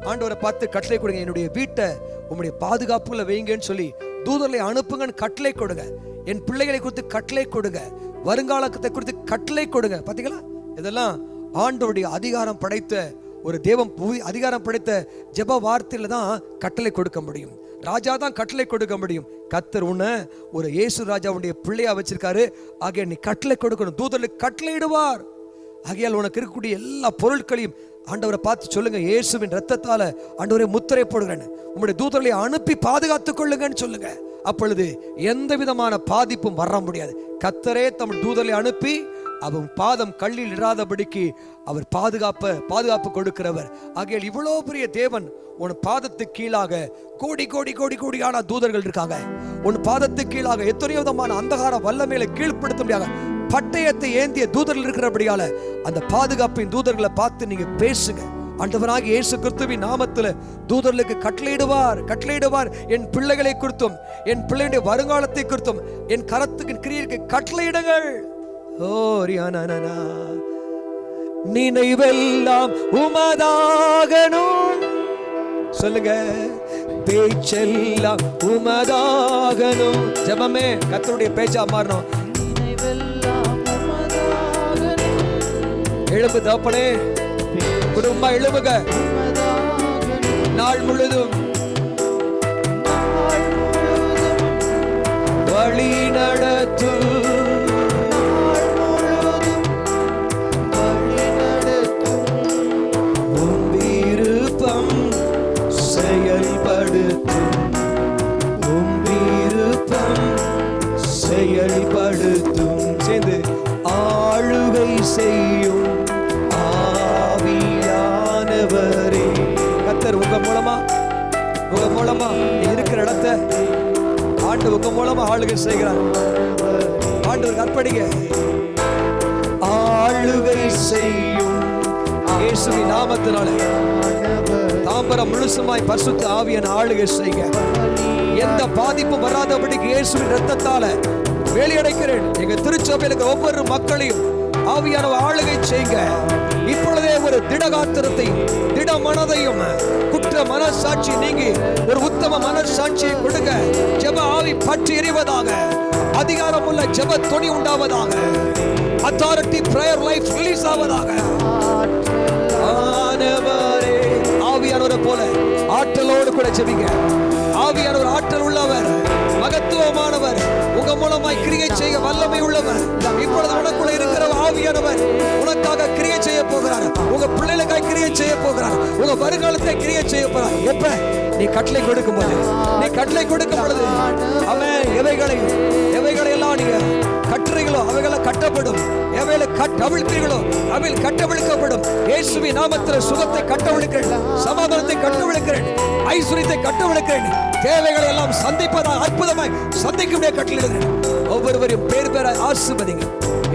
ஆண்டவரை பார்த்து கட்டளை கொடுங்க. என்னுடைய வீட்டை உங்களுடைய பாதுகாப்புல வைங்கன்னு சொல்லி தூதர்களை அனுப்புங்கன்னு கட்டளை கொடுங்க. என் பிள்ளைகளை குறித்து கட்டளை கொடுங்க. வருங்காலத்தை குறித்து கட்டளை கொடுங்க. பாத்தீங்களா? இதெல்லாம் ஆண்டவருடைய அதிகாரம் படைத்த ஒரு தேவம், அதிகாரம் படைத்த ஜெப வார்த்தையில தான் கட்டளை கொடுக்க முடியும். ராஜா தான் கட்டளை கொடுக்க முடியும். கர்த்தர் உன்னை ஒரு இயேசு ராஜாவுடைய பிள்ளையா வச்சிருக்காரு. ஆகிய நீ கட்டளை கொடுக்கணும். தூதர்களுக்கு கட்டளையிடுவார். ஆகையால் உனக்கு இருக்கக்கூடிய எல்லா பொருட்களையும் ஆண்டவரை பார்த்து சொல்லுங்க, இயேசுவின் ரத்தத்தால ஆண்டவரை முத்திரை போடுகிறேன், உங்களுடைய தூதர்களை அனுப்பி பாதுகாத்துக் கொள்ளுங்கன்னு சொல்லுங்க. அப்பொழுது எந்த விதமான பாதிப்பும் வர முடியாது. கர்த்தரே தம் தூதர்களை அனுப்பி அவன் பாதம் கல்லில் இராதபடிக்கு அவர் பாதுகாப்பு கொடுக்கிறவர். ஆகையால் இவ்வளோ பெரிய தேவன் உன் பாதத்துக்கு கீழாக கோடி கோடி கோடி கோடியான தூதர்கள் இருக்காங்க. உன் பாதத்துக்கு கீழாக எத்தனையோ விதமான அந்தகார வல்லமையில கீழ்ப்படுத்த முடியாத பட்டயத்தை ஏந்திய தூதர்கள் இருக்கிறபடியால அந்த பாதுகாப்பின் தூதர்களை பார்த்து நீங்க பேசுங்க. ஆண்டவராகிய இயேசு கிறிஸ்துவின் நாமத்தில் தூதர்களுக்கு கட்டளையிடுவார். என் பிள்ளைகளை குறித்தும், என் பிள்ளைகளுடைய வருங்காலத்தை குறித்தும், என் கரத்துக்கு கிரியைக்கு கட்டளையிடுங்கள். நினைவெல்லாம் உமதாகணும் சொல்லுங்க. பேச்செல்லாம் உமதாகணும். ஜெபமே கர்த்தருடைய பேச்சா மாறணும். எழுப்பு தகப்பனே, குடும்பம் எழுப்புங்க. நாள் முழுதும் வழி நடத்தும். உன் விருப்பம் செயல்படுத்தும். உன் விருப்பம் செயல்படுத்தும். சேர்ந்து ஆளுகை செய்யும் ஆவியானவரே. கர்த்தர் உங்க மூலமா இருக்கிற இடத்தை ஆண்டு உங்க மூலமா ஆளுகை செய்கிறார். ஆண்டவர் அர்ப்பணிங்க. ஆளுகை செய்யும் இயேசுவின் நாமத்தினாலே தாம்பரம் முழுசுமாய் பரிசுத்த ஆவியான ஆளுகை செய்யுங்க. எந்த பாதிப்பும் வராதபடிக்கு இயேசுவின் ரத்தத்தால வேலையடைக்கிறேன். எங்க திருச்சபையில ஒவ்வொரு மக்களையும் ஆவியான ஆளுகை செய்யுங்க. இப்பொழுதே ஒரு திடகாத்திரத்தையும் திட மனதையும் குற்ற மனசாட்சி நீங்கி ஒரு உத்தம மனசாட்சியை கொடுங்க. ஜெப ஆவி பற்றி எறிவதாக. அதிகாரமுள்ள ஜெப துணி உண்டாவதாக. அத்தாரிட்டி பிரேயர் லைஃப் ரிலீஸ் ஆவதாக. ஆனவரே, ஆவியானவரை போல ஆற்றலோடு கூட ஜெபிங்க. ஆவியானவர் ஆற்றல் உள்ளவர், மகத்துவமானவர், உங்க மூலமாய் கிரியை செய்ய வல்லமை உள்ளவர். இப்பொழுது உனக்குள்ள இருக்கிற ஆவியானவர் உனக்காக கிரியை செய்ய போகிறார். உங்க பிள்ளைகளுக்காக கிரியை செய்ய போகிறார். உங்க வருங்காலத்தை கிரியை செய்ய போகிறார். எப்ப நீ கட்டளை கொடுக்கும் பொழுது, நீ கட்டளை கொடுக்கும் பொழுது அவன் எவைகளை எல்லாம் நீங்க கட்டுறீங்களோ அவைகளை கட்டப்படும். எவைகளை கட்டவிழ்க்கிறீர்களோ அவைகள் கட்டவிழ்க்கப்படும். இயேசுவின் நாமத்தில் சுகத்தை கட்டவிழ்க்கிறேன், சமாதானத்தை கட்டவிழ்க்கிறேன், ஐஸ்வரியத்தை கட்டவிழ்க்கிறேன். தேவைகளை எல்லாம் சந்திப்பதாக அற்புதமாய் சந்திக்கும்படியாக கட்டளையிடுகிறேன். ஒவ்வொருவரையும் பேர் ஆசீர்வதிங்க.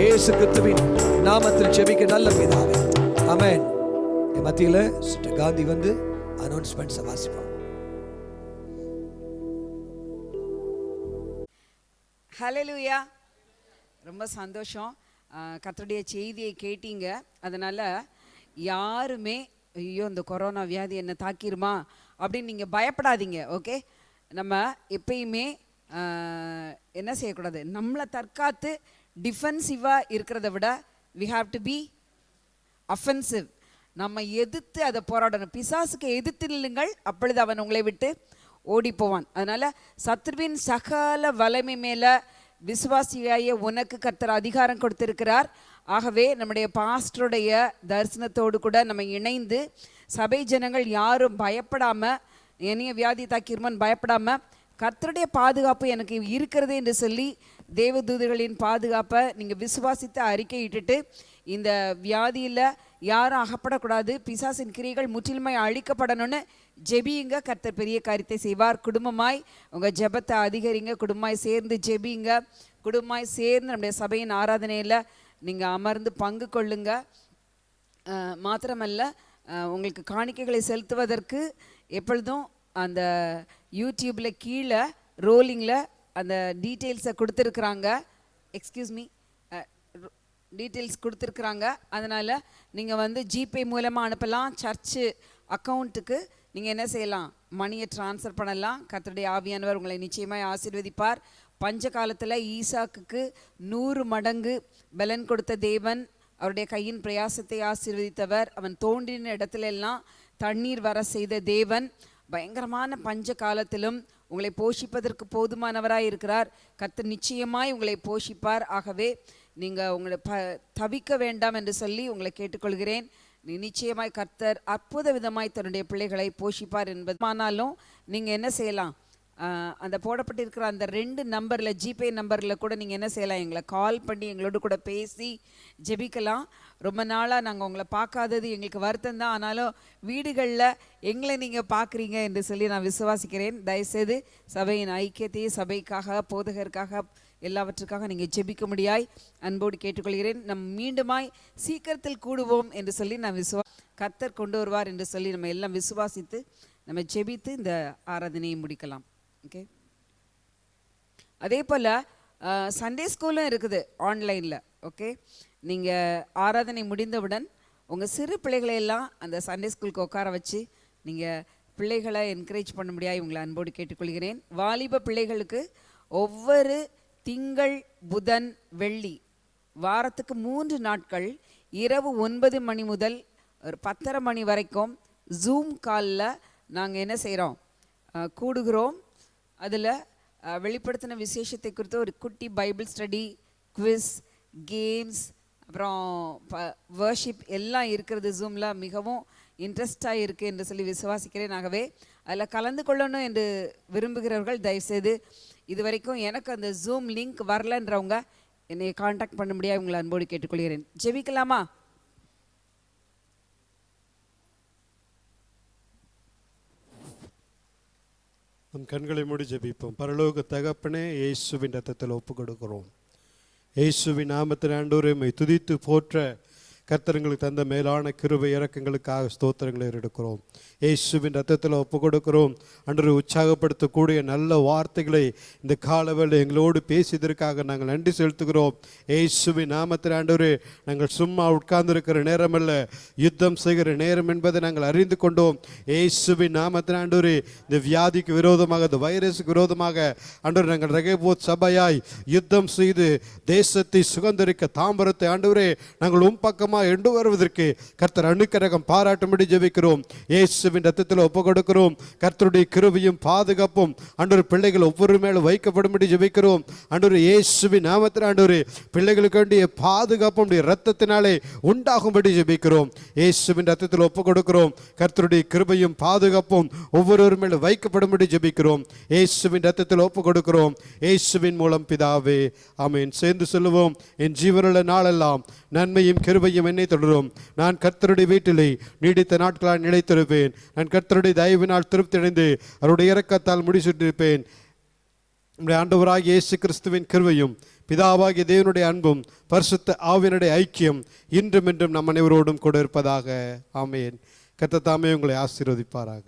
இயேசு கிறிஸ்துவின் நாமத்தில் ஜெபிக்க நல்ல பிதாவே, ஆமென். மத்தியில் சிஸ்டர் காந்தி வந்து அனௌன்ஸ்மெண்ட்ஸ் வாசிப்பாங்க. ஹல்லேலூயா. ரொம்ப சந்தோஷம். கர்த்தருடைய செய்தியை கேட்டீங்க. அதனால் யாருமே ஐயோ இந்த கொரோனா வியாதி என்ன தாக்கிருமா அப்படின்னு நீங்கள் பயப்படாதீங்க. ஓகே, நம்ம எப்பயுமே என்ன செய்யக்கூடாது, நம்மளை தற்காத்து டிஃபென்சிவாக இருக்கிறத விட we have to be offensive. நம்ம எதிர்த்து அதை போராடணும். பிசாசுக்கு எதிர்த்து நில்லுங்கள், அப்பொழுது அவன் உங்களை விட்டு ஓடி போவான். அதனால் சத்ருவின் சகல வலிமை மேலே விசுவாசியாய உனக்கு கர்த்தர் அதிகாரம் கொடுத்திருக்கிறார். ஆகவே நம்முடைய பாஸ்டருடைய தரிசனத்தோடு கூட நம்ம இணைந்து சபை ஜனங்கள் யாரும் பயப்படாமல், என்னைய வியாதி தாக்கிருமான்னு பயப்படாமல், கர்த்தருடைய பாதுகாப்பு எனக்கு இருக்கிறது என்று சொல்லி தேவதூதர்களின் பாதுகாப்பை நீங்கள் விசுவாசித்து அறிக்கையிட்டுட்டு இந்த வியாதியில் யாரும் அகப்படக்கூடாது, பிசாசின் கிரியைகள் முற்றிலுமாய் அழிக்கப்படணும்னு ஜெபியுங்க. கர்த்தர் பெரிய காரியத்தை செய்வார். குடும்பமாய் உங்கள் ஜெபத்தை அதிகரிங்க, குடும்பமாய் சேர்ந்து ஜெபியுங்க, குடும்பமாய் சேர்ந்து நம்முடைய சபையின் ஆராதனையில் நீங்கள் அமர்ந்து பங்கு கொள்ளுங்க. மாத்திரமல்ல, உங்களுக்கு காணிக்கைகளை செலுத்துவதற்கு எப்பொழுதும் அந்த யூடியூப்பில் கீழே ரோலிங்கில் அந்த டீட்டெயில்ஸை கொடுத்துருக்குறாங்க. டீட்டெயில்ஸ் கொடுத்துருக்குறாங்க. அதனால் நீங்கள் வந்து ஜிபே மூலமாக அனுப்பலாம். சர்ச்சு அக்கௌண்ட்டுக்கு நீங்கள் என்ன செய்யலாம், மணியை ட்ரான்ஸ்ஃபர் பண்ணலாம். கர்த்தருடைய ஆவியானவர் உங்களை நிச்சயமாக ஆசீர்வதிப்பார். பஞ்ச காலத்தில் ஈசாக்குக்கு 100 மடங்கு பலன் கொடுத்த தேவன், அவருடைய கையின் பிரயாசத்தை ஆசீர்வதித்தவர், அவன் தோன்றின இடத்துல எல்லாம் தண்ணீர் வர செய்த தேவன், பயங்கரமான பஞ்ச காலத்திலும் உங்களை போஷிப்பதற்கு போதுமானவராய் இருக்கிறார். கர்த்தர் நிச்சயமாய் உங்களை போஷிப்பார். ஆகவே நீங்கள் உங்களை தவிக்க வேண்டாம் என்று சொல்லி உங்களை கேட்டுக்கொள்கிறேன். நிச்சயமாய் கர்த்தர் அற்புத விதமாய் தன்னுடைய பிள்ளைகளை போஷிப்பார் என்பது. ஆனாலும் நீங்கள் என்ன செய்யலாம், அந்த போடப்பட்டிருக்கிற அந்த 2 நம்பரில், ஜிபே நம்பரில் கூட நீங்கள் என்ன செய்யலாம், எங்களை கால் பண்ணி எங்களோட கூட பேசி ஜெபிக்கலாம். ரொம்ப நாளாக நாங்கள் உங்களை பார்க்காதது எங்களுக்கு வருத்தம் தான், ஆனாலும் வீடுகளில் எங்களை நீங்கள் பார்க்குறீங்க என்று சொல்லி நான் விசுவாசிக்கிறேன். தயவுசெய்து சபையின் ஐக்கியத்தையும் சபைக்காக, போதகருக்காக, எல்லாவற்றுக்காக நீங்கள் ஜெபிக்க முடியாய் அன்போடு கேட்டுக்கொள்கிறேன். மீண்டுமாய் சீக்கிரத்தில் கூடுவோம் என்று சொல்லி நான் கர்த்தர் கொண்டு வருவார் என்று சொல்லி நம்ம எல்லாம் விசுவாசித்து நம்ம ஜெபித்து இந்த ஆராதனையை முடிக்கலாம். ஓகே, அதே போல் சண்டே ஸ்கூலும் இருக்குது ஆன்லைனில். ஓகே, நீங்கள் ஆராதனை முடிந்தவுடன் உங்கள் சிறு பிள்ளைகளை எல்லாம் அந்த சண்டே ஸ்கூலுக்கு உட்கார வச்சு நீங்கள் பிள்ளைகளை என்கரேஜ் பண்ண முடியாது உங்களை அன்போடு கேட்டுக்கொள்கிறேன். வாலிப பிள்ளைகளுக்கு ஒவ்வொரு திங்கள், புதன், வெள்ளி வாரத்துக்கு 3 நாட்கள் இரவு 9 மணி முதல் ஒரு 10:30 மணி வரைக்கும் ஜூம் காலில் நாங்கள் என்ன செய்கிறோம், கூடுகிறோம். அதில் வெளிப்படுத்தின விசேஷத்தை குறித்து ஒரு குட்டி பைபிள் ஸ்டடி, குவிஸ், கேம்ஸ், அப்புறம் வர்ஷிப் எல்லாம் இருக்கிறது. ஜூமில் மிகவும் இன்ட்ரெஸ்டாக இருக்குது என்று சொல்லி விசுவாசிக்கிறேன். ஆகவே அதில் கலந்து கொள்ளணும் என்று விரும்புகிறவர்கள் தயவுசெய்து, இது வரைக்கும் எனக்கு அந்த ஜூம் லிங்க் வரலன்றவங்க என்னை காண்டாக்ட் பண்ண முடியாது உங்களை அன்போடு கேட்டுக்கொள்கிறேன். ஜெபிக்கலாமா? நம் கண்களை மூடி ஜெபிப்போம். பரலோக தகப்பனே, இயேசுவின் ரத்தத்தில் ஒப்பு கொடுக்கிறோம். இயேசுவின் நாமத்தில் ஆண்டவரே உம்மை துதித்து போற்ற கர்த்தர்களுக்கு தந்த மேலான கிருபை இரக்கங்களுக்காக ஸ்தோத்திரங்களை எடுக்கிறோம். இயேசுவின் ரத்தத்தில் ஒப்பு கொடுக்கிறோம். அன்று உற்சாகப்படுத்தக்கூடிய நல்ல வார்த்தைகளை இந்த காலவேளை எங்களோடு பேசியதற்காக நாங்கள் நன்றி செலுத்துகிறோம். இயேசுவின் நாமத்தில் ஆண்டவரே, நாங்கள் சும்மா உட்கார்ந்திருக்கிற நேரமல்ல, யுத்தம் செய்கிற நேரம் என்பதை நாங்கள் அறிந்து கொண்டோம். இயேசுவின் நாமத்தில் ஆண்டவரே, இந்த வியாதிக்கு விரோதமாக, இந்த வைரஸுக்கு விரோதமாக ஆண்டவரே நாங்கள் ரெகோபோத் சபையாய் யுத்தம் செய்து தேசத்தை சுதந்திரிக்க தாம்பரத்தை ஆண்டவரே நாங்கள் பக்கமாக எண்டு வருவதற்கு கர்த்தர் அனுக்கிரகம் பாராட்டும்படி ஜெபிக்கிறோம். இயேசுவின் ரத்தத்தில் ஒப்பு கொடுக்கிறோம். கர்த்தருடைய கிருபையும் பாதுகாப்பும் ஆண்டவரே பிள்ளைகள் ஒவ்வொரு மேலும் வைக்கப்படும்படி ஜெபிக்கிறோம். ஆண்டவரே இயேசுவின் நாமத்தில் ஆண்டவரே பிள்ளைகளுக்கு வேண்டிய பாதுகாப்பும் ரத்தத்தினாலே உண்டாகும்படி ஜெபிக்கிறோம். இயேசுவின் ரத்தத்தில் ஒப்பு கொடுக்கிறோம். கர்த்தருடைய கிருபையும் பாதுகாப்பும் ஒவ்வொரு மேலும் வைக்கப்படும்படி ஜெபிக்கிறோம். இயேசுவின் ரத்தத்தில் ஒப்பு கொடுக்கிறோம். இயேசுவின் மூலம் பிதாவே, ஆமென். சேர்ந்து சொல்லுவோம். என் ஜீவனுள்ள நாளெல்லாம் நன்மையும் கிருபையும் என்னை தொடரும். நான் கர்த்தருடைய வீட்டிலே நீடித்த நாட்களால் நிலைத்திருப்பேன். நான் கர்த்தருடைய தயவினால் திருப்தி அடைந்து அவருடைய இரக்கத்தால் முடிசூட்டிருப்பேன். நம்முடைய ஆண்டவராகிய இயேசு கிறிஸ்துவின் கிருபையும் பிதாவாகிய தேவனுடைய அன்பும் பரிசுத்த ஆவியினுடைய ஐக்கியம் இன்றும் என்றும் நம் அனைவரோடும் கூட இருப்பதாக. ஆமென். கர்த்தர் தாமே உங்களை ஆசீர்வதிப்பாராக.